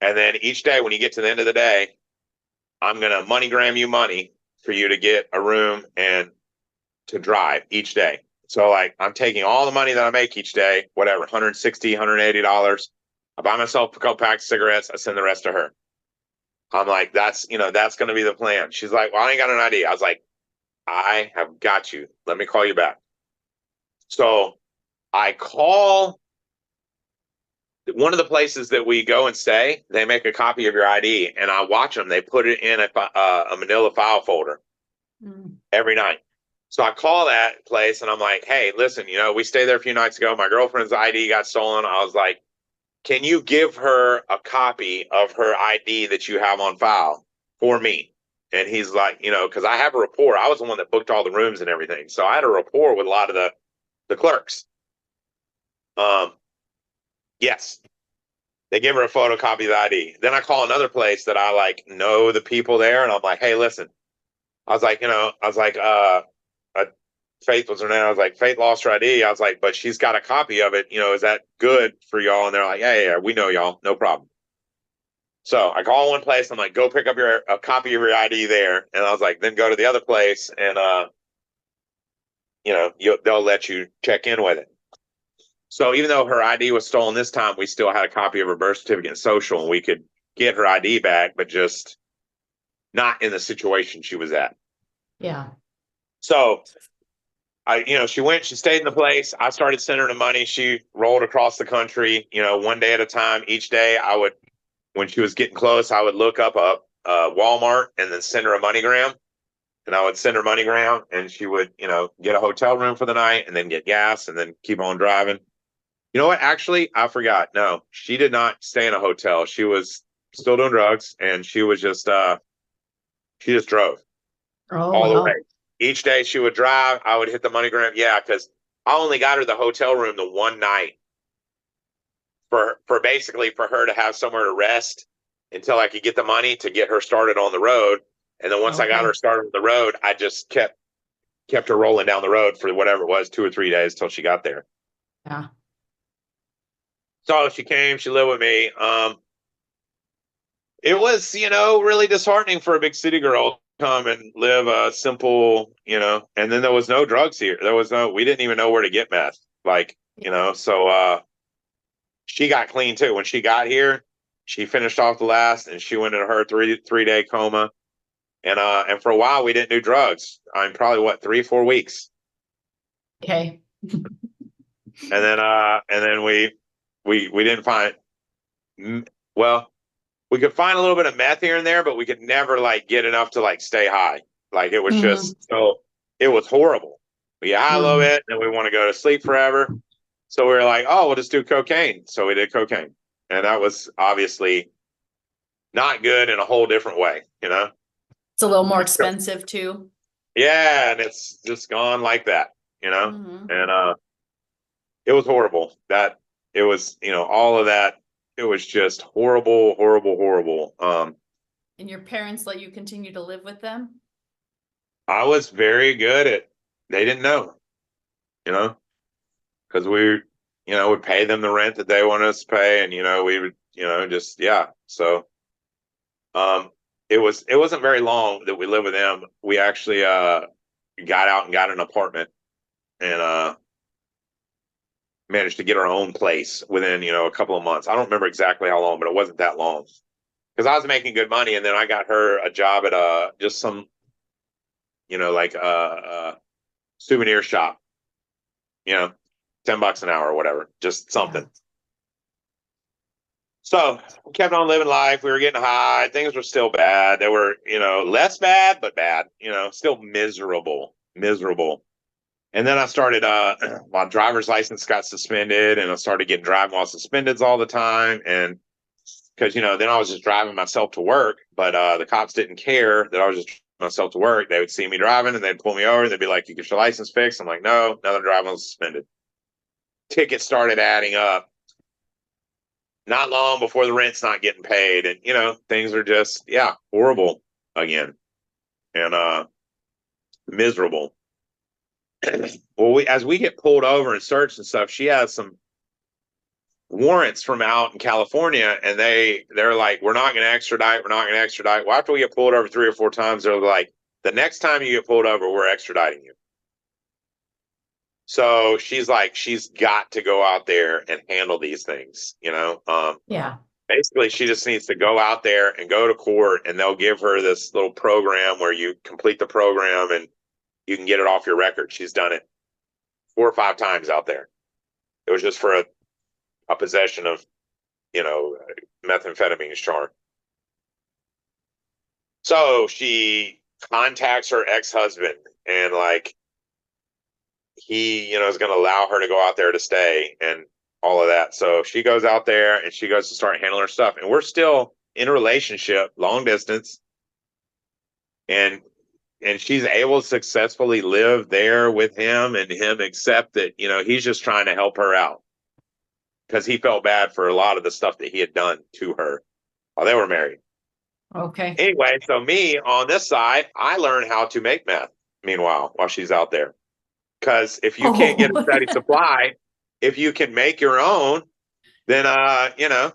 And then each day when you get to the end of the day, I'm going to MoneyGram you money for you to get a room and to drive each day. So like I'm taking all the money that I make each day, whatever, $160, $180. I buy myself a couple packs of cigarettes. I send the rest to her. I'm like, that's going to be the plan. She's like, well, I ain't got an idea. I was like, I have got you. Let me call you back. So I call one of the places that we go and stay. They make a copy of your ID, and I watch them. They put it in a manila file folder every night. So I call that place, and I'm like, hey, listen, we stayed there a few nights ago. My girlfriend's ID got stolen. I was like, can you give her a copy of her ID that you have on file for me? And he's like, because I have a rapport. I was the one that booked all the rooms and everything. So I had a rapport with a lot of the clerks. Yes. They give her a photocopy of the ID. Then I call another place that I know the people there. And I'm like, hey, listen. I was like, Faith was her name. I was like, Faith lost her ID. I was like, but she's got a copy of it. Is that good for y'all? And they're like, yeah, we know y'all. No problem. So I call one place. I'm like, go pick up a copy of your ID there. And I was like, then go to the other place and, they'll let you check in with it. So even though her ID was stolen this time, we still had a copy of her birth certificate and social, and we could get her ID back, but just not in the situation she was at. Yeah. So she stayed in the place. I started sending her the money. She rolled across the country, one day at a time. Each day when she was getting close, I would look up a Walmart and then send her a MoneyGram. And I would send her MoneyGram, and she would, get a hotel room for the night and then get gas and then keep on driving. You know what? Actually, I forgot. No, she did not stay in a hotel. She was still doing drugs, and she just drove all the way. Each day she would drive. I would hit the MoneyGram. Yeah, because I only got her the hotel room the one night for basically for her to have somewhere to rest until I could get the money to get her started on the road. And then once I got her started on the road, I just kept her rolling down the road for whatever it was, 2 or 3 days till she got there. Yeah. So she came, she lived with me. It was, really disheartening for a big city girl to come and live a simple, and then there was no drugs here. We didn't even know where to get meth. So she got clean too. When she got here, she finished off the last and she went into her three-day coma. And for a while we didn't do drugs. I'm probably 3-4 weeks. Okay. And then we didn't find, well, we could find a little bit of meth here and there, but we could never get enough to stay high. It was just, so it was horrible. We get high a little bit and we want to go to sleep forever. So we were like, oh, we'll just do cocaine. So we did cocaine. And that was obviously not good in a whole different way, It's a little more expensive too. Yeah. And it's just gone like that, and it was horrible. That it was, all of that. It was just horrible, horrible, horrible. And your parents let you continue to live with them? I was very good at, they didn't know, because we, would pay them the rent that they wanted us to pay. And, we would, just, yeah. So It wasn't very long that we lived with them. We actually got out and got an apartment and managed to get our own place within, a couple of months. I don't remember exactly how long, but it wasn't that long because I was making good money, and then I got her a job at just some, like a souvenir shop, $10 an hour or whatever, just something. Yeah. So we kept on living life. We were getting high. Things were still bad. They were, less bad, but bad, still miserable. And then I started, my driver's license got suspended, and I started getting driving while suspendeds all the time. And because, then I was just driving myself to work, but the cops didn't care that I was just driving myself to work. They would see me driving and they'd pull me over and they'd be like, "You get your license fixed." I'm like, "No, another driving was suspended." Tickets started adding up. Not long before the rent's not getting paid. And, things are just, horrible again and miserable. Well, as we get pulled over and searched and stuff, she has some warrants from out in California, and they're like, "We're not going to extradite. We're not going to extradite." Well, after we get pulled over 3 or 4 times, they're like, "The next time you get pulled over, we're extraditing you." So she's like, she's got to go out there and handle these things, Yeah. Basically, she just needs to go out there and go to court, and they'll give her this little program where you complete the program and you can get it off your record. She's done it 4 or 5 times out there. It was just for a possession of, methamphetamine charge. So she contacts her ex-husband, and like he, is going to allow her to go out there to stay and all of that. So she goes out there and she goes to start handling her stuff. And we're still in a relationship, long distance. And she's able to successfully live there with him, and him accept that, he's just trying to help her out because he felt bad for a lot of the stuff that he had done to her while they were married. Okay. Anyway, so me on this side, I learned how to make meth, meanwhile, while she's out there. Because if you can't get a steady supply, if you can make your own, then Yeah,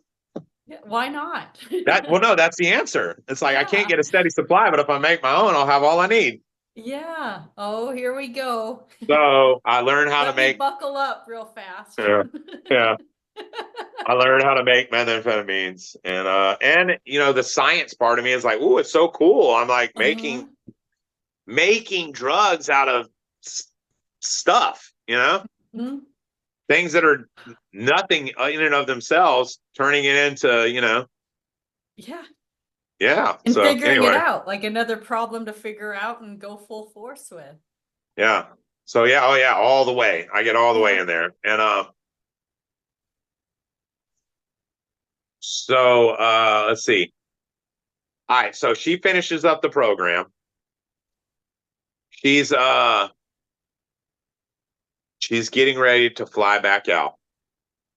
why not? no, that's the answer. It's like I can't get a steady supply, but if I make my own, I'll have all I need. Yeah. Oh, here we go. So I learned how Let to me make. buckle up real fast. Yeah. I learned how to make methamphetamines, and the science part of me is like, "Ooh, it's so cool." I'm like making drugs out of stuff, Mhm. things that are nothing in and of themselves, turning it into, Yeah. Yeah. And So figuring anyway, it out, like another problem to figure out and go full force with. yeah. So yeah, oh yeah, all the way. I get all the way Yeah. in there. And so let's see. All right, so she finishes up the program. She's getting ready to fly back out.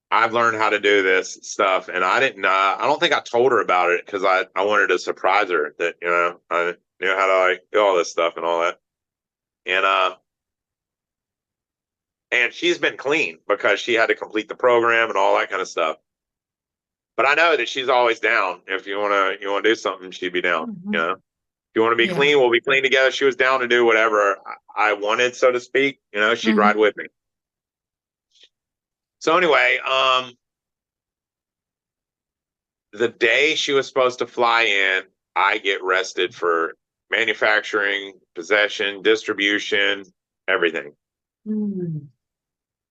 I've learned how to do this stuff, and I don't think I told her about it because I wanted to surprise her that, I knew how to like do all this stuff and all that. And she's been clean because she had to complete the program and all that kind of stuff. But I know that she's always down. If you want to do something, she'd be down, If you want to be clean, we'll be clean together. She was down to do whatever I wanted, so to speak. She'd ride with me. So anyway, the day she was supposed to fly in, I get arrested for manufacturing, possession, distribution, everything.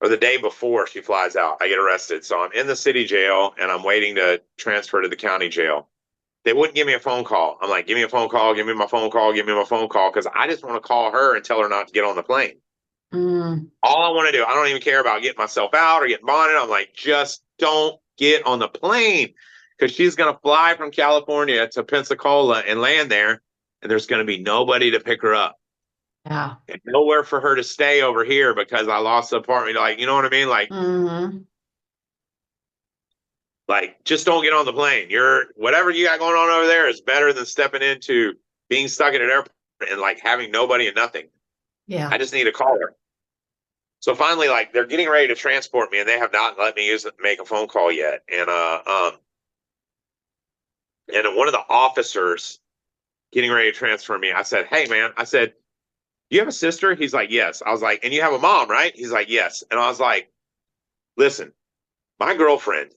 Or the day before she flies out, I get arrested. So I'm in the city jail and I'm waiting to transfer to the county jail. They wouldn't give me a phone call. I'm like, "Give me a phone call, give me my phone call, give me my phone call," because I just want to call her and tell her not to get on the plane. All I want to do, I don't even care about getting myself out or getting bonded. I'm like, just don't get on the plane, because she's going to fly from California to Pensacola and land there, and there's going to be nobody to pick her up. Yeah. And nowhere for her to stay over here because I lost the apartment. Like, you know what I mean? Like, like, just don't get on the plane. Whatever you got going on over there is better than stepping into being stuck at an airport and like having nobody and nothing. Yeah. I just need to call her. So finally, like, they're getting ready to transport me, and they have not let me make a phone call yet. And And one of the officers getting ready to transfer me, I said, "Hey, man," I said, "Do you have a sister?" He's like, "Yes." I was like, "And you have a mom, right?" He's like, "Yes." And I was like, "Listen, my girlfriend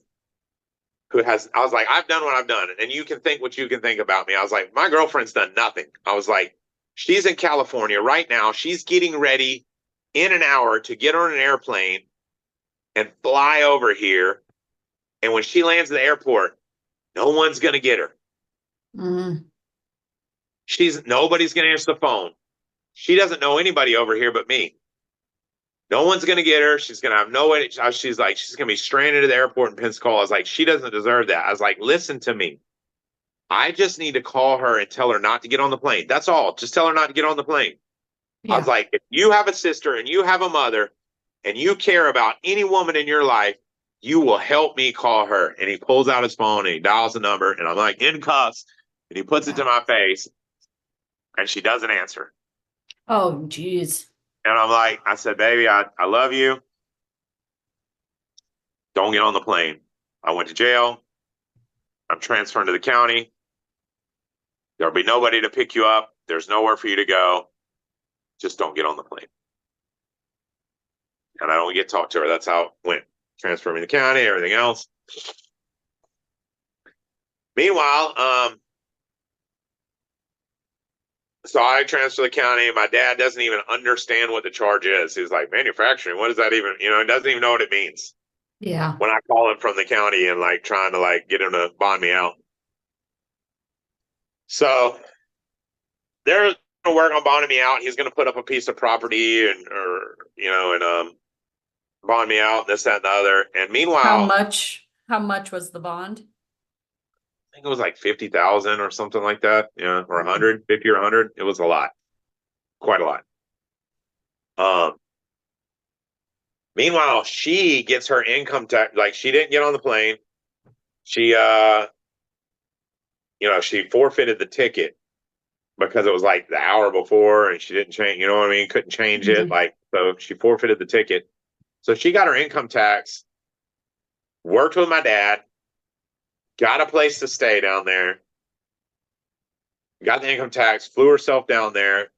I was like, I've done what I've done, and you can think what you can think about me." I was like, "My girlfriend's done nothing." I was like, "She's in California right now. She's getting ready in an hour to get on an airplane and fly over here. And when she lands at the airport, no one's going to get her. Mm-hmm. Nobody's going to answer the phone. She doesn't know anybody over here but me. No one's going to get her. She's going to have no way. She's like, she's going to be stranded at the airport in Pensacola." I was like, "She doesn't deserve that." I was like, "Listen to me. I just need to call her and tell her not to get on the plane. That's all. Just tell her not to get on the plane." I was like, "If you have a sister and you have a mother and you care about any woman in your life, you will help me call her." And he pulls out his phone and he dials the number, and I'm like, in cuffs, and he puts it to my face, and she doesn't answer. Oh, geez. And I'm like, I said, "Baby, I love you. Don't get on the plane." I went to jail. I'm transferring to the county. There'll be nobody to pick you up. There's nowhere for you to go. Just don't get on the plane. And I don't get to talk to her. That's how it went. Transfer me to the county, everything else. Meanwhile, so I transfer to the county. My dad doesn't even understand what the charge is. He's like, "Manufacturing, what does that even?" He doesn't even know what it means. Yeah. When I call him from the county and like trying to like get him to bond me out. So they're going to work on bonding me out. He's going to put up a piece of property and bond me out, this, that, and the other. And meanwhile, How much was the bond? I think it was like 50,000 or something like that. Yeah, or 150 or 100. It was a lot, quite a lot. Meanwhile, she gets her income tax. Like, she didn't get on the plane. She she forfeited the ticket because it was like the hour before, and she didn't change. You know what I mean? Couldn't change it. Like, so she forfeited the ticket. So she got her income tax. Worked with my dad. Got a place to stay down there. Got the income tax. Flew herself down there.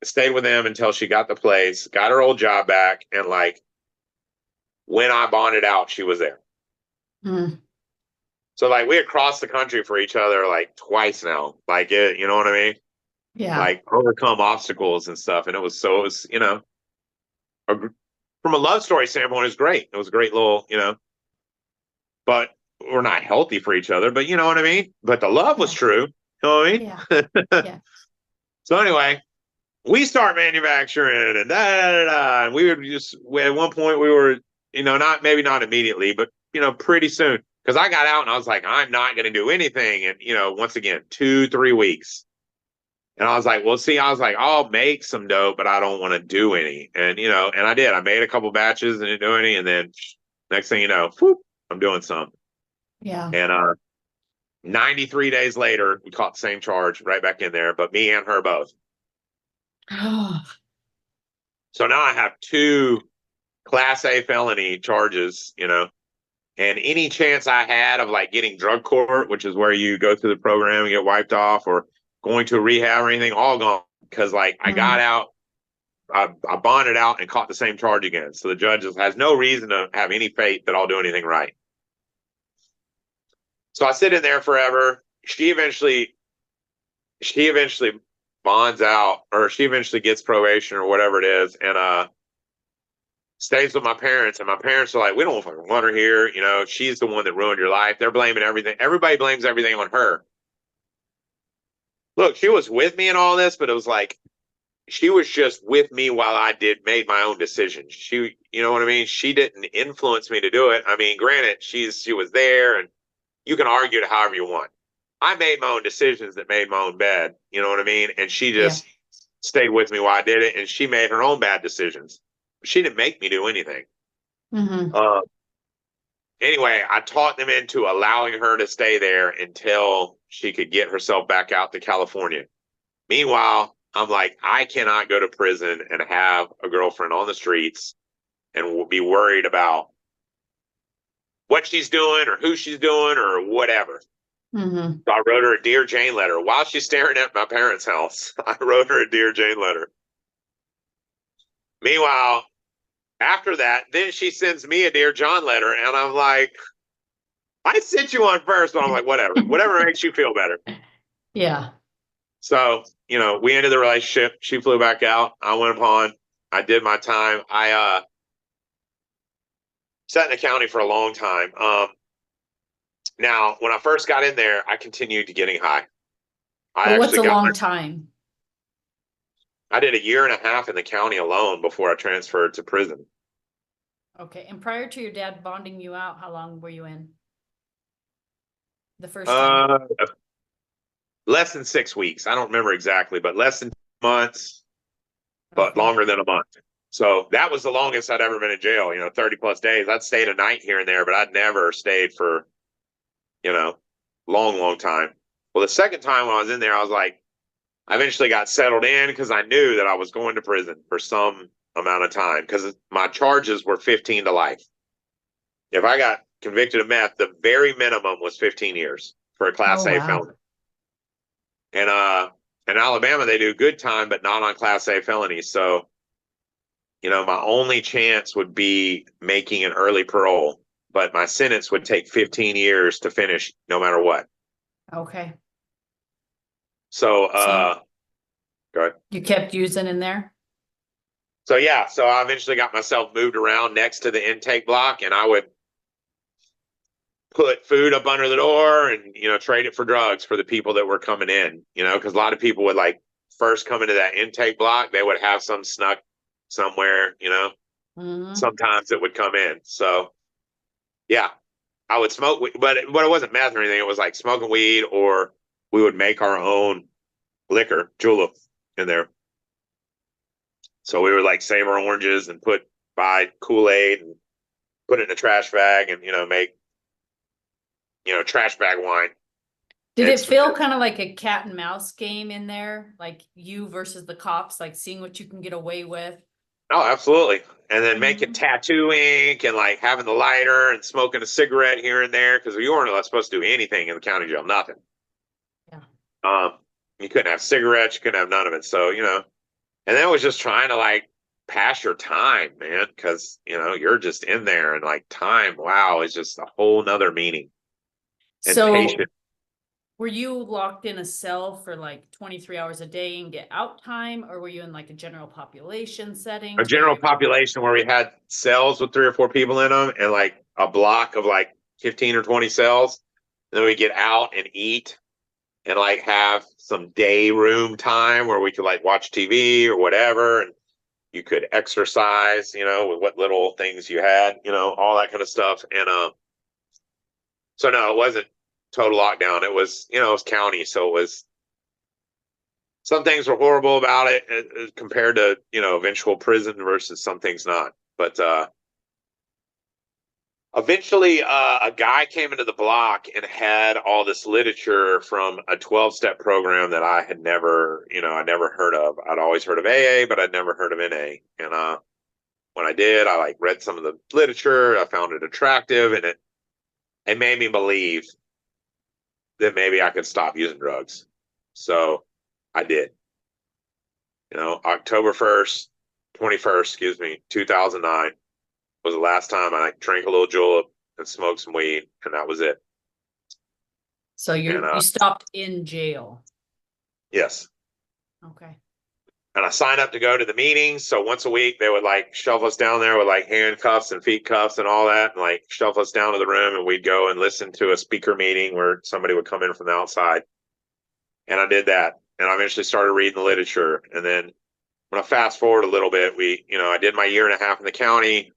Stayed with him until she got the place. Got her old job back, and like when I bonded out, she was there. Mm. So like we had crossed the country for each other like twice now. Like you know what I mean? Yeah. Like overcome obstacles and stuff. And it was from a love story standpoint, it was great. It was a great little, but we're not healthy for each other, but you know what I mean? But the love was true. You know what I mean? Yeah. Yeah. So anyway, we start manufacturing and and we would at one point we were, not immediately, but pretty soon. Because I got out and I was like, I'm not going to do anything. And, once again, 2-3 weeks. And I was like, well, see, I was like, I'll make some dough, but I don't want to do any. And, and I did. I made a couple batches and didn't do any. And then next thing you know, whoop, I'm doing some. Yeah. And 93 days later, we caught the same charge right back in there, but me and her both. So now I have 2 Class A felony charges, and any chance I had of like getting drug court, which is where you go through the program and get wiped off, or going to a rehab or anything, all gone. Because like I got out, I bonded out and caught the same charge again. So the judge has no reason to have any faith that I'll do anything right. So I sit in there forever. She eventually bonds out, or she eventually gets probation or whatever it is, and stays with my parents. And my parents are like, "We don't fucking want her here. She's the one that ruined your life." They're blaming everything. Everybody blames everything on her. Look, she was with me in all this, but it was like she was just with me while I made my own decisions. She, you know what I mean? She didn't influence me to do it. I mean, granted, she was there, and you can argue it however you want. I made my own decisions that made my own bed. You know what I mean? And she just stayed with me while I did it, and she made her own bad decisions. She didn't make me do anything. Anyway, I talked them into allowing her to stay there until she could get herself back out to California. Meanwhile, I'm like, I cannot go to prison and have a girlfriend on the streets and be worried about what she's doing or who she's doing or whatever. Mm-hmm. So I wrote her a Dear Jane letter while she's staring at my parents' house. I wrote her a Dear Jane letter. Meanwhile, after that, then she sends me a Dear John letter, and I'm like, I sent you one first, but I'm like, whatever makes you feel better. Yeah. So, we ended the relationship. She flew back out. I went upon. I did my time. I sat in the county for a long time. Now, when I first got in there, I continued to getting high. What's a long time? I did a year and a half in the county alone before I transferred to prison. Okay. And prior to your dad bonding you out, how long were you in? The first time? Less than 6 weeks. I don't remember exactly, but less than 2 months, but longer than a month. So that was the longest I'd ever been in jail, 30 plus days. I'd stayed a night here and there, but I'd never stayed for, long time. Well, the second time when I was in there, I was like, I eventually got settled in because I knew that I was going to prison for some amount of time because my charges were 15 to life. If I got convicted of meth, the very minimum was 15 years for a Class A felony. And in Alabama, they do good time, but not on Class A felonies. So, my only chance would be making an early parole, but my sentence would take 15 years to finish no matter what. Okay. So, go ahead. You kept using in there? So, yeah. So I eventually got myself moved around next to the intake block, and I would put food up under the door and, trade it for drugs for the people that were coming in, because a lot of people would first come into that intake block, they would have some snuck somewhere, Mm-hmm. Sometimes it would come in. So yeah, I would smoke, but it wasn't meth or anything. It was like smoking weed, or we would make our own liquor, julep, in there. So we would save our oranges and buy Kool-Aid and put it in a trash bag and, make, trash bag wine. Did it feel kind of like a cat and mouse game in there? Like you versus the cops, seeing what you can get away with? Oh, absolutely. And then making tattoo ink and having the lighter and smoking a cigarette here and there because you weren't supposed to do anything in the county jail, nothing. Yeah. You couldn't have cigarettes, you couldn't have none of it. So, and then it was just trying to pass your time, man, because, you're just in there and time, wow, is just a whole nother meaning. And so patient. Were you locked in a cell for 23 hours a day and get out time, or were you in a general population setting? A general population where we had cells with 3 or 4 people in them and a block of 15 or 20 cells. And then we get out and eat and have some day room time where we could watch TV or whatever. And you could exercise, with what little things you had, all that kind of stuff. And so no, it wasn't total lockdown. It was, it was county. So it was, some things were horrible about it compared to, eventual prison versus some things not. But eventually, a guy came into the block and had all this literature from a 12-step program that I had never, I never heard of. I'd always heard of AA, but I'd never heard of NA. And when I did, I read some of the literature. I found it attractive, and it made me believe that maybe I could stop using drugs. So I did. October 21st, 2009 was the last time I drank a little julep and smoked some weed, and that was it. So you stopped in jail? Yes. Okay. And I signed up to go to the meetings. So once a week, they would shove us down there with handcuffs and feet cuffs and all that, and shove us down to the room, and we'd go and listen to a speaker meeting where somebody would come in from the outside. And I did that. And I eventually started reading the literature. And then when I fast forward a little bit, I did my year and a half in the county.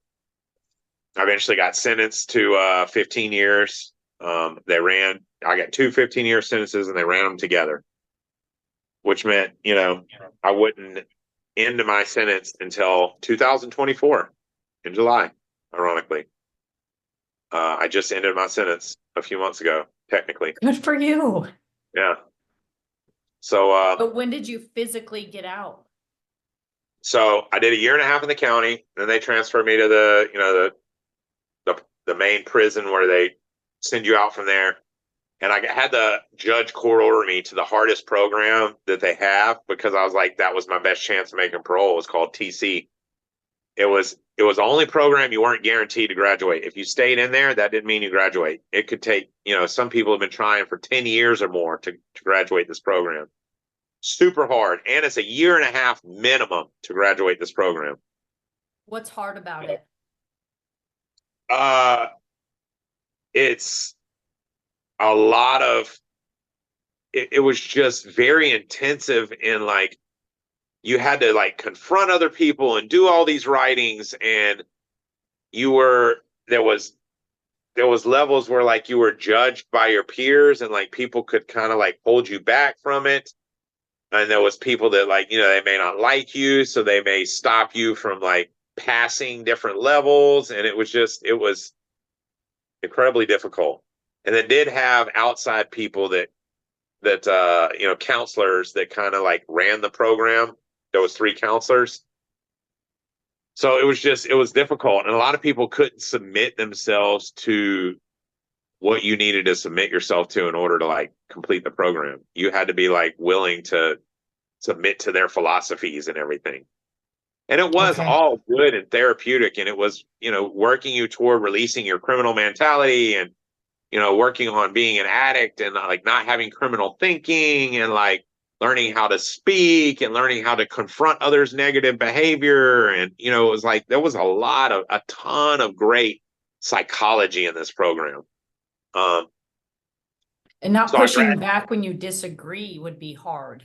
I eventually got sentenced to 15 years. I got 2 15-year sentences, and they ran them together, which meant, I wouldn't end my sentence until 2024 in July, ironically. I just ended my sentence a few months ago, technically. Good for you. Yeah. So, but when did you physically get out? So I did a year and a half in the county. Then they transferred me to the main prison where they send you out from there. And I had the judge court order me to the hardest program that they have, because I was like, that was my best chance of making parole. It was called TC. It was the only program you weren't guaranteed to graduate. If you stayed in there, that didn't mean you graduate. It could take, some people have been trying for 10 years or more to graduate this program. Super hard. And it's a 1.5 years minimum to graduate this program. What's hard about it? It's a lot of, it was just very intensive in like, you had to like confront other people and do all these writings, and there was levels where like you were judged by your peers, and like people could kind of like hold you back from it. And there was people that like, they may not like you, so they may stop you from like passing different levels. And it was incredibly difficult. And it did have outside people that counselors that kind of like ran the program. There was 3 counselors. So it was difficult. And a lot of people couldn't submit themselves to what you needed to submit yourself to in order to like complete the program. You had to be like willing to submit to their philosophies and everything. And it was all good and therapeutic. And it was, working you toward releasing your criminal mentality, and, working on being an addict, and like not having criminal thinking, and like learning how to speak and learning how to confront others' negative behavior. And, it was like, there was a ton of great psychology in this program. And not pushing back when you disagree would be hard.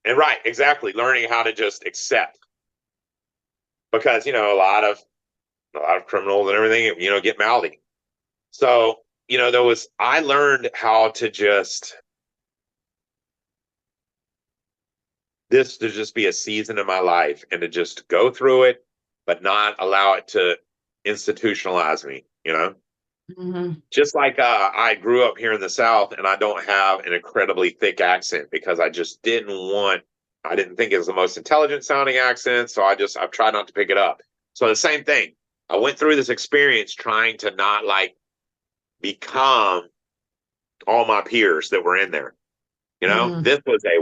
Right, exactly. Learning how to just accept, because, a lot of criminals and everything, get mouthy. So, I learned how to just be a season in my life, and to just go through it, but not allow it to institutionalize me, Just like I grew up here in the South, and I don't have an incredibly thick accent, because I just I didn't think it was the most intelligent sounding accent. So I've tried not to pick it up. So the same thing, I went through this experience trying to not like become all my peers that were in there. This was a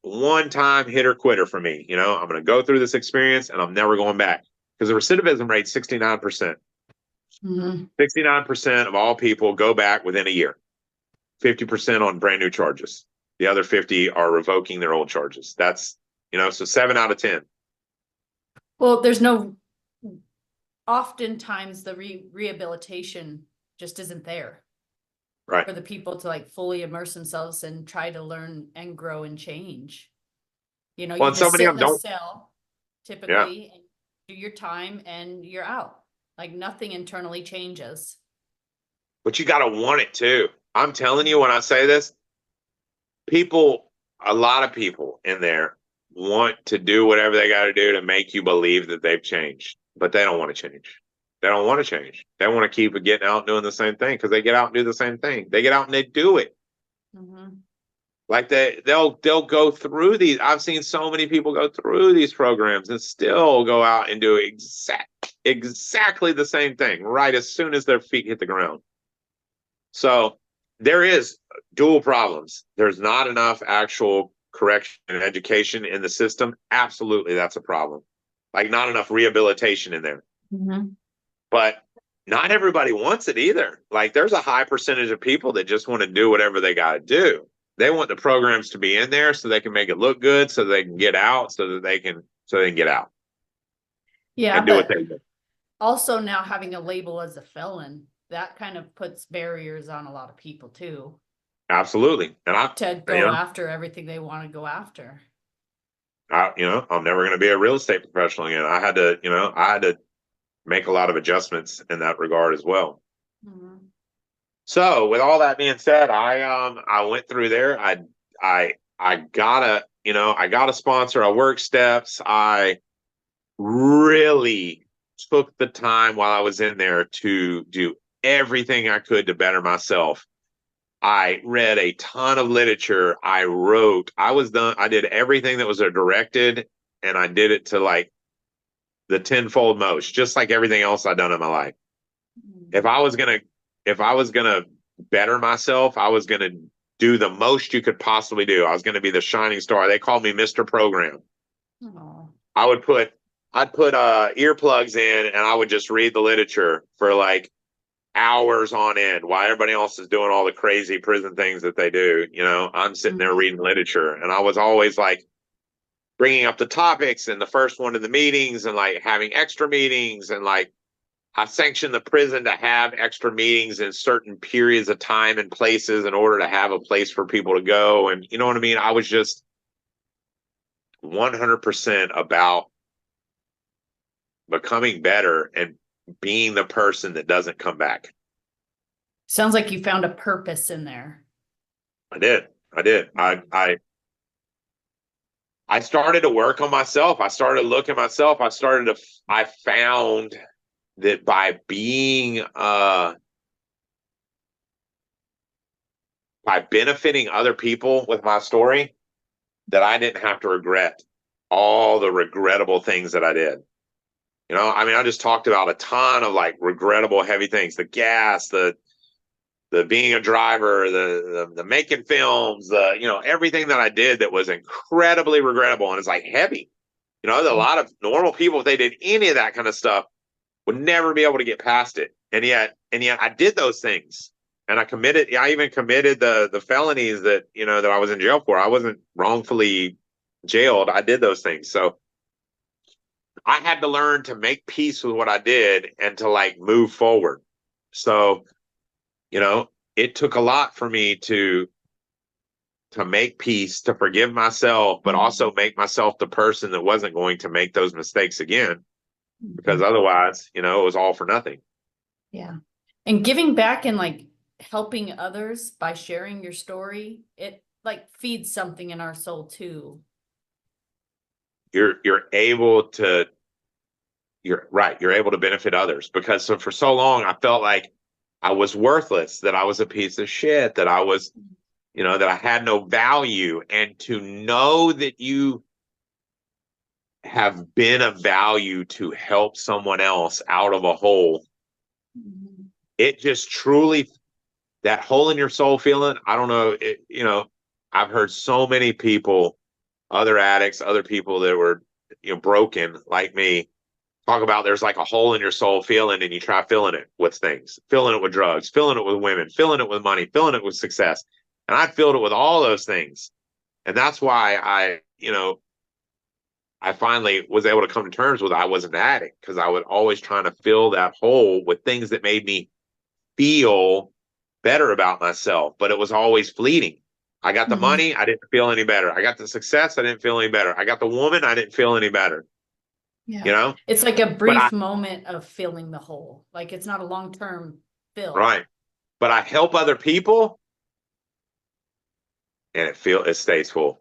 one-time hitter quitter for me. I'm going to go through this experience, and I'm never going back, because the recidivism rate 69%. 69% of all people go back within a year. 50% on brand new charges. The other 50 are revoking their old charges. That's, so 7 out of 10. Well, oftentimes the rehabilitation just isn't there. Right. For the people to like fully immerse themselves and try to learn and grow and change. You just sit in a cell typically, and do your time, and you're out. Like nothing internally changes. But you got to want it too. I'm telling you, when I say this, a lot of people in there want to do whatever they got to do to make you believe that they've changed, but they don't want to change. They don't want to change. They want to keep getting out and doing the same thing, because they get out and do the same thing. They get out and they do it. Like they'll go through these. I've seen so many people go through these programs and still go out and do exactly the same thing right as soon as their feet hit the ground. So there is dual problems. There's not enough actual correction and education in the system. Absolutely, that's a problem. Like not enough rehabilitation in there. But not everybody wants it either. Like there's a high percentage of people that just want to do whatever they got to do. They want the programs to be in there so they can make it look good, so they can get out, so they can get out. Yeah, and do what they do. Also now having a label as a felon, that kind of puts barriers on a lot of people too. Absolutely. And to go after everything they want to go after. I'm never going to be a real estate professional again. I had to make a lot of adjustments in that regard as well. So with all that being said, I went through there. I got a sponsor. I worked steps. I really took the time while I was in there to do everything I could to better myself. I read a ton of literature. I wrote. I did everything that was directed, and I did it to like the tenfold most, just like everything else I've done in my life. If I was gonna better myself, I was going to do the most you could possibly do. I was going to be the shining star. They called me Mr. Program. Aww. I'd put earplugs in and I would just read the literature for like hours on end while everybody else is doing all the crazy prison things that they do. You know, I'm sitting there reading literature, and I was always like bringing up the topics and the first one of the meetings and like having extra meetings, and like I sanctioned the prison to have extra meetings in certain periods of time and places in order to have a place for people to go. And you know what I mean? I was just 100% about becoming better and being the person that doesn't come back. Sounds like you found a purpose in there. I did. I started to work on myself. I started to look at myself. I found that by being, by benefiting other people with my story, that I didn't have to regret all the regrettable things that I did. You know, I mean, I just talked about a ton of like regrettable heavy things, the gas, the being a driver, the making films, you know, everything that I did that was incredibly regrettable. And it's like heavy, you know, a lot of normal people, if they did any of that kind of stuff, would never be able to get past it. And yet I did those things, and I even committed the felonies that, you know, that I was in jail for. I wasn't wrongfully jailed. I did those things. So I had to learn to make peace with what I did and to like move forward. So, you know, it took a lot for me to make peace, to forgive myself, but also make myself the person that wasn't going to make those mistakes again, because otherwise, you know, it was all for nothing. Yeah. And giving back and like helping others by sharing your story, it like feeds something in our soul too. You're able to benefit others, because for so long I felt like I was worthless, that I was a piece of shit, that I was, you know, that I had no value. And to know that you have been of value to help someone else out of a hole, it just truly, that hole in your soul feeling, I don't know, you know, I've heard so many people, other addicts, other people that were, you know, broken like me, talk about there's like a hole in your soul feeling, and you try filling it with things, filling it with drugs, filling it with women, filling it with money, filling it with success. And I filled it with all those things. And that's why I finally was able to come to terms with I was an addict, because I was always trying to fill that hole with things that made me feel better about myself, but it was always fleeting. I got the money, I didn't feel any better. I got the success, I didn't feel any better. I got the woman, I didn't feel any better. Yeah. You know, it's like a brief moment of filling the hole. Like it's not a long-term fill. Right. But I help other people, and it stays full.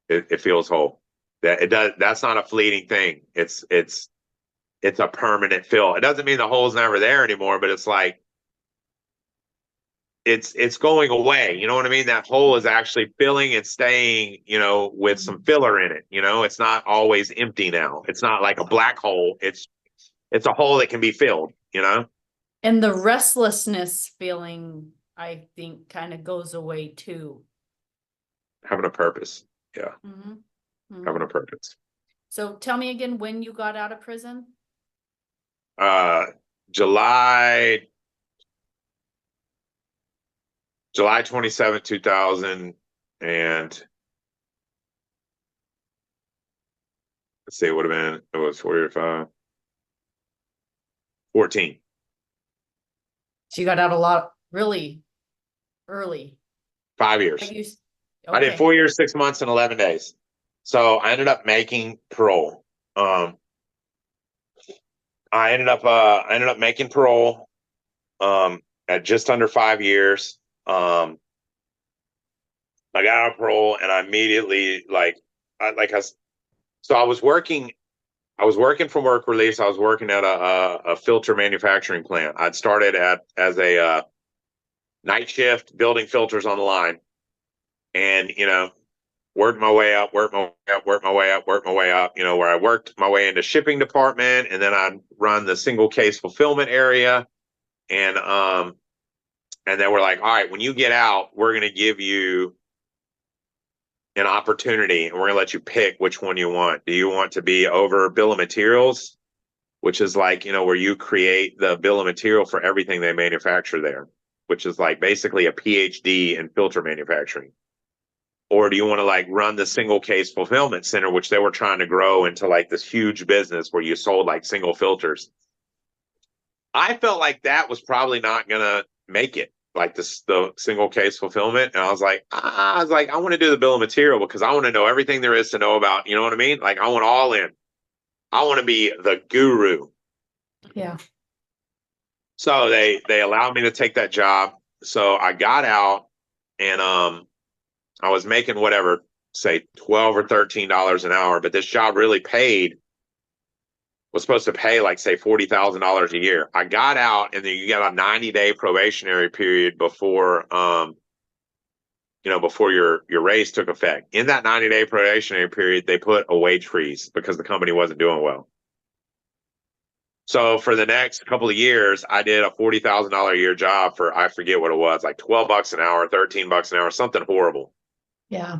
It feels whole. That's not a fleeting thing. It's a permanent fill. It doesn't mean the hole's never there anymore, but it's like it's going away. You know what I mean? That hole is actually filling and staying, you know, with some filler in it. You know, it's not always empty now. It's not like a black hole. It's a hole that can be filled, you know? And the restlessness feeling, I think, kind of goes away too. Having a purpose. Yeah. Having a purpose. So tell me again when you got out of prison. July 27th, 2000, and let's see, it would have been, it was 4 or 5, 14. So you got out a lot really early. 5 years. Okay. I did 4 years, 6 months, and 11 days. So I ended up making parole. I ended up making parole at just under 5 years. I got out of parole, and I immediately so I was working from work release. I was working at a filter manufacturing plant. I'd started as a night shift building filters on the line, and you know, worked my way up, you know, where I worked my way into shipping department, and then I'd run the single case fulfillment area. And And they were like, all right, when you get out, we're going to give you an opportunity and we're going to let you pick which one you want. Do you want to be over bill of materials, which is like, where you create the bill of material for everything they manufacture there, which is like basically a PhD in filter manufacturing? Or do you want to like run the single case fulfillment center, which they were trying to grow into like this huge business where you sold like single filters? I felt like that was probably not going to make it, like the single case fulfillment. And I was like, I want to do the bill of material because I want to know everything there is to know about, you know what I mean? Like I want all in. I want to be the guru. Yeah. So they allowed me to take that job. So I got out and I was making whatever, say $12 or $13 an hour, but this job really was supposed to pay like say $40,000 a year. I got out, and then you got a 90-day probationary period before before your raise took effect. In that 90-day probationary period, they put a wage freeze because the company wasn't doing well. So for the next couple of years, I did a $40,000 a year job for, I forget what it was, like $12 an hour, $13 an hour, something horrible. Yeah.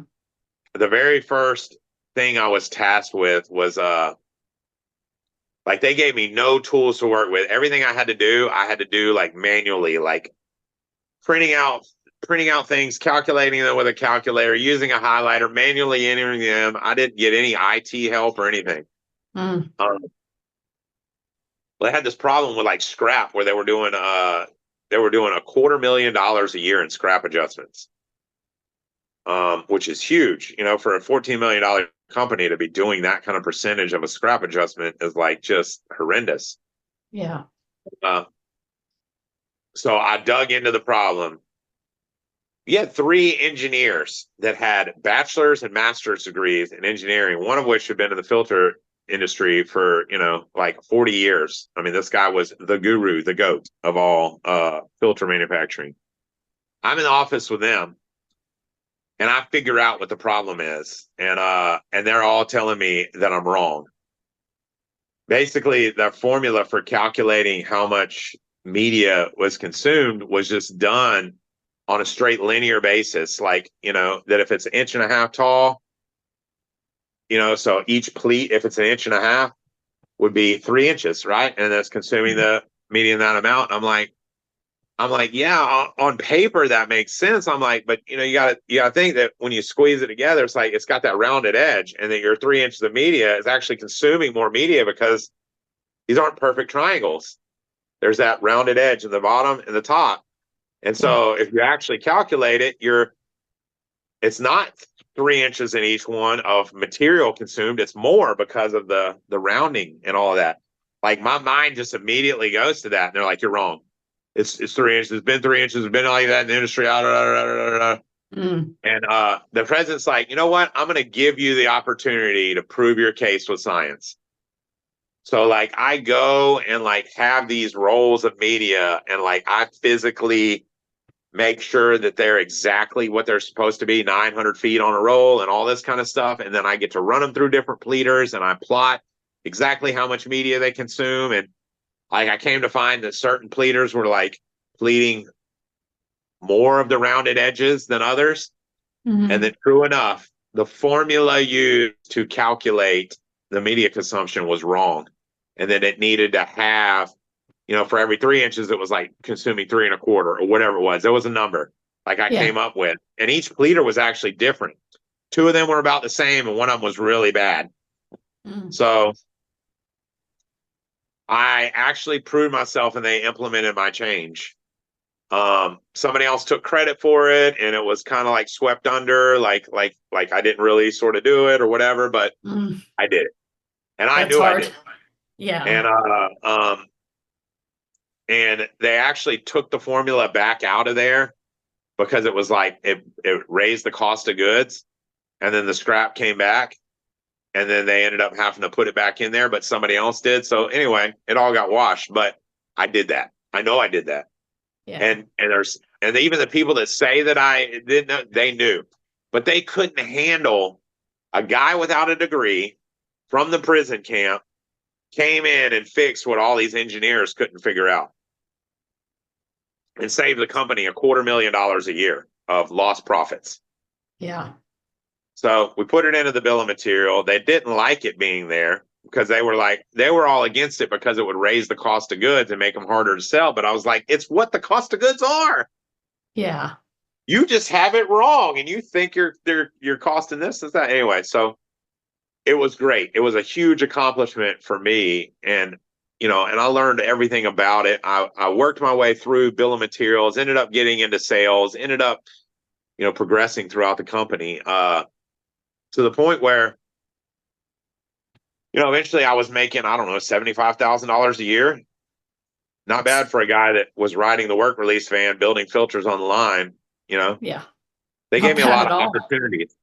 The very first thing I was tasked with was like they gave me no tools to work with. Everything I had to do like manually, like printing out things, calculating them with a calculator, using a highlighter, manually entering them. I didn't get any IT help or anything. They had this problem with like scrap where they were doing $250,000 a year in scrap adjustments, which is huge. For a $14 million company to be doing that kind of percentage of a scrap adjustment is like just horrendous. Yeah. So I dug into the problem. You had 3 engineers that had bachelor's and master's degrees in engineering, one of which had been in the filter industry for, like 40 years. I mean, this guy was the guru, the GOAT of all filter manufacturing. I'm in the office with them, and I figure out what the problem is. And they're all telling me that I'm wrong. Basically, the formula for calculating how much media was consumed was just done on a straight linear basis. Like, that if it's 1.5 inches tall, so each pleat, if it's 1.5 inches, would be 3 inches, right? And that's consuming the media in that amount. I'm like, yeah, on paper that makes sense. I'm like, but you gotta think that when you squeeze it together, it's like it's got that rounded edge, and that your 3 inches of media is actually consuming more media because these aren't perfect triangles. There's that rounded edge in the bottom and the top. And so if you actually calculate it, it's not 3 inches in each one of material consumed. It's more because of the rounding and all of that. Like my mind just immediately goes to that. And they're like, you're wrong. It's 3 inches. It's been 3 inches. It's been like that in the industry. And the president's like, you know what? I'm going to give you the opportunity to prove your case with science. So like I go and like have these rolls of media, and like I physically make sure that they're exactly what they're supposed to be, 900 feet on a roll and all this kind of stuff. And then I get to run them through different pleaters, and I plot exactly how much media they consume. And like I came to find that certain pleaters were like pleating more of the rounded edges than others. And then true enough, the formula used to calculate the media consumption was wrong. And then it needed to have, for every 3 inches, it was like consuming 3.25 or whatever it was. There was a number like I came up with, and each pleater was actually different. 2 of them were about the same, and one of them was really bad. So I actually proved myself, and they implemented my change. Somebody else took credit for it, and it was kind of like swept under, like I didn't really sort of do it or whatever, but I did it, and I knew I did. Yeah. And they actually took the formula back out of there because it was like it raised the cost of goods, and then the scrap came back, and then they ended up having to put it back in there, but somebody else did. So anyway, it all got washed, but I did that. I know I did that. Yeah. And even the people that say that I didn't know, they knew, but they couldn't handle a guy without a degree from the prison camp came in and fixed what all these engineers couldn't figure out. and saved the company $250,000 a year of lost profits. Yeah. So we put it into the bill of material. They didn't like it being there because they were all against it because it would raise the cost of goods and make them harder to sell. But I was like, it's what the cost of goods are. Yeah. You just have it wrong, and you think you're costing this and that. Anyway, so it was great. It was a huge accomplishment for me, and and I learned everything about it. I worked my way through bill of materials, ended up getting into sales, ended up progressing throughout the company to the point where eventually I was making, I don't know, $75,000 a year. Not bad for a guy that was riding the work release van, building filters on the line. Yeah. They Not gave me a bad lot at of all. opportunities.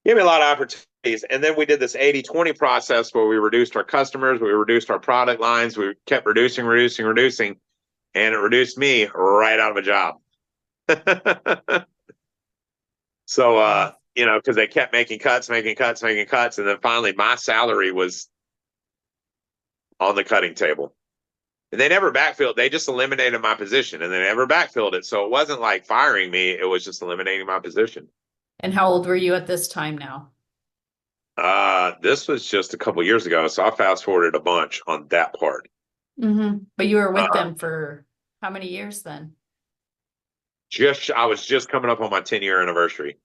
Gave me a lot of opportunities. And then we did this 80-20 process where we reduced our customers, we reduced our product lines, we kept reducing, and it reduced me right out of a job. So, because they kept making cuts. And then finally my salary was on the cutting table. And they never backfilled. They just eliminated my position, and they never backfilled it. So it wasn't like firing me. It was just eliminating my position. And how old were you at this time now? This was just a couple years ago. So I fast forwarded a bunch on that part. Mm-hmm. But you were with them for how many years then? I was just coming up on my 10-year anniversary.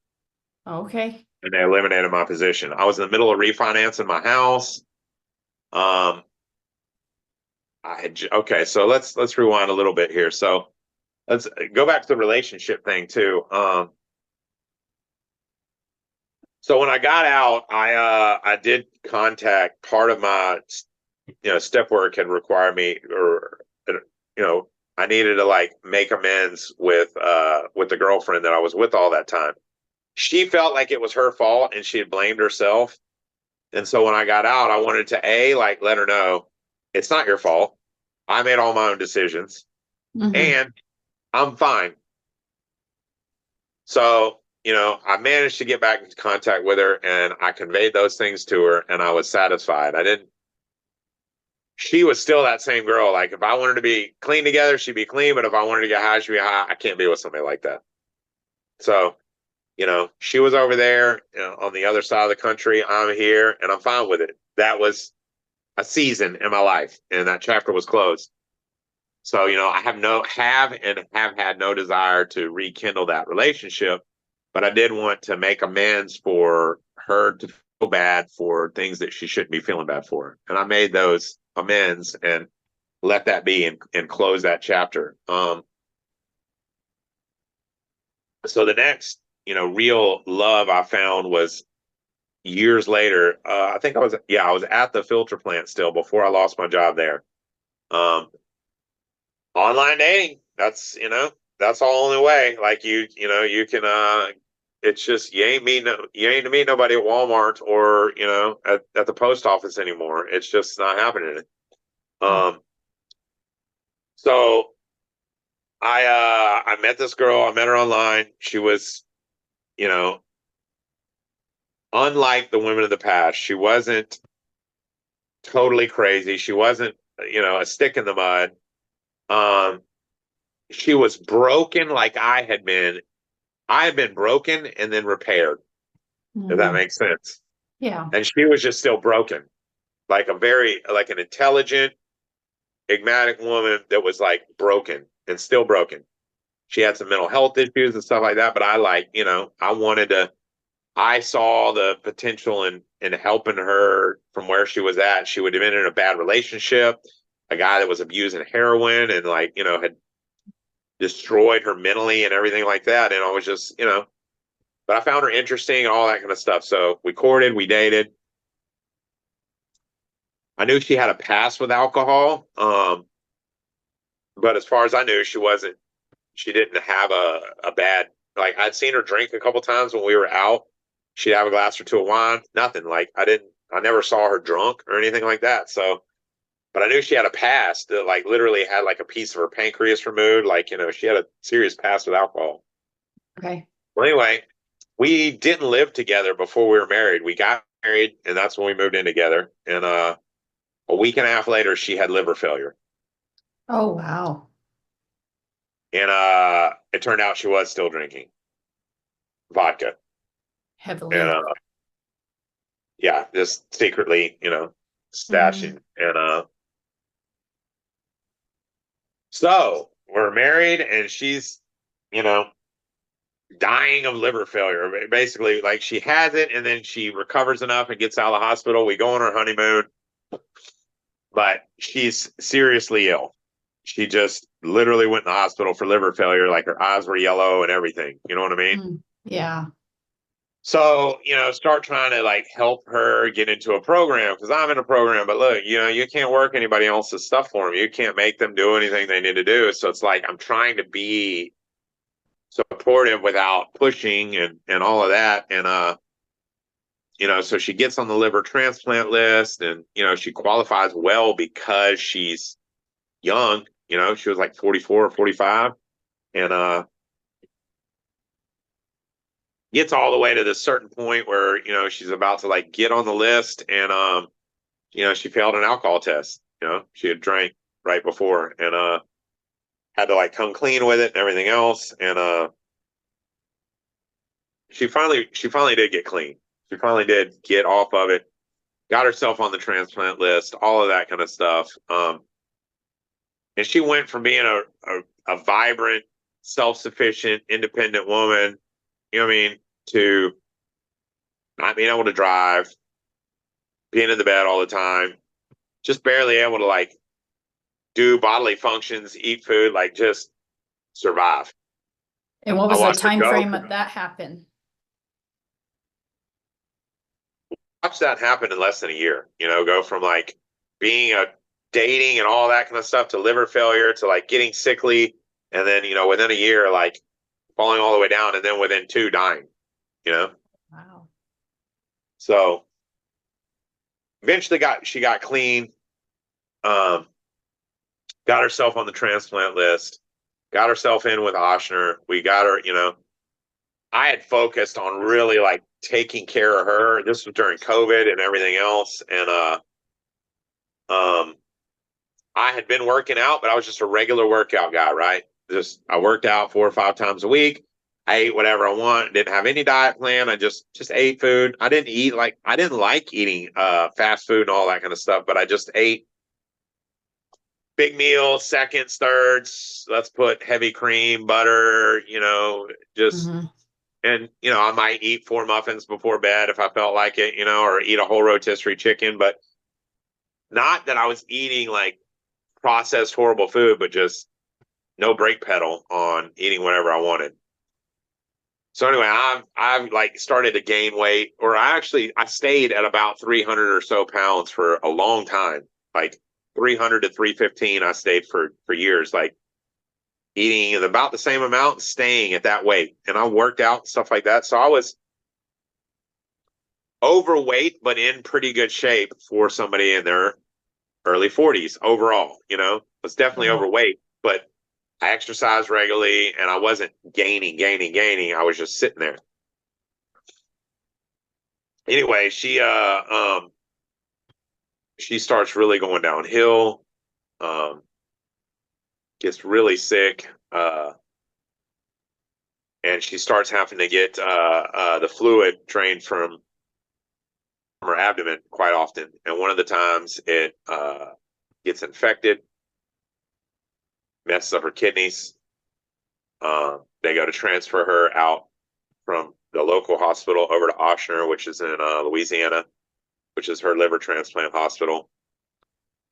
Okay. And they eliminated my position. I was in the middle of refinancing my house. Okay, so let's rewind a little bit here. So let's go back to the relationship thing too. So when I got out, I did contact part of my step work had required me, or I needed to like make amends with the girlfriend that I was with all that time. She felt like it was her fault and she had blamed herself. And so when I got out, I wanted to let her know it's not your fault. I made all my own decisions, and I'm fine. So, I managed to get back into contact with her, and I conveyed those things to her, and I was satisfied. She was still that same girl. Like, if I wanted to be clean together, she'd be clean. But if I wanted to get high, she'd be high. I can't be with somebody like that. So, she was over there on the other side of the country. I'm here, and I'm fine with it. That was a season in my life, and that chapter was closed. So, I have had no desire to rekindle that relationship, but I did want to make amends for her to feel bad for things that she shouldn't be feeling bad for. And I made those amends and let that be and close that chapter. So the next, real love I found was years later. I think I was at the filter plant still before I lost my job there. Online dating, that's the only way. Like you can it's just you ain't to meet nobody at Walmart or at the post office anymore. It's just not happening. So I met this girl. I met her online. She was unlike the women of the past. She wasn't totally crazy. She wasn't a stick in the mud. She was broken like I had been. I had been broken and then repaired, if that makes sense. Yeah. And she was just still broken, like an intelligent, enigmatic woman that was like broken and still broken. She had some mental health issues and stuff like that, but I saw the potential in helping her from where she was at. She would have been in a bad relationship, a guy that was abusing heroin and had destroyed her mentally and everything like that. And I was just, but I found her interesting and all that kind of stuff. So we courted, we dated. I knew she had a past with alcohol. But as far as I knew, she didn't have a bad, like I'd seen her drink a couple times when we were out. She'd have a glass or two of wine, nothing. Like I never saw her drunk or anything like that. So, but I knew she had a past that like literally had like a piece of her pancreas removed. Like, she had a serious past with alcohol. Okay. Well, anyway, we didn't live together before we were married. We got married and that's when we moved in together. And a week and a half later, she had liver failure. Oh, wow. And it turned out she was still drinking vodka. Heavily. And yeah, just secretly, stashing. And so we're married, and she's, dying of liver failure. Basically, like, she has it, and then she recovers enough and gets out of the hospital. We go on our honeymoon, but she's seriously ill. She just literally went in the hospital for liver failure. Like, her eyes were yellow and everything. You know what I mean? Yeah. So, start trying to like help her get into a program, because I'm in a program, but look, you can't work anybody else's stuff for them. You can't make them do anything they need to do. So it's like, I'm trying to be supportive without pushing and all of that. And, so she gets on the liver transplant list, and, she qualifies well because she's young. She was like 44 or 45, and, gets all the way to this certain point where, she's about to like get on the list, and, she failed an alcohol test. She had drank right before, and, had to like come clean with it and everything else. And, she finally did get clean. She finally did get off of it, got herself on the transplant list, all of that kind of stuff. And she went from being a vibrant, self-sufficient, independent woman, you know what I mean, to not being able to drive, being in the bed all the time, just barely able to like do bodily functions, eat food, like just survive. And what was the time frame that happened? Watch that happen in less than a year. Go from like being dating and all that kind of stuff to liver failure to like getting sickly, and then within a year like falling all the way down, and then within 2 dying. Wow. So eventually she got clean, got herself on the transplant list, got herself in with Oshner. We got her, I had focused on really like taking care of her. This was during COVID and everything else. And I had been working out, but I was just a regular workout guy, right? I worked out 4 or 5 times a week. I ate whatever I want. Didn't have any diet plan. I just ate food. I didn't like eating fast food and all that kind of stuff, but I just ate big meal, seconds, thirds. Let's put heavy cream, butter, just and I might eat 4 muffins before bed if I felt like it, or eat a whole rotisserie chicken, but not that I was eating like processed horrible food, but just no brake pedal on eating whatever I wanted. So anyway, I've like started to gain weight, or I stayed at about 300 or so pounds for a long time, like 300 to 315. I stayed for years, like eating about the same amount, staying at that weight. And I worked out and stuff like that. So I was overweight, but in pretty good shape for somebody in their early 40s overall. Was definitely overweight, but I exercised regularly, and I wasn't gaining. I was just sitting there. Anyway, she starts really going downhill, gets really sick, and she starts having to get the fluid drained from her abdomen quite often. And one of the times it gets infected, messes up her kidneys. They go to transfer her out from the local hospital over to Oshner, which is in Louisiana, which is her liver transplant hospital.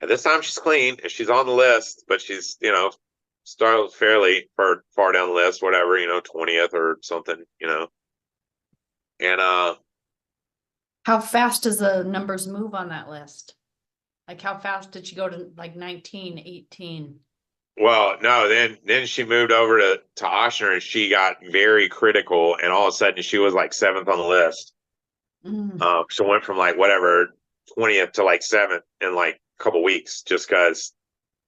And this time she's clean and she's on the list, but she's, started fairly far down the list, whatever, 20th or something, And how fast does the numbers move on that list? Like, how fast did she go to like 19, 18? Well, no, then she moved over to Oshner, and she got very critical, and all of a sudden she was like 7th on the list. So went from like whatever 20th to like 7th in like a couple weeks, just because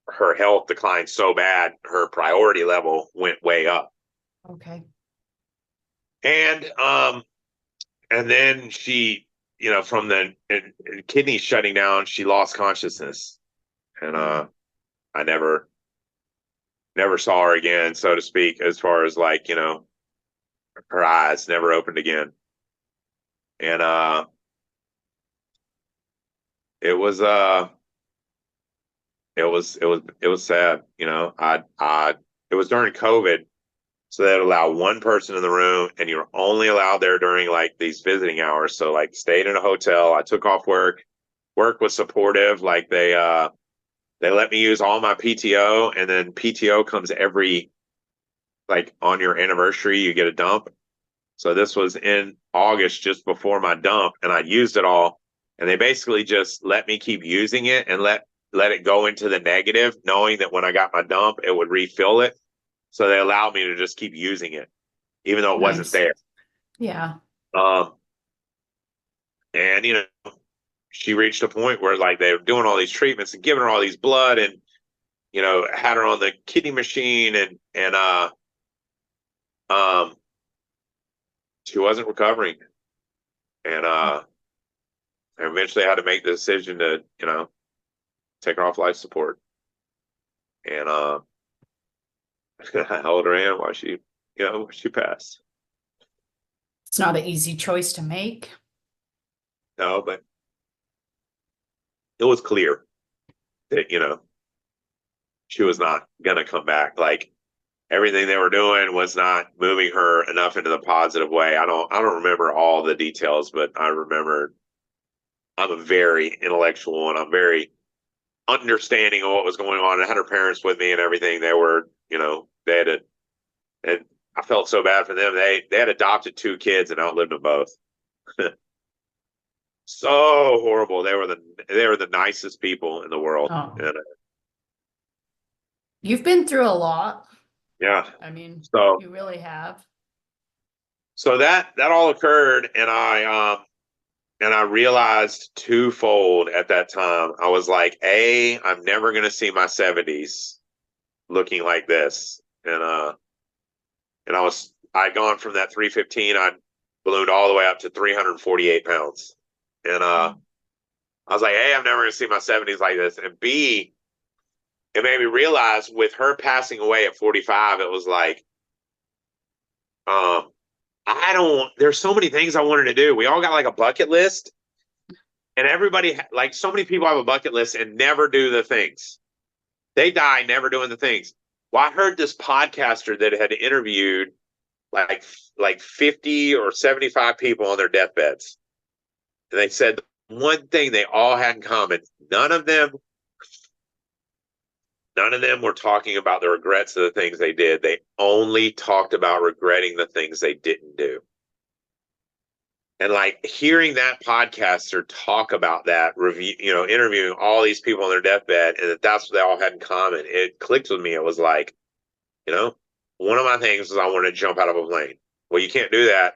her health declined so bad, her priority level went way up. Okay. And then she, from the kidneys shutting down, she lost consciousness, and I never never saw her again, so to speak, as far as like, you know, her eyes never opened again. And it was it was sad, you know. It was during COVID, so they'd allow one person in the room, and you're only allowed there during like these visiting hours. So like stayed in a hotel. I took off work. Work was supportive. Like they let me use all my PTO, and then PTO comes every like on your anniversary, you get a dump. So this was in August, just before my dump, and I used it all. And they basically just let me keep using it and let it go into the negative, knowing that when I got my dump, it would refill it. So they allowed me to just keep using it, even though it wasn't there. Yeah. And you know, she reached a point where like they were doing all these treatments and giving her all these blood, and you know, had her on the kidney machine, and she wasn't recovering, and I eventually had to make the decision to, you know, take her off life support, and I held her hand while she, you know, she passed. It's not an easy choice to make. No, but it was clear that, you know, she was not gonna come back. Like everything they were doing was not moving her enough into the positive way. I don't remember all the details, but I remember I'm a very intellectual and I'm very understanding of what was going on. I had her parents with me and everything. They were, you know, they had and I felt so bad for them. They had adopted 2 kids and outlived them both. So horrible. They were the nicest people in the world. Oh. And, You've been through a lot. yeah. I mean, so you really have. So that all occurred, and I realized twofold at that time. I was like, I'm never gonna see my 70s looking like this. And I'd gone from that 315, I'd ballooned all the way up to 348 pounds. And I was like, I'm never gonna see my 70s like this. And B, it made me realize with her passing away at 45, it was like, there's so many things I wanted to do. We all got like a bucket list, and everybody, like so many people have a bucket list and never do the things. They die never doing the things. Well, I heard this podcaster that had interviewed like 50 or 75 people on their deathbeds. And they said one thing they all had in common. None of them were talking about the regrets of the things they did. They only talked about regretting the things they didn't do. And like hearing that podcaster talk about that, review, you know, interviewing all these people on their deathbed, and that's what they all had in common, it clicked with me. It was like, you know, one of my things is I want to jump out of a plane. Well, you can't do that.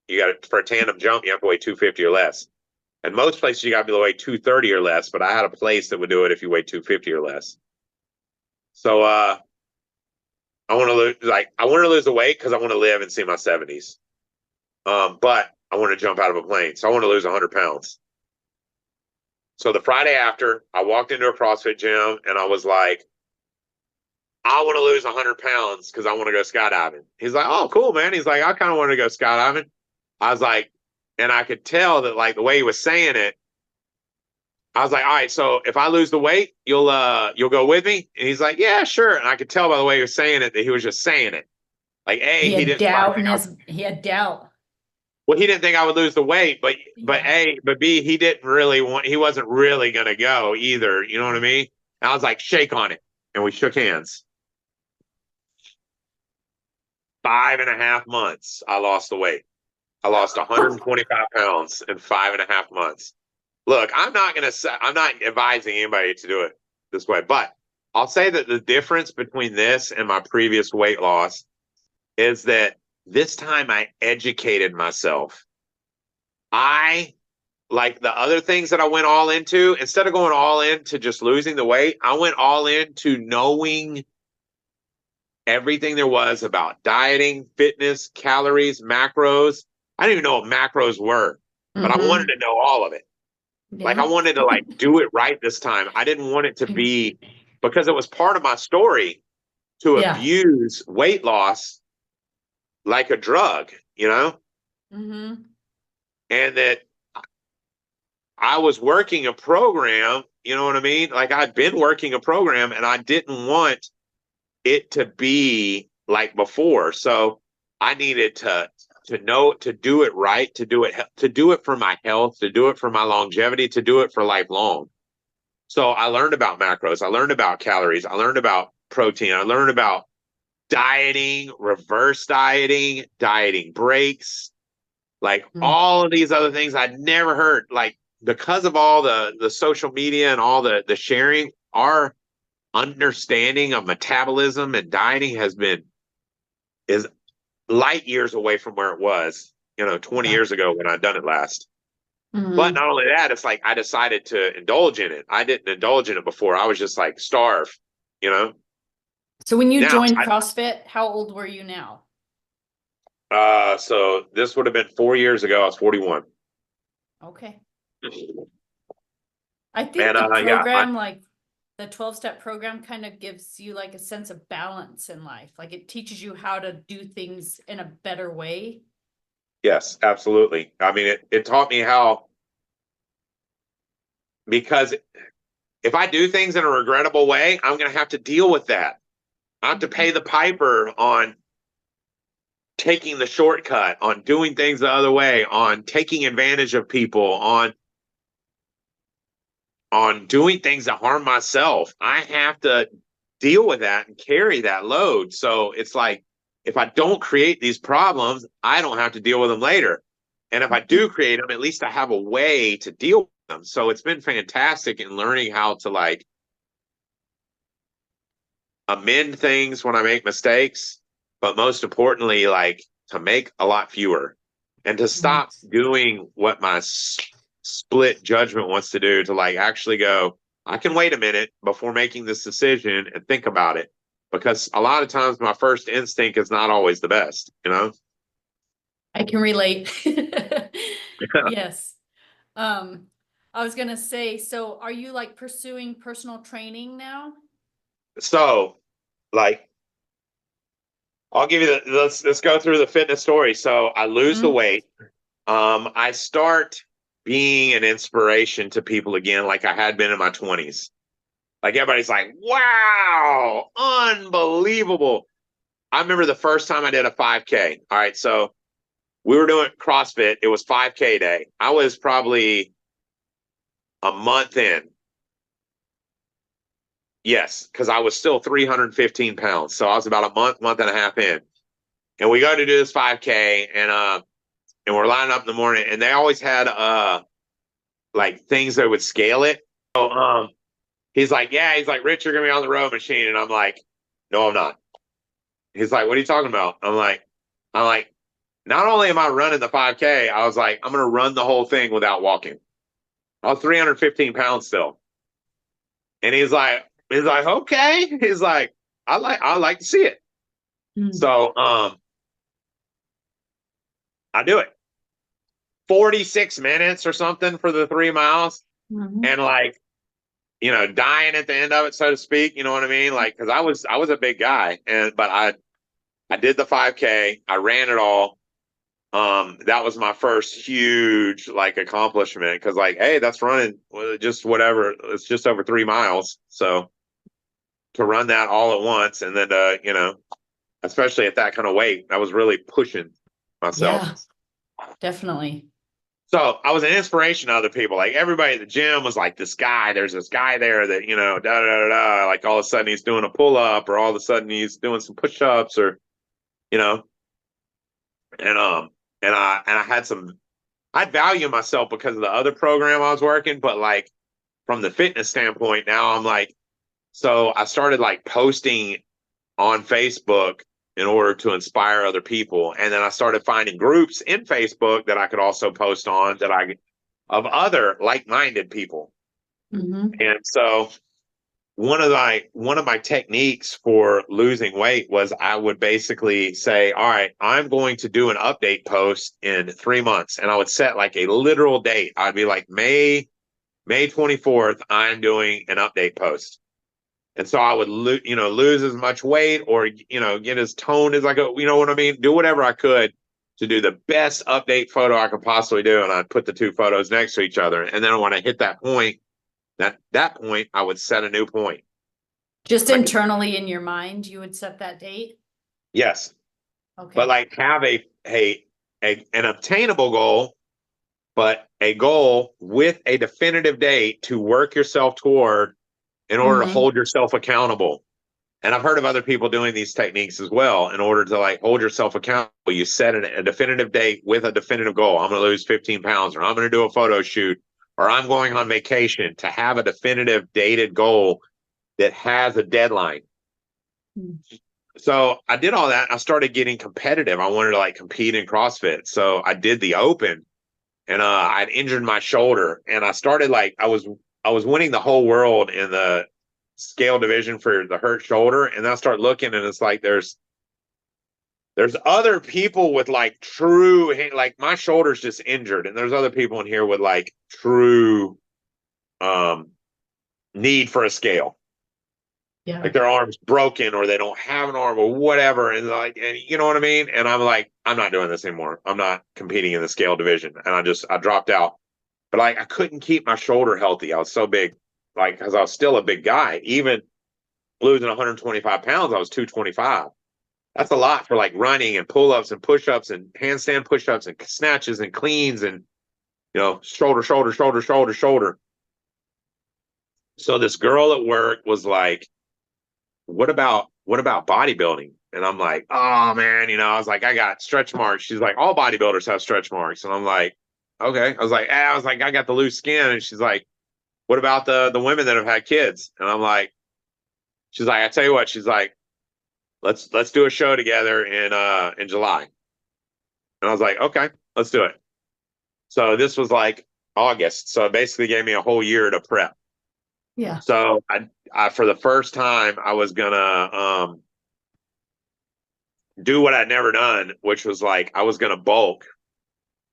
You got to, for a tandem jump, you have to weigh 250 or less. And most places you got to weigh 230 or less, but I had a place that would do it if you weigh 250 or less. So I want to lose the weight because I want to live and see my 70s. But I want to jump out of a plane. So I want to lose 100 pounds. So the Friday after, I walked into a CrossFit gym and I was like, I want to lose 100 pounds because I want to go skydiving. He's like, oh, cool, man. He's like, I kind of want to go skydiving. I was like, and I could tell that like the way he was saying it, I was like, all right, so if I lose the weight, you'll go with me? And he's like, yeah, sure. And I could tell by the way he was saying it that he was just saying it. Like, he had doubt he had doubt. Well, he didn't think I would lose the weight, but B, he wasn't really gonna go either. You know what I mean? And I was like, shake on it. And we shook hands. 5.5 months, I lost the weight. I lost 125 pounds in 5.5 months. Look, I'm not advising anybody to do it this way, but I'll say that the difference between this and my previous weight loss is that this time I educated myself. I, like the other things that I went all into, instead of going all into just losing the weight, I went all into knowing everything there was about dieting, fitness, calories, macros. I didn't even know what macros were, but I wanted to know all of it. Yeah. Like I wanted to like do it right this time. I didn't want it to be, because it was part of my story to Yeah. abuse weight loss like a drug, you know? Mm-hmm. And that I was working a program, you know what I mean? Like I'd been working a program and I didn't want it to be like before. So I needed to know, to do it right, to do it for my health, to do it for my longevity, to do it for lifelong. So I learned about macros, I learned about calories, I learned about protein, I learned about dieting, reverse dieting, dieting breaks, like all of these other things I'd never heard. Like because of all the social media and all the sharing, our understanding of metabolism and dieting is light years away from where it was, 20 years ago when I'd done it last. Mm-hmm. But not only that, it's like I decided to indulge in it. I didn't indulge in it before. I was just like starve, you know? So when you Now, joined CrossFit, how old were you now? So this would have been 4 years ago. I was 41. Okay. I think And the program, yeah, like the 12-step program, kind of gives you like a sense of balance in life. Like it teaches you how to do things in a better way. yes, absolutely. I mean, it taught me how, because if I do things in a regrettable way, I'm going to have to deal with that. I have to pay the piper on taking the shortcut, on doing things the other way, on taking advantage of people, on doing things that harm myself. I have to deal with that and carry that load. So it's like, if I don't create these problems, I don't have to deal with them later. And if I do create them, at least I have a way to deal with them. So it's been fantastic in learning how to like amend things when I make mistakes, but most importantly, like to make a lot fewer and to stop doing what my split judgment wants to do, to like actually go, I can wait a minute before making this decision and think about it. Because a lot of times my first instinct is not always the best, you know? I can relate. Yes. I was gonna say, so are you like pursuing personal training now? So, like, I'll give you let's go through the fitness story. So I lose the weight. I start being an inspiration to people again, like I had been in my 20s. Like everybody's like, wow, unbelievable. I remember the first time I did a 5K. All right. So we were doing CrossFit. It was 5K day. I was probably a month in. Yes, because I was still 315 pounds. So I was about a month and a half in. And we go to do this 5K and we're lining up in the morning, and they always had like things that would scale it. So he's like, yeah, he's like, Rich, you're gonna be on the row machine. And I'm like, no, I'm not. He's like, what are you talking about? I'm like, not only am I running the 5K, I was like, I'm gonna run the whole thing without walking. I was 315 pounds still. And he's like, okay. He's like, I like to see it. So I do it. 46 minutes or something for the 3 miles. And like, dying at the end of it, so to speak, you know what I mean? Like, cause I was a big guy, but I did the 5K, I ran it all. That was my first huge like accomplishment. Cause like, hey, that's running just whatever. It's just over 3 miles. So to run that all at once, and then, especially at that kind of weight, I was really pushing myself. Yeah, definitely. So I was an inspiration to other people. Like everybody at the gym was like, this guy, there's this guy there that, da, da, da, da. Like all of a sudden he's doing a pull up, or all of a sudden he's doing some push ups, or, you know, and I had I'd value myself because of the other program I was working, but like from the fitness standpoint, now I'm like, so I started like posting on Facebook in order to inspire other people. And then I started finding groups in Facebook that I could also post on of other like-minded people. And so one of my techniques for losing weight was I would basically say, all right, I'm going to do an update post in 3 months. And I would set like a literal date. I'd be like, May 24th, I'm doing an update post. And so I would lose as much weight, or get as toned as I go, you know what I mean? Do whatever I could to do the best update photo I could possibly do. And I'd put the two photos next to each other. And then when I hit that point, that point, I would set a new point. Just internally in your mind, you would set that date? Yes. Okay. But like have an obtainable goal, but a goal with a definitive date to work yourself toward in order to hold yourself accountable. And I've heard of other people doing these techniques as well. In order to like hold yourself accountable, you set a definitive date with a definitive goal. I'm going to lose 15 pounds, or I'm going to do a photo shoot, or I'm going on vacation, to have a definitive dated goal that has a deadline. So I did all that. I started getting competitive. I wanted to like compete in CrossFit. So I did the open, and I'd injured my shoulder, and I started like, I was winning the whole world in the scale division for the hurt shoulder. And then I start looking, and it's like, there's other people with like true, like my shoulder's just injured. And there's other people in here with like true need for a scale. Yeah. Like their arm's broken, or they don't have an arm, or whatever. And you know what I mean? And I'm like, I'm not doing this anymore. I'm not competing in the scale division. And I dropped out. But like, I couldn't keep my shoulder healthy. I was so big, like, because I was still a big guy. Even losing 125 pounds, I was 225. That's a lot for like running and pull-ups and push-ups and handstand push-ups and snatches and cleans and, shoulder, shoulder, shoulder, shoulder, shoulder. So this girl at work was like, what about bodybuilding? And I'm like, oh man, I was like, I got stretch marks. She's like, all bodybuilders have stretch marks. And I'm like, okay. I was like, I got the loose skin. And she's like, what about the women that have had kids? And I'm like, she's like, I tell you what, she's like, let's do a show together in July. And I was like, okay, let's do it. So this was like August. So it basically gave me a whole year to prep. Yeah. So I for the first time, I was gonna do what I'd never done, which was like, I was gonna bulk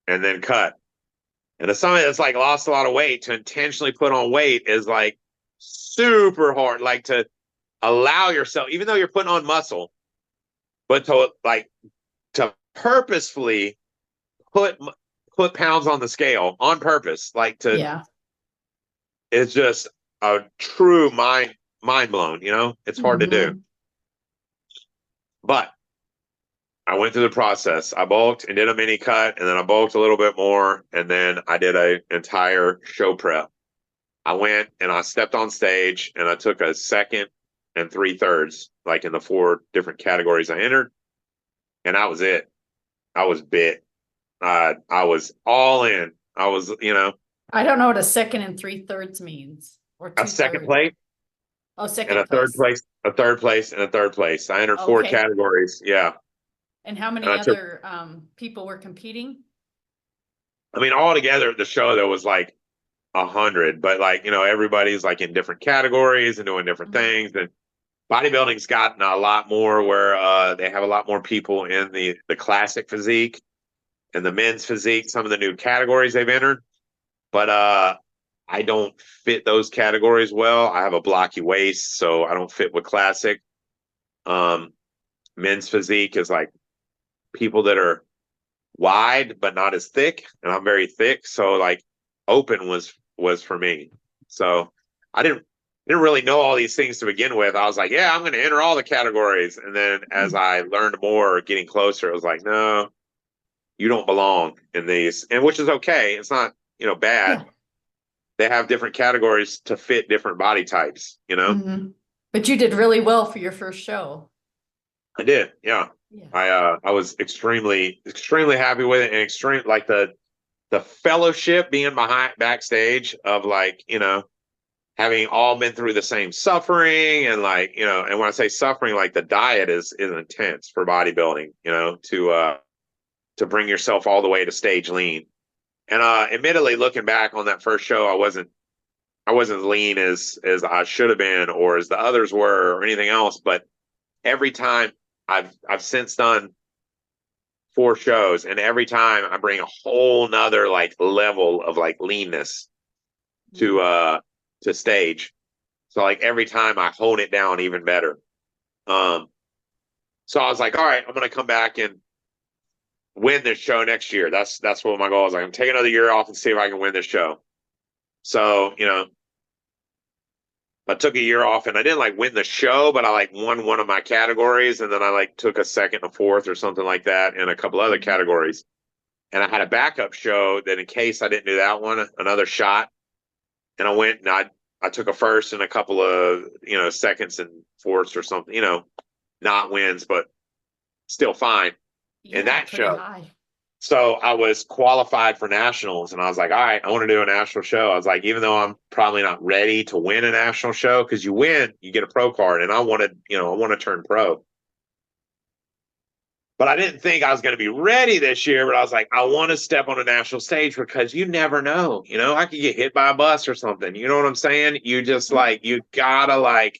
and then cut. And as somebody that's like lost a lot of weight, to intentionally put on weight is like super hard. Like, to allow yourself, even though you're putting on muscle, but to purposefully put pounds on the scale on purpose, it's just a true mind blown. It's hard to do. But I went through the process. I bulked and did a mini cut, and then I bulked a little bit more, and then I did an entire show prep. I went and I stepped on stage, and I took a second and 3/3, like in the 4 different categories I entered, and that was it. I was bit. I was all in. I was, I don't know what a second and 3/3 means, or a second place. Oh, second and a third place, a third place, and a third place. I entered 4 categories. Yeah. And how many other people were competing? I mean, all together at the show, there was like 100, but like, everybody's like in different categories and doing different things. And bodybuilding's gotten a lot more where they have a lot more people in the classic physique and the men's physique, some of the new categories they've entered. But I don't fit those categories well. I have a blocky waist, so I don't fit with classic. Men's physique is like people that are wide but not as thick, and I'm very thick, so like open was for me. So I didn't really know all these things to begin with. I was like, yeah, I'm going to enter all the categories. And then as I learned more, getting closer, it was like, no, you don't belong in these. And which is okay. It's not, bad. Yeah. They have different categories to fit different body types, But you did really well for your first show. I did. Yeah. I was extremely, extremely happy with it, and like the fellowship being backstage of like, having all been through the same suffering, and like, and when I say suffering, like the diet is intense for bodybuilding, to bring yourself all the way to stage lean. And admittedly, looking back on that first show, I wasn't as lean as I should have been, or as the others were, or anything else. But every time I've since done 4 shows, and every time I bring a whole nother like level of like leanness to stage. So like every time I hone it down even better. So I was like, all right, I'm going to come back and win this show next year. That's what my goal is. I'm take another year off and see if I can win this show. So, I took a year off and I didn't like win the show, but I like won one of my categories. And then I like took a second and a fourth or something like that in a couple other categories. And I had a backup show that in case I didn't do that one, another shot. And I went and I took a first and a couple of, seconds and fourths or something, not wins, but still fine in that show. High. So I was qualified for nationals and I was like, all right, I want to do a national show. I was like, even though I'm probably not ready to win a national show, because you win, you get a pro card. And I want to turn pro. But I didn't think I was going to be ready this year. But I was like, I want to step on a national stage because you never know. I could get hit by a bus or something. You know what I'm saying? You just you gotta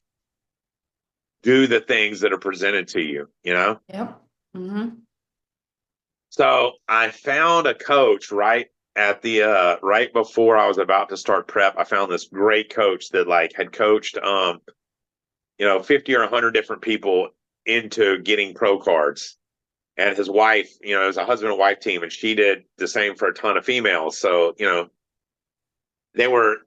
do the things that are presented to you, Yep. Mm-hmm. So I found a coach right at the right before I was about to start prep. I found this great coach that had coached 50 or 100 different people into getting pro cards. And his wife, it was a husband and wife team, and she did the same for a ton of females. So, they were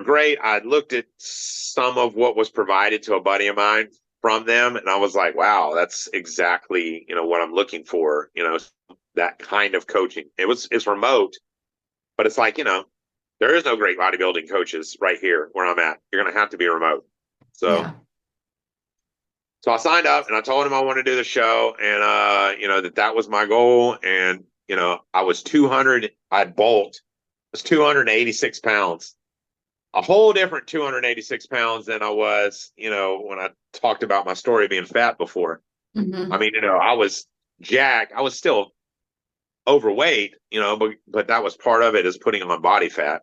great. I looked at some of what was provided to a buddy of mine from them, and I was like, wow, that's exactly, what I'm looking for, that kind of coaching. It's remote, but it's there is no great bodybuilding coaches right here where I'm at. You're going to have to be remote. So, yeah. So I signed up and I told him I wanted to do the show and, that was my goal. And, I was 200, I'd bulked, I was 286 pounds, a whole different 286 pounds than I was, when I talked about my story of being fat before. Mm-hmm. I mean, I was jacked. I was still overweight, but that was part of it, is putting on body fat.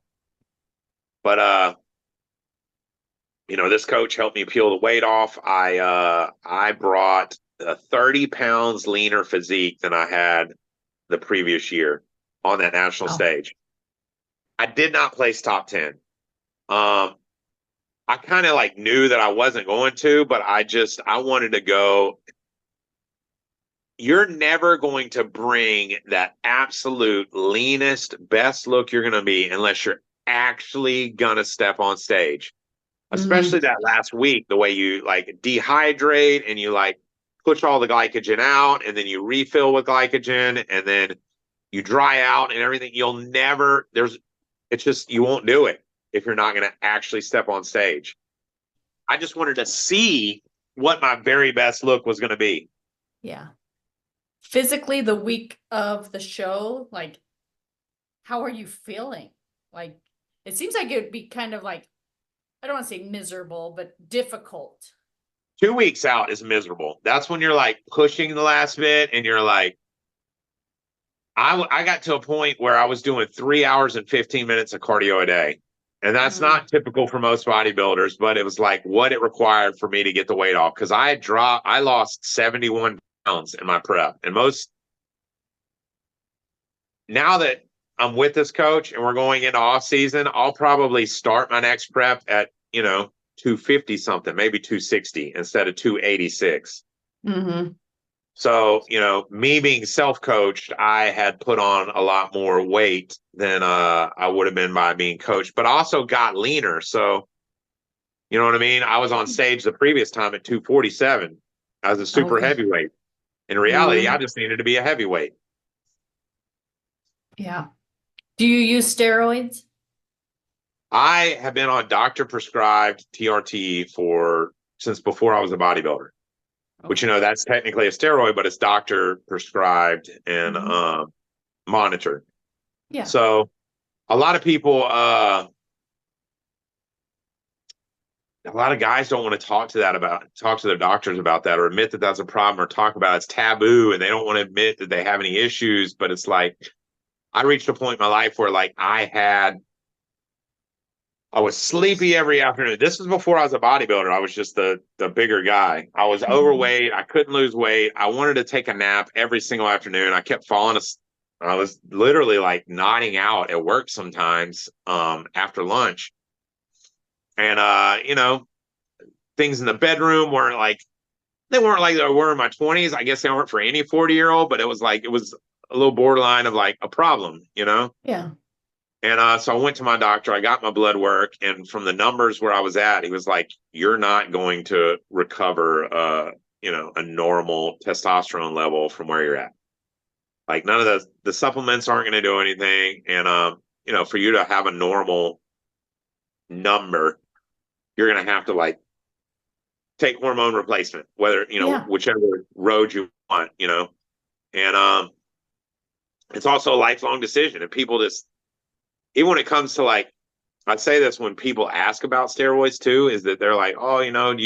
But, this coach helped me peel the weight off. I brought a 30 pounds leaner physique than I had the previous year on that national stage. I did not place top 10. I kind of knew that I wasn't going to, but I wanted to go. You're never going to bring that absolute leanest, best look you're going to be unless you're actually going to step on stage. Especially that last week, the way you dehydrate and you push all the glycogen out and then you refill with glycogen and then you dry out and everything. You won't do it if you're not going to actually step on stage. I just wanted to see what my very best look was going to be. Yeah. Physically, the week of the show, how are you feeling? It seems like it would be kind of I don't want to say miserable, but difficult. 2 weeks out is miserable. That's when you're pushing the last bit and you're I got to a point where I was doing 3 hours and 15 minutes of cardio a day. And that's not typical for most bodybuilders, but it was what it required for me to get the weight off. Cause I lost 71 pounds in my prep. And now that I'm with this coach and we're going into off season, I'll probably start my next prep at, 250 something, maybe 260 instead of 286. Mm-hmm. So, me being self-coached, I had put on a lot more weight than I would have been by being coached, but also got leaner. So, you know what I mean? I was on stage the previous time at 247 as a super heavyweight. In reality, I just needed to be a heavyweight. Yeah. Do you use steroids? I have been on doctor-prescribed TRT since before I was a bodybuilder. Which, that's technically a steroid, but it's doctor prescribed and monitored. Yeah. So a lot of people, a lot of guys don't want to talk to their doctors about that or admit that that's a problem or talk about it. It's taboo and they don't want to admit that they have any issues. But it's I reached a point in my life where I was sleepy every afternoon. This was before I was a bodybuilder. I was just the bigger guy. I was overweight. I couldn't lose weight. I wanted to take a nap every single afternoon. I kept falling asleep. I was literally nodding out at work sometimes after lunch. And, things in the bedroom weren't like they were in my 20s. I guess they weren't for any 40-year-old, but it was a little borderline of like a problem, you know? Yeah. And so I went to my doctor, I got my blood work, and from the numbers where I was at, he was like, you're not going to recover a normal testosterone level from where you're at. Like none of the supplements aren't going to do anything. And for you to have a normal number, you're going to have to like take hormone replacement, whether, Yeah. whichever road you want, and it's also a lifelong decision. And people just, even when it comes to like, I say this when people ask about steroids too, is that they're like, oh, what do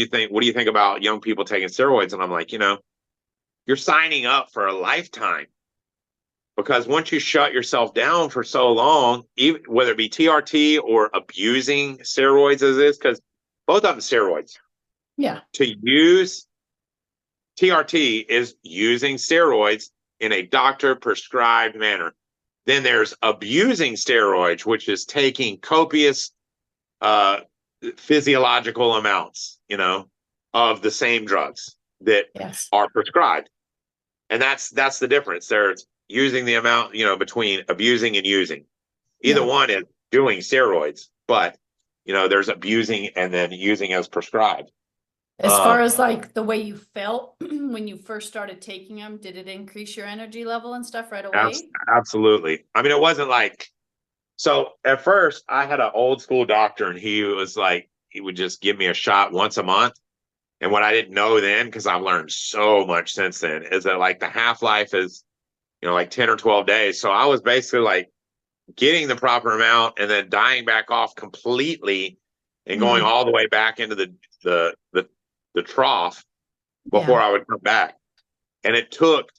you think about young people taking steroids? And I'm like, you're signing up for a lifetime, because once you shut yourself down for so long, even whether it be TRT or abusing steroids as is, because both of them steroids. Yeah. To use TRT is using steroids in a doctor prescribed manner. Then there's abusing steroids, which is taking copious physiological amounts, of the same drugs that are prescribed. And that's the difference. There's using the amount, between abusing and using. Either one is doing steroids, but there's abusing and then using as prescribed. As far as like the way you felt when you first started taking them, did it increase your energy level and stuff right away? Absolutely. I mean, it wasn't like, so at first I had an old school doctor, and he would just give me a shot once a month. And what I didn't know then, because I've learned so much since then, is that like the half-life is, like 10 or 12 days. So I was basically like getting the proper amount and then dying back off completely and going all the way back into the trough before I would come back. And it took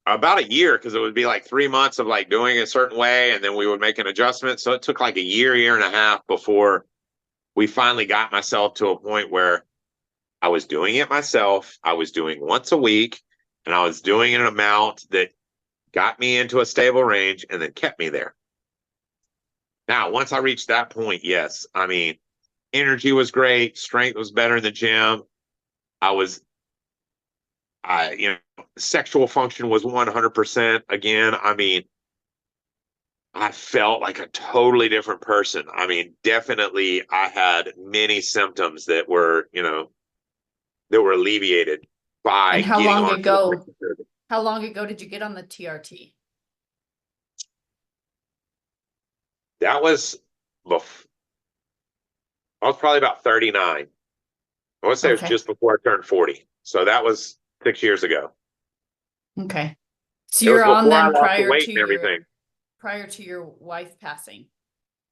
about a year, because it would be like 3 months of like doing it a certain way, and then we would make an adjustment. So it took like a year and a half before we finally got myself to a point where I was doing it myself. I was doing once a week, and I was doing an amount that got me into a stable range and then kept me there. Now, once I reached that point, yes, I mean, energy was great. Strength was better in the gym. Sexual function was 100% again. I mean, I felt like a totally different person. I mean, definitely I had many symptoms that were alleviated by And how getting long on. How long ago did you get on the TRT? That was I was probably about 39. I want to say it was just before I turned 40. So that was 6 years ago. Okay. So you're on them prior to your wife passing.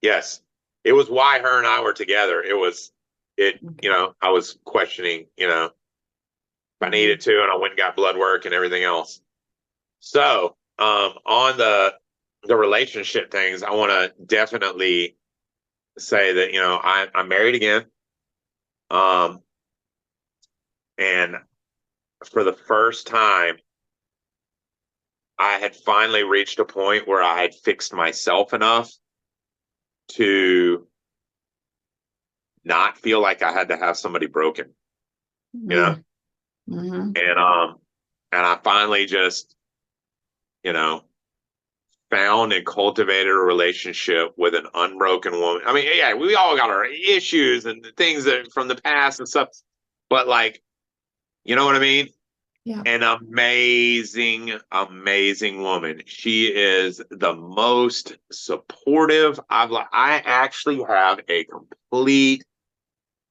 Yes. It was why her and I were together. I was questioning, if I needed to, and I went and got blood work and everything else. So, on the relationship things, I want to definitely say that, I'm married again. And for the first time, I had finally reached a point where I had fixed myself enough to not feel like I had to have somebody broken, And I finally just, found and cultivated a relationship with an unbroken woman. I mean, yeah, we all got our issues and things that from the past and stuff, but like, you know what I mean? Yeah. An amazing, amazing woman. She is the most supportive. I actually have a complete,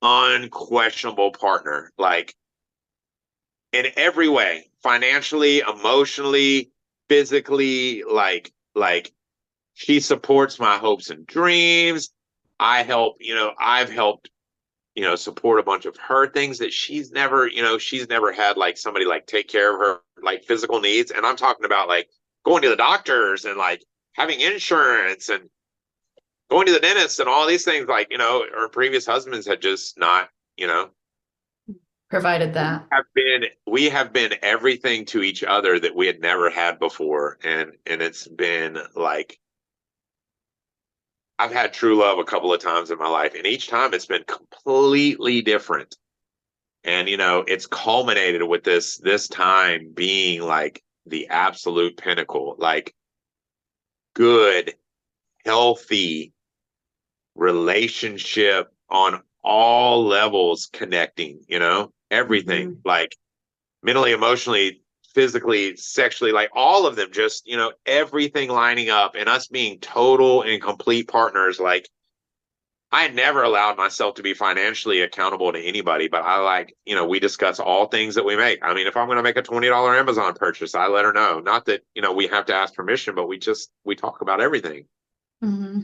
unquestionable partner, like in every way, financially, emotionally, physically, like she supports my hopes and dreams. I've helped, support a bunch of her things that she's never had like somebody like take care of her like physical needs. And I'm talking about like going to the doctors and like having insurance and going to the dentist and all these things, like, her previous husbands had just not, provided that. We have been everything to each other that we had never had before. And it's been like, I've had true love a couple of times in my life, and each time it's been completely different. And, it's culminated with this time being like the absolute pinnacle, like good, healthy relationship on all levels connecting, everything, like mentally, emotionally, physically, sexually, like all of them, just, everything lining up and us being total and complete partners. Like, I never allowed myself to be financially accountable to anybody, but we discuss all things that we make. I mean, if I'm going to make a $20 Amazon purchase, I let her know. Not that, we have to ask permission, but we talk about everything. Mm-hmm.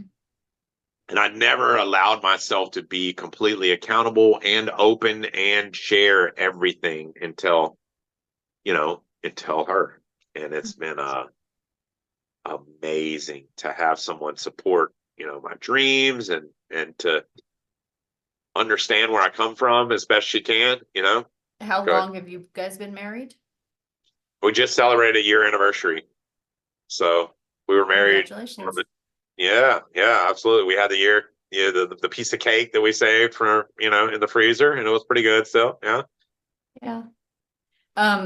And I never allowed myself to be completely accountable and open and share everything until her. And it's been amazing to have someone support, my dreams and to understand where I come from as best she can, How long have you guys been married? We just celebrated a year anniversary. So we were married. Congratulations. Yeah, absolutely. We had the year, the piece of cake that we saved for, in the freezer, and it was pretty good still. Yeah. Yeah.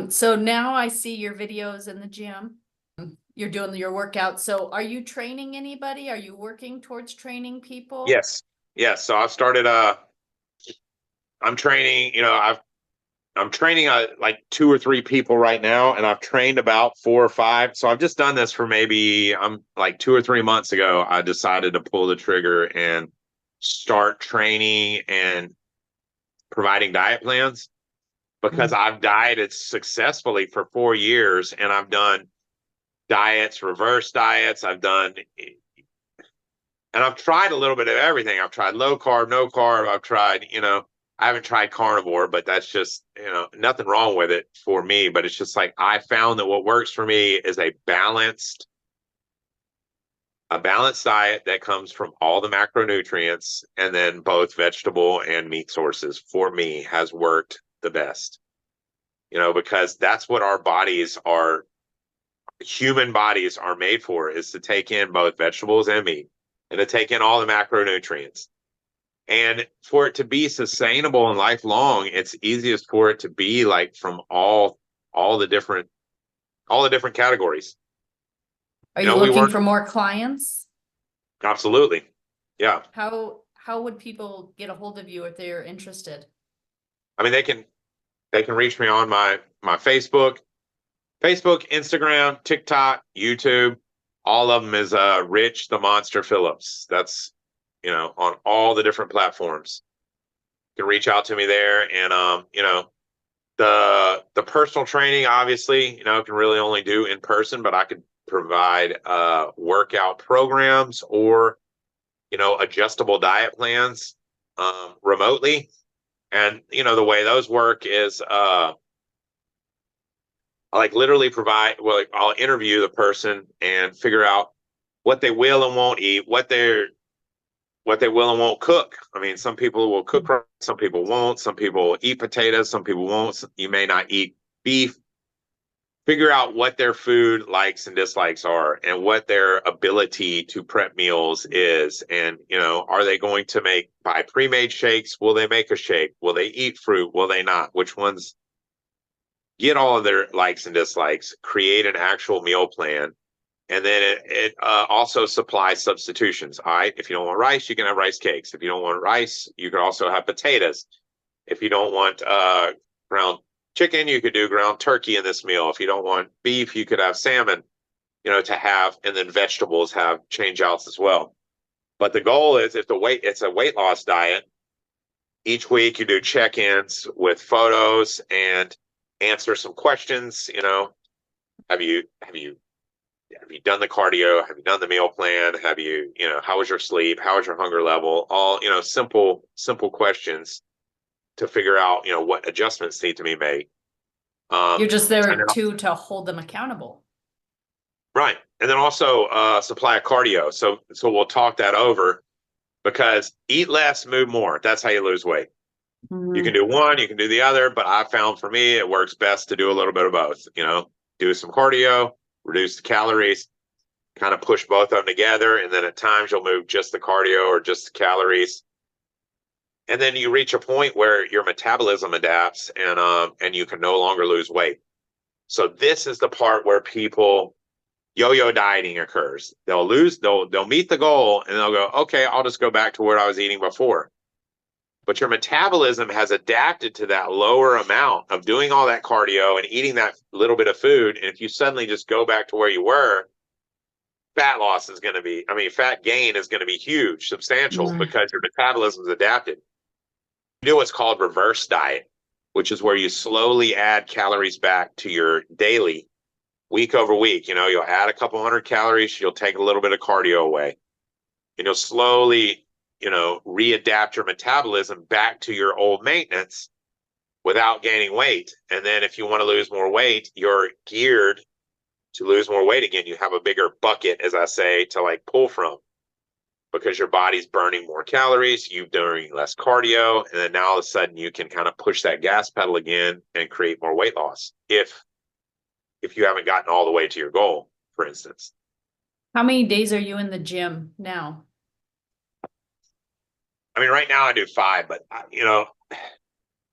So now I see your videos in the gym. You're doing your workout. So are you training anybody? Are you working towards training people? Yes. So I've started, I'm training, I'm training like 2 or 3 people right now, and I've trained about 4 or 5. So I've just done this for I'm like 2 or 3 months ago. I decided to pull the trigger and start training and providing diet plans because I've dieted successfully for 4 years, and I've done diets, reverse diets. And I've tried a little bit of everything. I've tried low carb, no carb. I've tried, I haven't tried carnivore, but that's just, nothing wrong with it for me. But it's just like I found that what works for me is a balanced diet that comes from all the macronutrients, and then both vegetable and meat sources for me has worked the best. Because that's what human bodies are made for, is to take in both vegetables and meat and to take in all the macronutrients. And for it to be sustainable and lifelong, it's easiest for it to be like from all the different categories. Are you looking for more clients? Absolutely. Yeah. How would people get a hold of you if they're interested? I mean, they can reach me on my Facebook, Instagram, TikTok, YouTube. All of them is Rich the Monster Phillips. That's on all the different platforms. You can reach out to me there, and the personal training, obviously, can really only do in person, but I could provide workout programs or adjustable diet plans remotely. And the way those work is I like literally I'll interview the person and figure out what they will and won't eat, what they will and won't cook. I mean, some people will cook, some people won't. Some people will eat potatoes, some people won't. You may not eat beef. Figure out what their food likes and dislikes are, and what their ability to prep meals is. And, are they going to buy pre-made shakes? Will they make a shake? Will they eat fruit? Will they not? Which ones? Get all of their likes and dislikes, create an actual meal plan. And then it also supplies substitutions. All right. If you don't want rice, you can have rice cakes. If you don't want rice, you can also have potatoes. If you don't want ground chicken, you could do ground turkey in this meal. If you don't want beef, you could have salmon, to have, and then vegetables have change outs as well. But the goal is, it's a weight loss diet. Each week you do check-ins with photos and answer some questions. Have you done the cardio? Have you done the meal plan? Have you, how was your sleep? How was your hunger level? All, simple questions to figure out, what adjustments need to be made. You're just there to hold them accountable. Right. And then also supply a cardio. So we'll talk that over, because eat less, move more. That's how you lose weight. You can do one, you can do the other, but I found for me, it works best to do a little bit of both. Do some cardio, reduce the calories, kind of push both of them together. And then at times you'll move just the cardio or just the calories. And then you reach a point where your metabolism adapts and you can no longer lose weight. So this is the part where people yo-yo dieting occurs. They'll meet the goal and they'll go, okay, I'll just go back to what I was eating before. But your metabolism has adapted to that lower amount of doing all that cardio and eating that little bit of food. And if you suddenly just go back to where you were, fat gain is going to be huge, substantial, because your metabolism is adapted. You do what's called reverse diet, which is where you slowly add calories back to your daily, week over week. You'll add a couple hundred calories, you'll take a little bit of cardio away, and you'll slowly, readapt your metabolism back to your old maintenance without gaining weight. And then if you want to lose more weight, you're geared to lose more weight again. You have a bigger bucket, as I say, to like pull from, because your body's burning more calories, you're doing less cardio, and then now all of a sudden you can kind of push that gas pedal again and create more weight loss if you haven't gotten all the way to your goal, for instance. How many days are you in the gym now? I mean, right now I do 5, but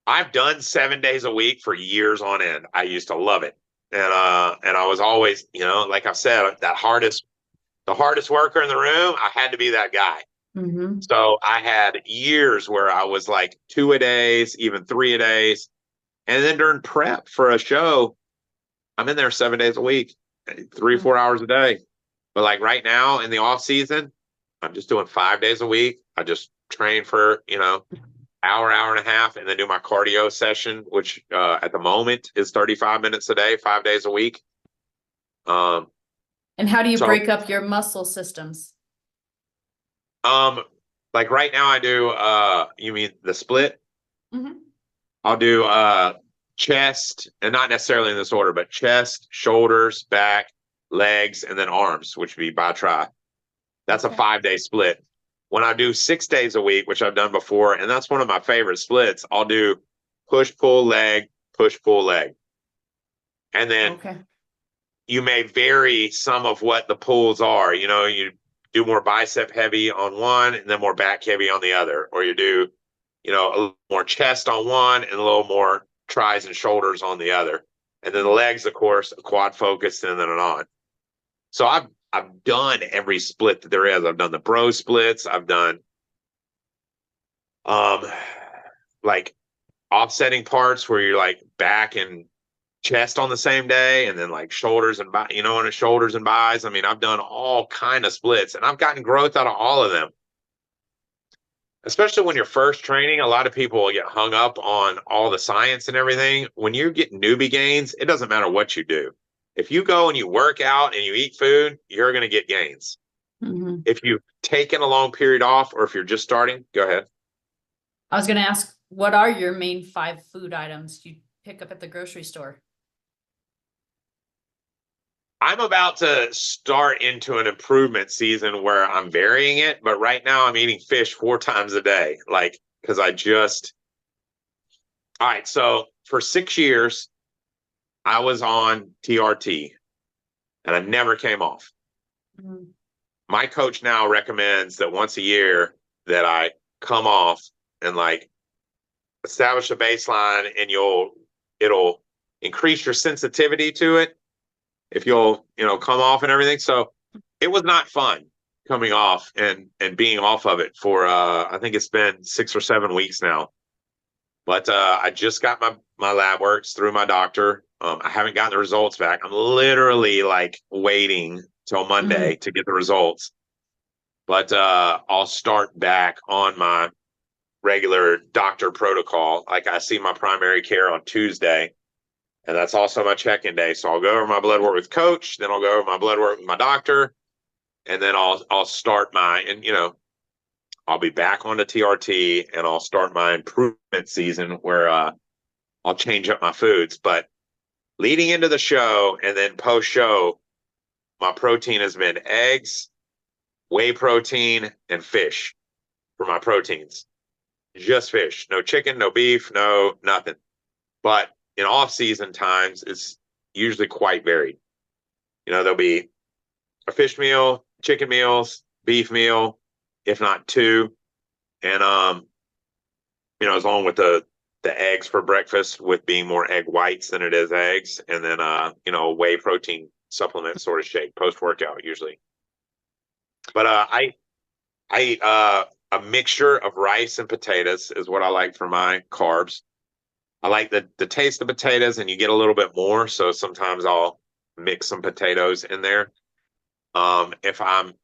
I've done 7 days a week for years on end. I used to love it. And I was always, like I said, the hardest worker in the room, I had to be that guy. Mm-hmm. So I had years where I was like 2 a days, even 3 a days. And then during prep for a show, I'm in there 7 days a week, 3-4 hours a day. But like right now in the off season, I'm just doing 5 days a week. I just train for, hour and a half, and then do my cardio session, which at the moment is 35 minutes a day, 5 days a week. And how do you break up your muscle systems? Like right now I do, you mean the split? Mm-hmm. I'll do chest, and not necessarily in this order, but chest, shoulders, back, legs, and then arms, which would be bi-tri. That's a 5-day split. When I do 6 days a week, which I've done before, and that's one of my favorite splits, I'll do push, pull, leg, push, pull, leg. And then you may vary some of what the pulls are. You do more bicep heavy on one and then more back heavy on the other. Or you do, a little more chest on one and a little more tris and shoulders on the other. And then the legs, of course, quad focused and then on. So I've done every split that there is. I've done the bro splits. I've done like offsetting parts where you're like back and chest on the same day, and then like shoulders and and shoulders and buys. I mean, I've done all kind of splits, and I've gotten growth out of all of them. Especially when you're first training, a lot of people get hung up on all the science and everything. When you get newbie gains, it doesn't matter what you do. If you go and you work out and you eat food, you're going to get gains. Mm-hmm. If you've taken a long period off, or if you're just starting, go ahead. I was going to ask, what are your main 5 food items you pick up at the grocery store? I'm about to start into an improvement season where I'm varying it, but right now I'm eating fish 4 times a day, because all right, so for 6 years, I was on TRT, and I never came off. Mm-hmm. My coach now recommends that once a year that I come off and establish a baseline, and it'll increase your sensitivity to it if you'll, come off and everything. So it was not fun coming off and being off of it for, I think it's been 6 or 7 weeks now. But I just got my lab works through my doctor. I haven't gotten the results back. I'm literally waiting till Monday to get the results. But I'll start back on my regular doctor protocol. I see my primary care on Tuesday, and that's also my check-in day. So I'll go over my blood work with coach, then I'll go over my blood work with my doctor, and then I'll start I'll be back on the TRT, and I'll start my improvement season where I'll change up my foods. But leading into the show and then post-show, my protein has been eggs, whey protein, and fish for my proteins. Just fish. No chicken, no beef, no nothing. But in off-season times, it's usually quite varied. There'll be a fish meal, chicken meals, beef meal, if not 2. And along with the eggs for breakfast, with being more egg whites than it is eggs, and then whey protein supplement sort of shake post workout usually. But I eat a mixture of rice and potatoes is what I like for my carbs. I like the taste of potatoes, and you get a little bit more. So sometimes I'll mix some potatoes in there. If I'm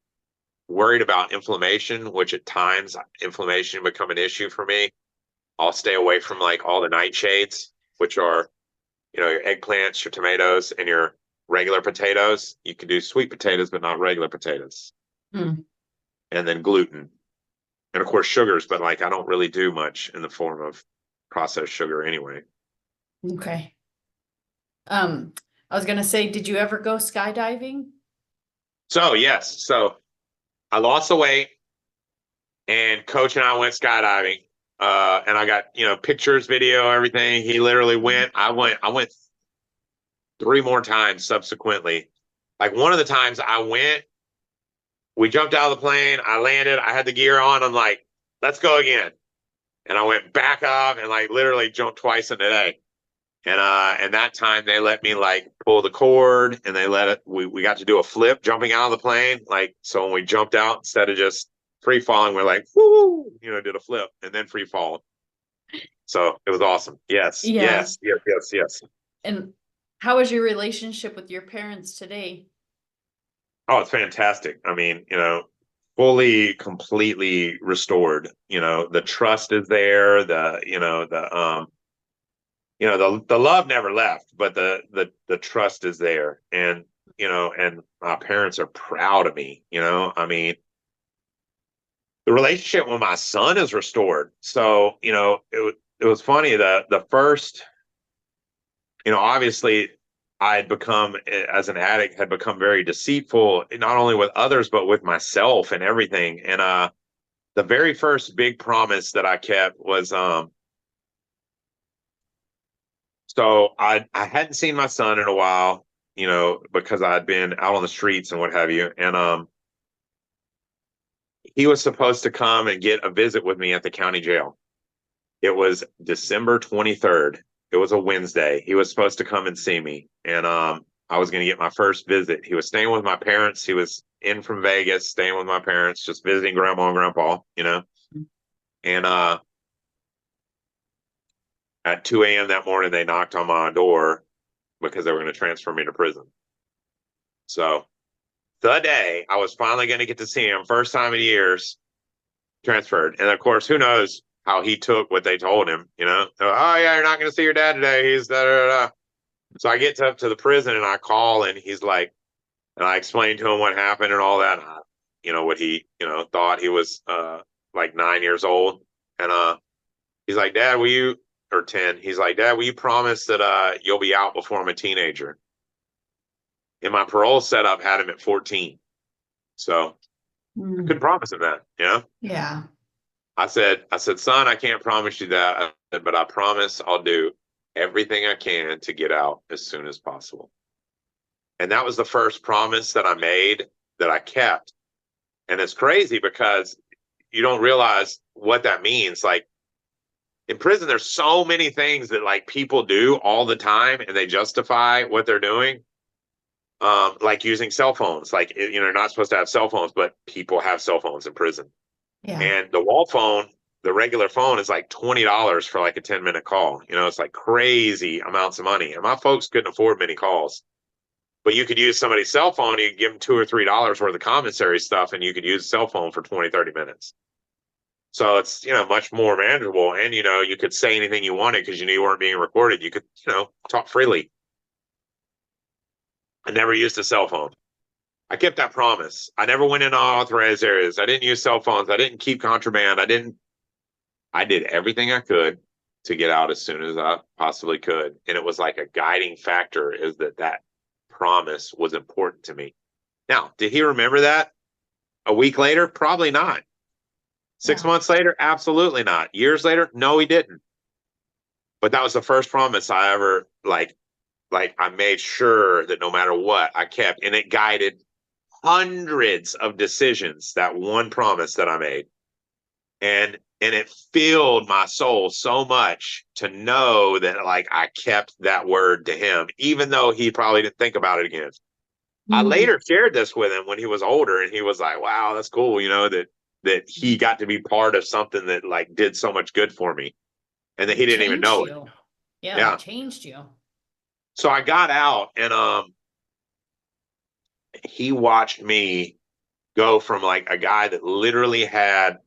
worried about inflammation, which at times inflammation become an issue for me, I'll stay away from like all the nightshades, which are, your eggplants, your tomatoes, and your regular potatoes. You can do sweet potatoes, but not regular potatoes. Mm. And then gluten. And of course sugars, but like I don't really do much in the form of processed sugar anyway. Okay. I was gonna say, did you ever go skydiving? So yes. So I lost the weight, and Coach and I went skydiving. And I got, pictures, video, everything. He literally went. I went 3 more times subsequently. Like one of the times I went, we jumped out of the plane. I landed. I had the gear on. I'm like, let's go again. And I went back up and like literally jumped twice in a day. And that time they let me like pull the cord, and we got to do a flip jumping out of the plane. Like, so when we jumped out, instead of just free falling, we're like, whoo, did a flip and then free fall. So it was awesome. Yes. Yeah. Yes. And how is your relationship with your parents today? Oh, it's fantastic. I mean, fully, completely restored. The trust is there. The love never left, but the trust is there. And, and my parents are proud of me. I mean, the relationship with my son is restored. So, it was funny. The first, obviously I had become, as an addict, had become very deceitful, not only with others, but with myself and everything. And the very first big promise that I kept was, so I hadn't seen my son in a while, because I'd been out on the streets and what have you. And he was supposed to come and get a visit with me at the county jail. It was December 23rd. It was a Wednesday. He was supposed to come and see me. And I was going to get my first visit. He was staying with my parents. He was in from Vegas, staying with my parents, just visiting grandma and grandpa, And at 2 a.m. that morning, they knocked on my door because they were going to transfer me to prison. So the day I was finally going to get to see him, first time in years, transferred. And of course, who knows how he took what they told him, Oh, yeah, you're not going to see your dad today. He's da da da. So I get up to the prison and I call, and he's like, and I explained to him what happened and all that. What he, thought. He was like 9 years old. And he's like, Dad, will you, or 10, he's like, Dad, will you promise that you'll be out before I'm a teenager? And my parole setup had him at 14. So I couldn't promise him that, Yeah. I said, son, I can't promise you that, but I promise I'll do everything I can to get out as soon as possible. And that was the first promise that I made that I kept. And it's crazy because you don't realize what that means. Like in prison, there's so many things that like people do all the time and they justify what they're doing. Like using cell phones, like, you're not supposed to have cell phones, but people have cell phones in prison. Yeah. And the wall phone, the regular phone, is like $20 for like a 10-minute call. It's like crazy amounts of money. And my folks couldn't afford many calls. But you could use somebody's cell phone, you could give them $2 or $3 worth of commissary stuff, and you could use a cell phone for 20, 30 minutes. So it's, much more manageable. And, you could say anything you wanted because you knew you weren't being recorded. You could, talk freely. I never used a cell phone. I kept that promise. I never went into unauthorized areas. I didn't use cell phones. I didn't keep contraband. I did everything I could to get out as soon as I possibly could. And it was like a guiding factor, is that promise was important to me. Now, did he remember that a week later? Probably not. 6 months later? Absolutely not. Years later? No, he didn't. But that was the first promise I ever like I made sure that no matter what I kept, and it guided hundreds of decisions, that one promise that I made. And it filled my soul so much to know that like I kept that word to him, even though he probably didn't think about it again. I later shared this with him when he was older, and he was like, wow, that's cool, that he got to be part of something that like did so much good for me and that he didn't even know it. Yeah, it changed you. So I got out, and he watched me go from like a guy that literally had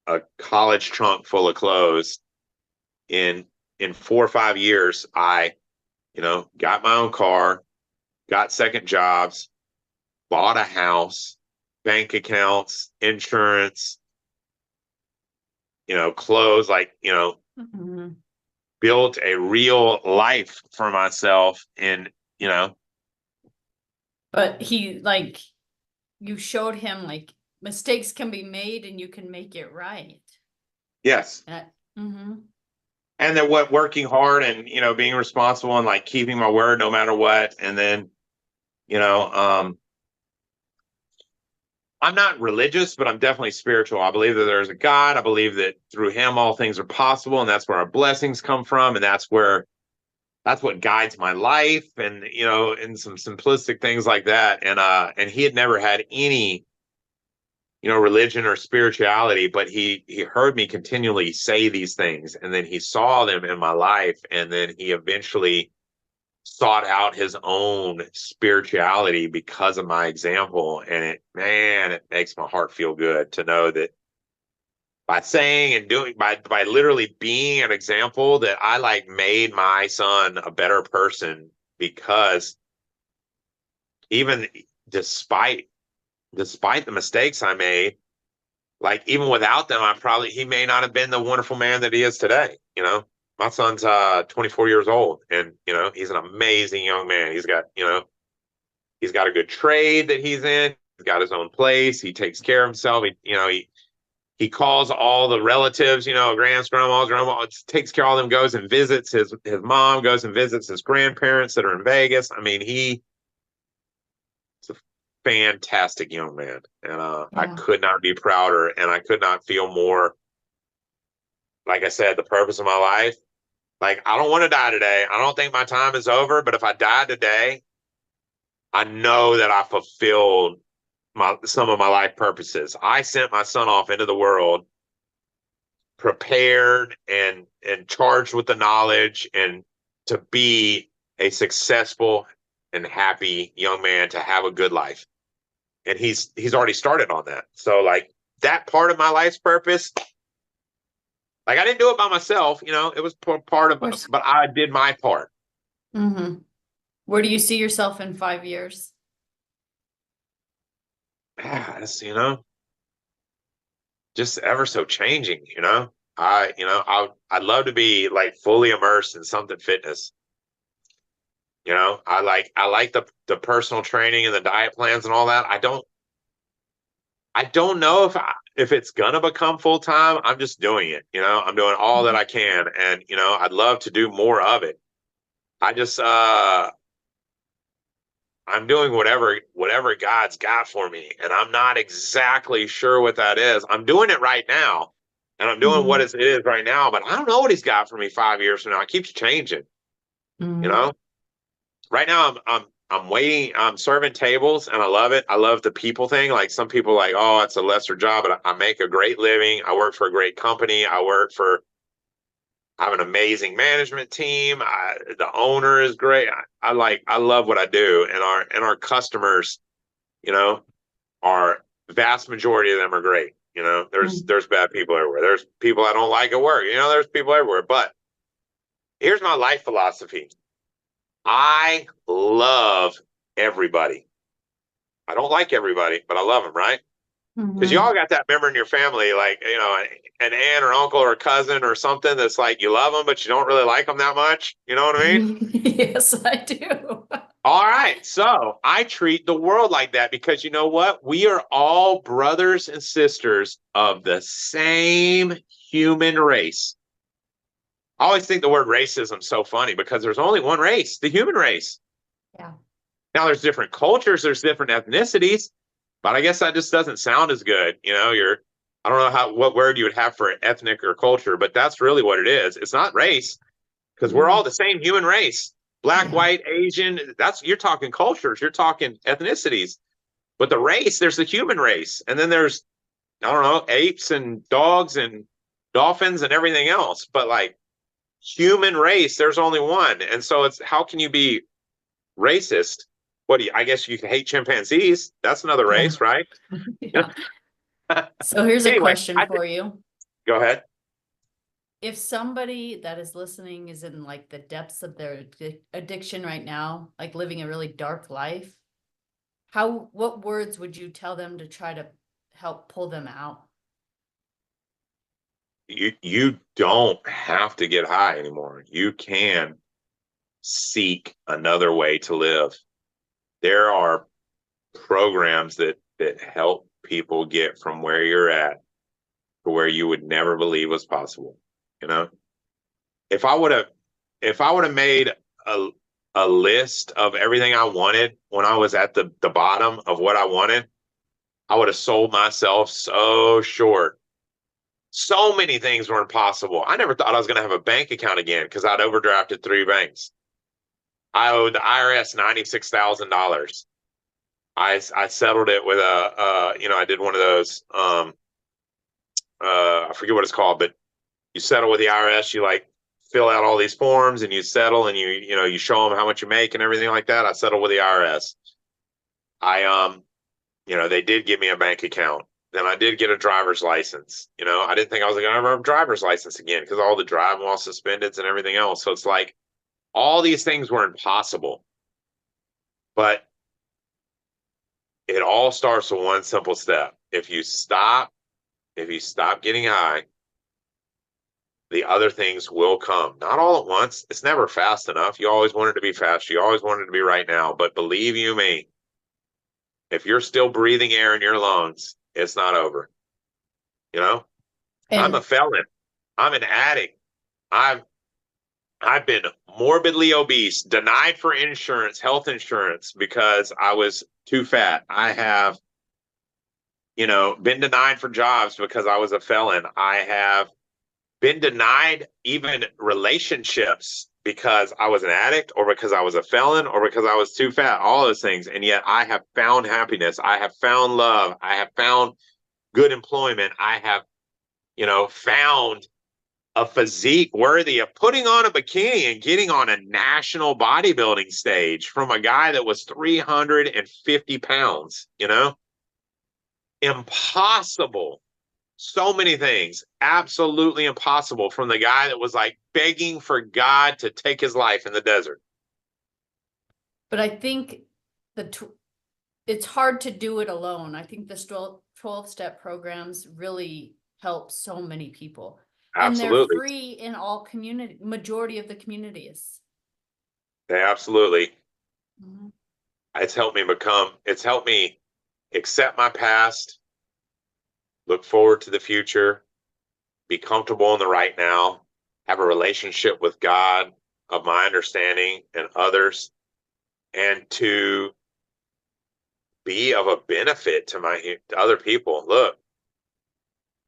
a college trunk full of clothes. In 4 or 5 years, I got my own car, got second jobs, bought a house, bank accounts, insurance, clothes, like, built a real life for myself. And, but you showed him like mistakes can be made and you can make it right. Yes. And then working hard and, being responsible and like keeping my word no matter what. And then, I'm not religious, but I'm definitely spiritual. I believe that there's a God. I believe that through him, all things are possible. And that's where our blessings come from. And that's what guides my life. And, and some simplistic things like that. And he had never had any, religion or spirituality, but he heard me continually say these things. And then he saw them in my life. And then he eventually sought out his own spirituality because of my example. And it makes my heart feel good to know that by saying and doing, by literally being an example, that I like made my son a better person, because even despite the mistakes I made, like even without them, he may not have been the wonderful man that he is today. My son's 24 years old, and he's an amazing young man. He's got a good trade that he's in. He's got his own place. He takes care of himself. He calls all the relatives, grands, grandmas, grandma, takes care of all them, goes and visits his mom, goes and visits his grandparents that are in Vegas. I mean, he's a fantastic young man, and I could not be prouder, and I could not feel more, like I said, the purpose of my life. Like, I don't want to die today. I don't think my time is over, but if I die today, I know that I fulfilled some of my life purposes. I sent my son off into the world prepared and charged with the knowledge, and to be a successful and happy young man, to have a good life. And he's already started on that. So like that part of my life's purpose, like I didn't do it by myself, it was part of, but I did my part. Where do you see yourself in 5 years? It's, just ever so changing, I'd love to be like fully immersed in something fitness. I like the personal training and the diet plans and all that. I don't know if it's gonna become full time. I'm just doing it. I'm doing all that I can, and I'd love to do more of it. I just I'm doing whatever God's got for me, and I'm not exactly sure what that is. I'm doing it right now, and I'm doing what it is right now, but I don't know what he's got for me 5 years from now. It keeps changing. Right now I'm waiting. I'm serving tables, and I love it. I love the people thing. Like some people like, oh, it's a lesser job, but I make a great living. I work for a great company. I have an amazing management team. The owner is great. I love what I do, and our customers, our vast majority of them are great. There's bad people everywhere. There's people I don't like at work. There's people everywhere. But here's my life philosophy. I love everybody. I don't like everybody, but I love them, right? Because you all got that member in your family, like, an aunt or uncle or a cousin or something that's like, you love them, but you don't really like them that much. You know what I mean? Yes, I do. All right. So I treat the world like that, because you know what? We are all brothers and sisters of the same human race. I always think the word racism is so funny, because there's only one race, the human race. Yeah. Now there's different cultures, there's different ethnicities, but I guess that just doesn't sound as good. You're I don't know what word you would have for ethnic or culture, but that's really what it is. It's not race, because we're all the same human race. Black, white, Asian, you're talking cultures, you're talking ethnicities. But the race, there's the human race. And then there's, I don't know, apes and dogs and dolphins and everything else. But like human race, there's only one. And so it's, how can you be racist? I guess you can hate chimpanzees. That's another race, right? Yeah. So here's a Anyway, question for you. Go ahead. If somebody that is listening is in like the depths of their addiction right now, like living a really dark life, what words would you tell them to try to help pull them out? You don't have to get high anymore. You can seek another way to live. There are programs that help people get from where you're at to where you would never believe was possible. You know, if I would have made a list of everything I wanted when I was at the bottom of what I wanted, I would have sold myself so short. So many things were impossible. I never thought I was going to have a bank account again because I'd overdrafted 3 banks. I owed the IRS $96,000. I settled it with I did one of those, I forget what it's called, but you settle with the IRS, you like fill out all these forms and you settle and you show them how much you make and everything like that. I settled with the IRS. They did give me a bank account. Then I did get a driver's license. I didn't think I was going to ever have a driver's license again because all the driving while suspended and everything else. So it's like all these things were impossible. But it all starts with one simple step. If you stop getting high, the other things will come. Not all at once. It's never fast enough. You always want it to be fast. You always want it to be right now. But believe you me, if you're still breathing air in your lungs, it's not over. I'm a felon. I'm an addict. I've been morbidly obese, denied for insurance, health insurance, because I was too fat. I have, been denied for jobs because I was a felon. I have been denied even relationships because I was an addict or because I was a felon or because I was too fat, all those things. And yet I have found happiness. I have found love. I have found good employment. I have, found a physique worthy of putting on a bikini and getting on a national bodybuilding stage from a guy that was 350 pounds, Impossible. So many things, absolutely impossible, from the guy that was like begging for God to take his life in the desert. But I think it's hard to do it alone. I think the 12-step programs really help so many people. Absolutely. And they're free in all majority of the communities. They absolutely. Mm-hmm. It's helped me accept my past, look forward to the future, be comfortable in the right now, have a relationship with God of my understanding and others, and to be of a benefit to other people. Look,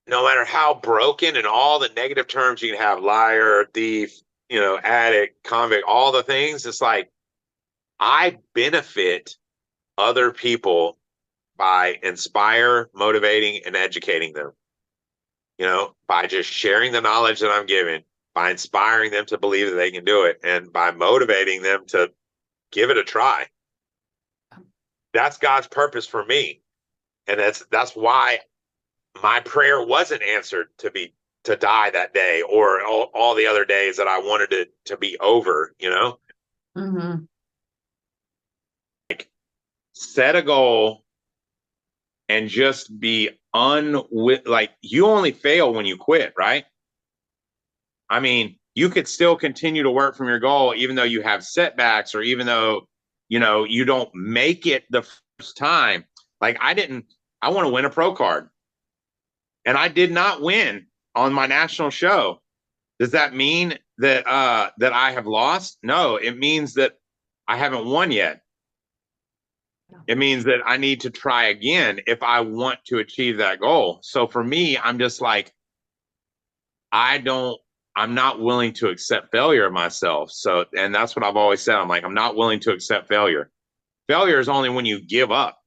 no matter how broken and all the negative terms you can have, liar, thief, addict, convict, all the things, it's like I benefit other people by motivating, and educating them. By just sharing the knowledge that I'm giving, by inspiring them to believe that they can do it, and by motivating them to give it a try. That's God's purpose for me. And that's why my prayer wasn't answered to die that day or all the other days that I wanted it to be over, Mm-hmm. Like, set a goal and just be like, you only fail when you quit, right? I mean, you could still continue to work from your goal, even though you have setbacks or even though, you don't make it the first time. Like I want to win a pro card and I did not win on my national show. Does that mean that I have lost? No, it means that I haven't won yet. It means that I need to try again if I want to achieve that goal. So for me, I'm just like, I'm not willing to accept failure of myself. So, and that's what I've always said. I'm like, I'm not willing to accept failure. Failure is only when you give up.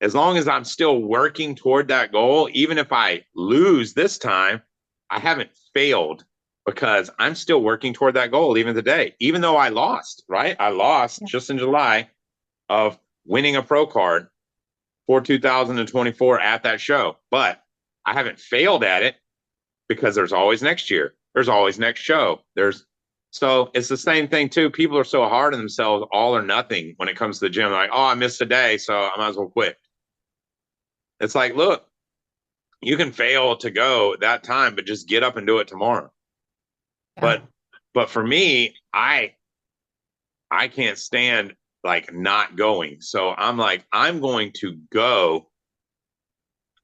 As long as I'm still working toward that goal, even if I lose this time, I haven't failed because I'm still working toward that goal even today, even though I lost, right? I lost just in July of winning a pro card for 2024 at that show, but I haven't failed at it because there's always next year. There's always next show. So it's the same thing too. People are so hard on themselves, all or nothing when it comes to the gym. Like, oh, I missed a day, so I might as well quit. It's like, look, you can fail to go that time, but just get up and do it tomorrow. Yeah. But for me, I can't stand like not going. So I'm like, I'm going to go.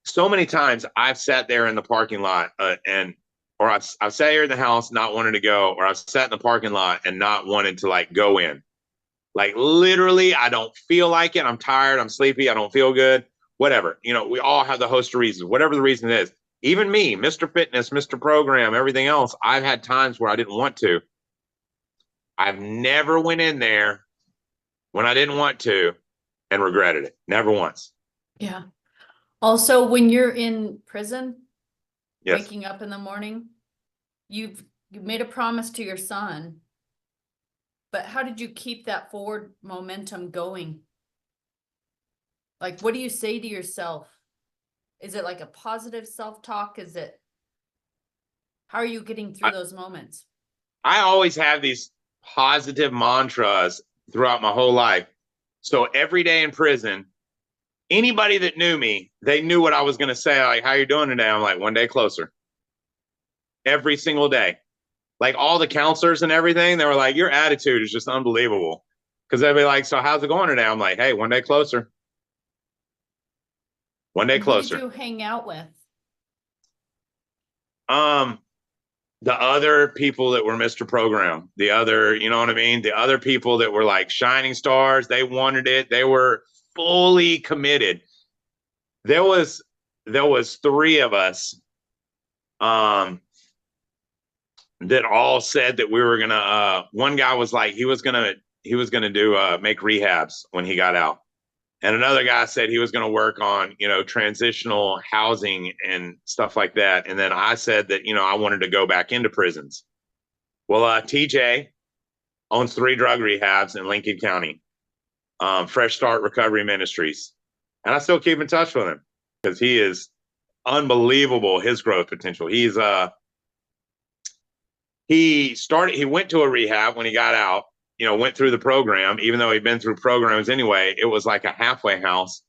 So many times I've sat there in the parking lot or I've sat here in the house not wanting to go, or I've sat in the parking lot and not wanting to like go in. Like literally, I don't feel like it. I'm tired. I'm sleepy. I don't feel good. Whatever. You know, we all have the host of reasons, whatever the reason is. Even me, Mr. Fitness, Mr. Program, everything else, I've had times where I didn't want to. I've never went in there when I didn't want to and regretted it. Never once. Yeah. Also, when you're in prison, yes. Waking up in the morning, you've made a promise to your son, but how did you keep that forward momentum going? Like, what do you say to yourself? Is it like a positive self-talk? How are you getting through those moments? I always have these positive mantras throughout my whole life. So every day in prison, anybody that knew me, they knew what I was going to say. Like, how you doing today? I'm like, one day closer. Every single day. Like all the counselors and everything, they were like, your attitude is just unbelievable. Because they'd be like, so how's it going today? I'm like, hey, one day closer. One day closer. Who did you hang out with? The other people that were Mr. Program, the other, you know what I mean? The other people that were like shining stars, they wanted it. They were fully committed. There was three of us that all said that we were gonna one guy was like he was gonna do make rehabs when he got out. And another guy said he was going to work on, you know, transitional housing and stuff like that. And then I said that, you know, I wanted to go back into prisons. Well, TJ owns 3 drug rehabs in Lincoln County, Fresh Start Recovery Ministries. And I still keep in touch with him because he is unbelievable, his growth potential. He went to a rehab when he got out. You know, went through the program, even though he'd been through programs anyway. It was like a halfway house.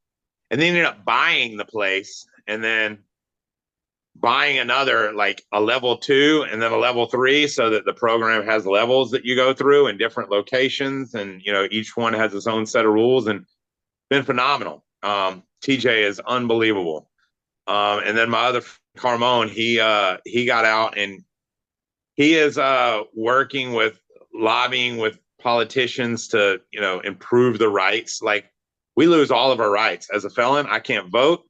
And they ended up buying the place and then buying another, like a level 2 and then a level 3, so that the program has levels that you go through in different locations. And, you know, each one has its own set of rules, and been phenomenal. TJ is unbelievable. And then my other Carmone, he got out and he is working with lobbying with politicians to, you know, improve the rights. Like, we lose all of our rights as a felon. I can't vote,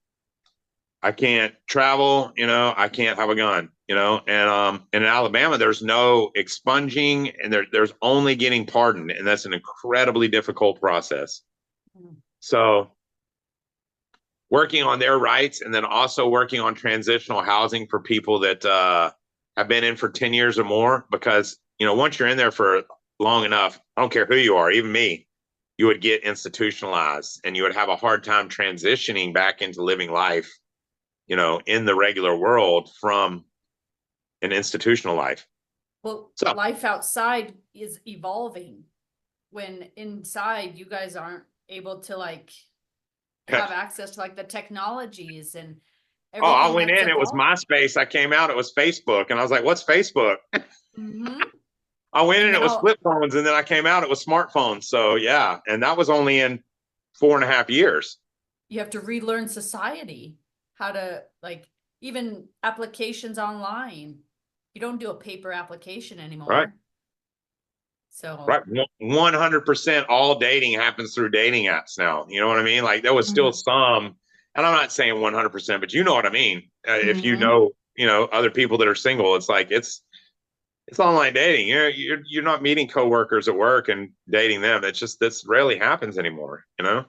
I can't travel, you know, I can't have a gun, you know. And in Alabama there's no expunging, and there's only getting pardoned, and that's an incredibly difficult process. So working on their rights, and then also working on transitional housing for people that have been in for 10 years or more, because, you know, once you're in there for long enough, I don't care who you are, even me, you would get institutionalized and you would have a hard time transitioning back into living life, you know, in the regular world from an institutional life. Well, so life outside is evolving when inside you guys aren't able to like have access to like the technologies and everything. I went in, it was MySpace. I came out, it was Facebook. And I was like, what's Facebook? Mm-hmm. I went in, it was flip phones, and then I came out, it was smartphones. So yeah, and that was only in 4.5 years. You have to relearn society, how to like even applications online. You don't do a paper application anymore. Right. So right, 100% all dating happens through dating apps now. You know what I mean? Like there was still some, and I'm not saying 100%, but you know what I mean. If you know other people that are single, it's like it's online dating. You're not meeting coworkers at work and dating them. It's just this rarely happens anymore.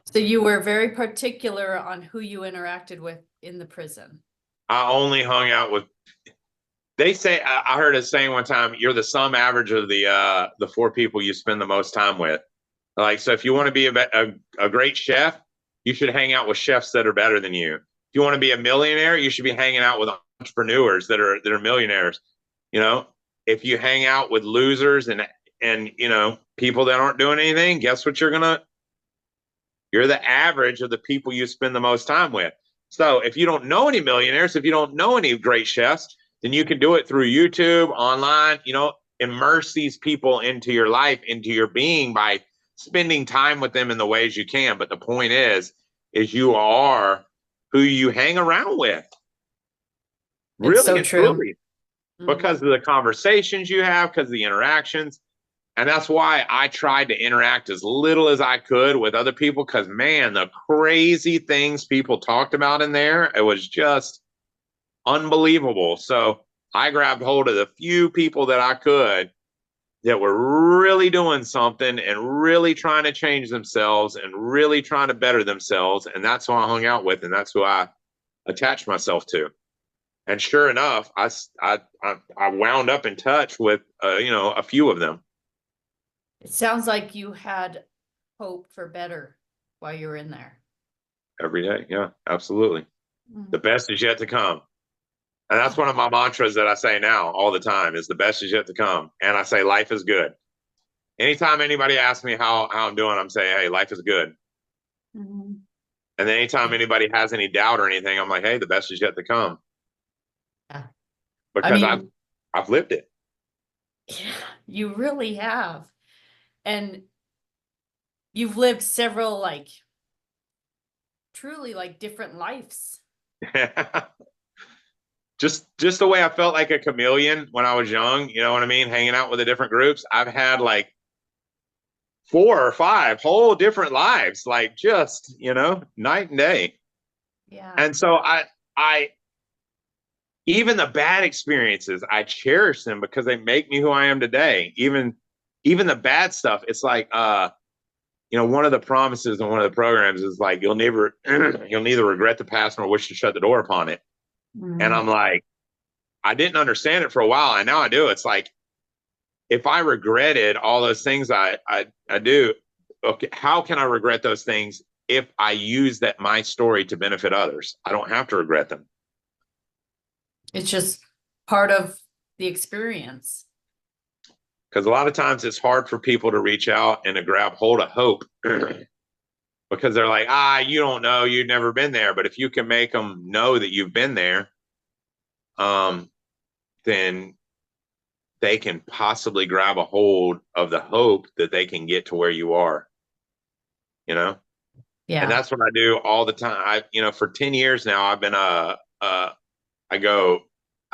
So you were very particular on who you interacted with in the prison. I only hung out with. They say I heard a saying one time: you're the sum average of the four people you spend the most time with. Like, so if you want to be a great chef, you should hang out with chefs that are better than you. If you want to be a millionaire, you should be hanging out with entrepreneurs that are millionaires. If you hang out with losers and people that aren't doing anything, guess what you're the average of the people you spend the most time with. So if you don't know any millionaires, if you don't know any great chefs, then you can do it through YouTube, online, immerse these people into your life, into your being by spending time with them in the ways you can. But the point is you are who you hang around with. Really, it's so true. Truly. Because of the conversations you have, because of the interactions. And that's why I tried to interact as little as I could with other people, because, man, the crazy things people talked about in there, it was just unbelievable. So I grabbed hold of the few people that I could that were really doing something and really trying to change themselves and really trying to better themselves. And that's who I hung out with, and that's who I attached myself to. And sure enough, I wound up in touch with a few of them. It sounds like you had hope for better while you were in there. Every day, yeah, absolutely. The best is yet to come. And that's one of my mantras that I say now all the time is the best is yet to come. And I say life is good. Anytime anybody asks me how I'm doing, I'm saying, hey, life is good. And then anytime anybody has any doubt or anything, I'm like, hey, the best is yet to come. Yeah. Because I've lived it. Yeah, you really have. And you've lived several truly different lives. Just the way I felt like a chameleon when I was young, you know what I mean? Hanging out with the different groups. I've had 4 or 5 whole different lives, just, night and day. Yeah. And so I even the bad experiences, I cherish them because they make me who I am today. Even the bad stuff, it's one of the promises in one of the programs is you'll neither regret the past nor wish to shut the door upon it. And I'm like, I didn't understand it for a while, and now I do. It's if I regretted all those things I do, okay, how can I regret those things if I use my story to benefit others? I don't have to regret them. It's just part of the experience. Because a lot of times it's hard for people to reach out and to grab hold of hope because they're like, you don't know, you've never been there. But if you can make them know that you've been there, then they can possibly grab a hold of the hope that they can get to where you are, Yeah. And that's what I do all the time. For 10 years now, I've been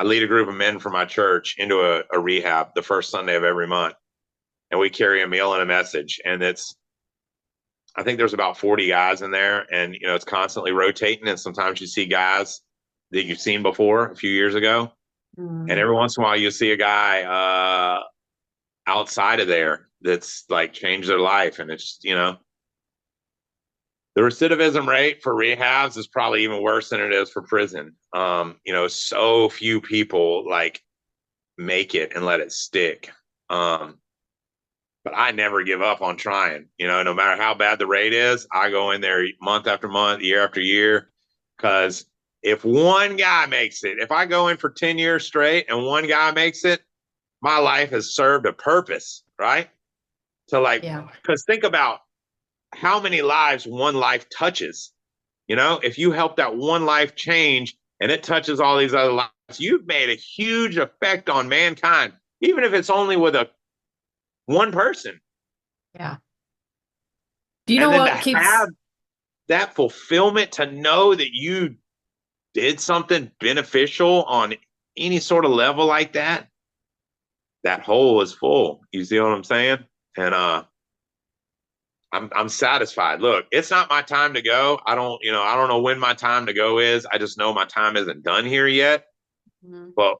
I lead a group of men from my church into a rehab the first Sunday of every month. And we carry a meal and a message. And I think there's about 40 guys in there, and, it's constantly rotating. And sometimes you see guys that you've seen before a few years ago. And every once in a while you see a guy outside of there that's changed their life. And it's, the recidivism rate for rehabs is probably even worse than it is for prison. So few people make it and let it stick. But I never give up on trying, no matter how bad the rate is. I go in there month after month, year after year, because if one guy makes it, if I go in for 10 years straight and one guy makes it, my life has served a purpose, right? Because think about how many lives one life touches. If you help that one life change and it touches all these other lives, you've made a huge effect on mankind, even if it's only with one person. Yeah. Do you know what keeps have that fulfillment, to know that you did something beneficial on any sort of level like that? That hole is full. You see what I'm saying? And I'm satisfied. Look, it's not my time to go. I don't know when my time to go is. I just know my time isn't done here yet. Mhm. But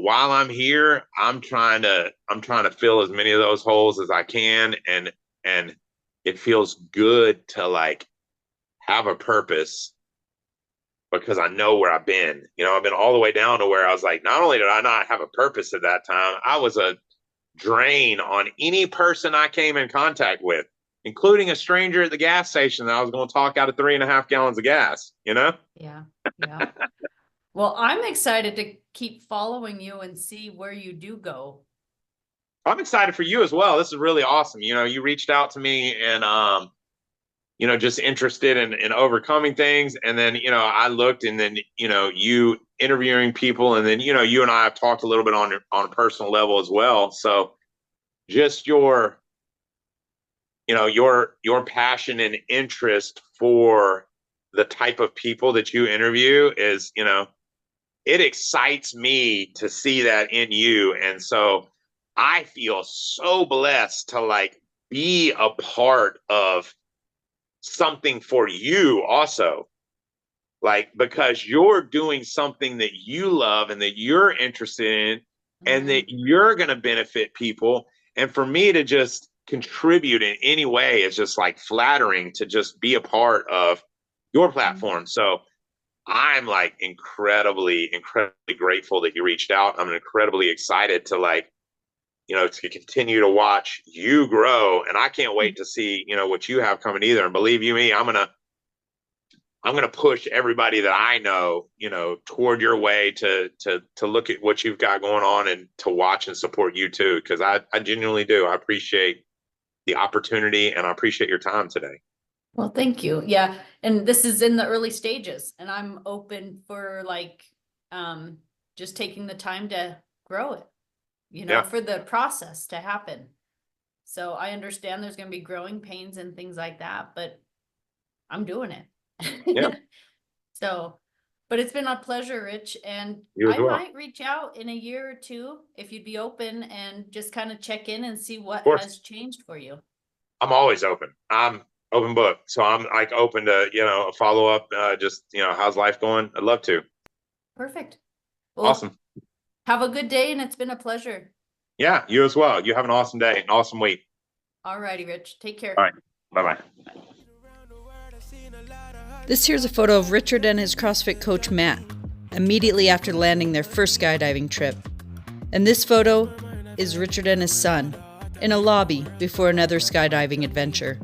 while I'm here, I'm trying to fill as many of those holes as I can, and it feels good to like have a purpose because I know where I've been. I've been all the way down to where I was like, not only did I not have a purpose at that time, I was a drain on any person I came in contact with, including a stranger at the gas station that I was going to talk out of 3.5 gallons of gas, Yeah. Yeah. Well, I'm excited to keep following you and see where you do go. I'm excited for you as well. This is really awesome. You reached out to me and, just interested in overcoming things. And then, I looked and then, you interviewing people, and then, you and I have talked a little bit on a personal level as well. So just your passion and interest for the type of people that you interview is, it excites me to see that in you. And so I feel so blessed to like be a part of something for you also, like, because you're doing something that you love and that you're interested in, and that you're going to benefit people. And for me to just contribute in any way is just like flattering to just be a part of your platform. So I'm like incredibly grateful that you reached out. I'm incredibly excited to like, to continue to watch you grow. And I can't wait to see, what you have coming either. And believe you me, I'm going to push everybody that I know, toward your way to look at what you've got going on and to watch and support you too. Cause I genuinely do. I appreciate the opportunity and I appreciate your time today. Well, thank you. Yeah. And this is in the early stages, and I'm open for like, just taking the time to grow it, for the process to happen. So I understand there's going to be growing pains and things like that, but I'm doing it. Yeah. So, but it's been a pleasure, Rich, and I might reach out in a year or two if you'd be open and just kind of check in and see what has changed for you. I'm always open. I'm open book. So I'm like open to, a follow up, just, how's life going? I'd love to. Perfect. Well, awesome. Have a good day, and it's been a pleasure. Yeah, you as well. You have an awesome day, an awesome week. All righty, Rich. Take care. All right. Bye-bye. This here's a photo of Richard and his CrossFit coach, Matt, immediately after landing their first skydiving trip. And this photo is Richard and his son in a lobby before another skydiving adventure.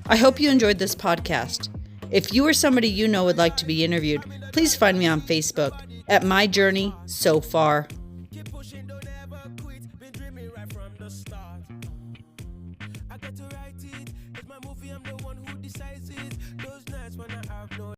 I hope you enjoyed this podcast. If you or somebody you know would like to be interviewed, please find me on Facebook at My Journey So Far.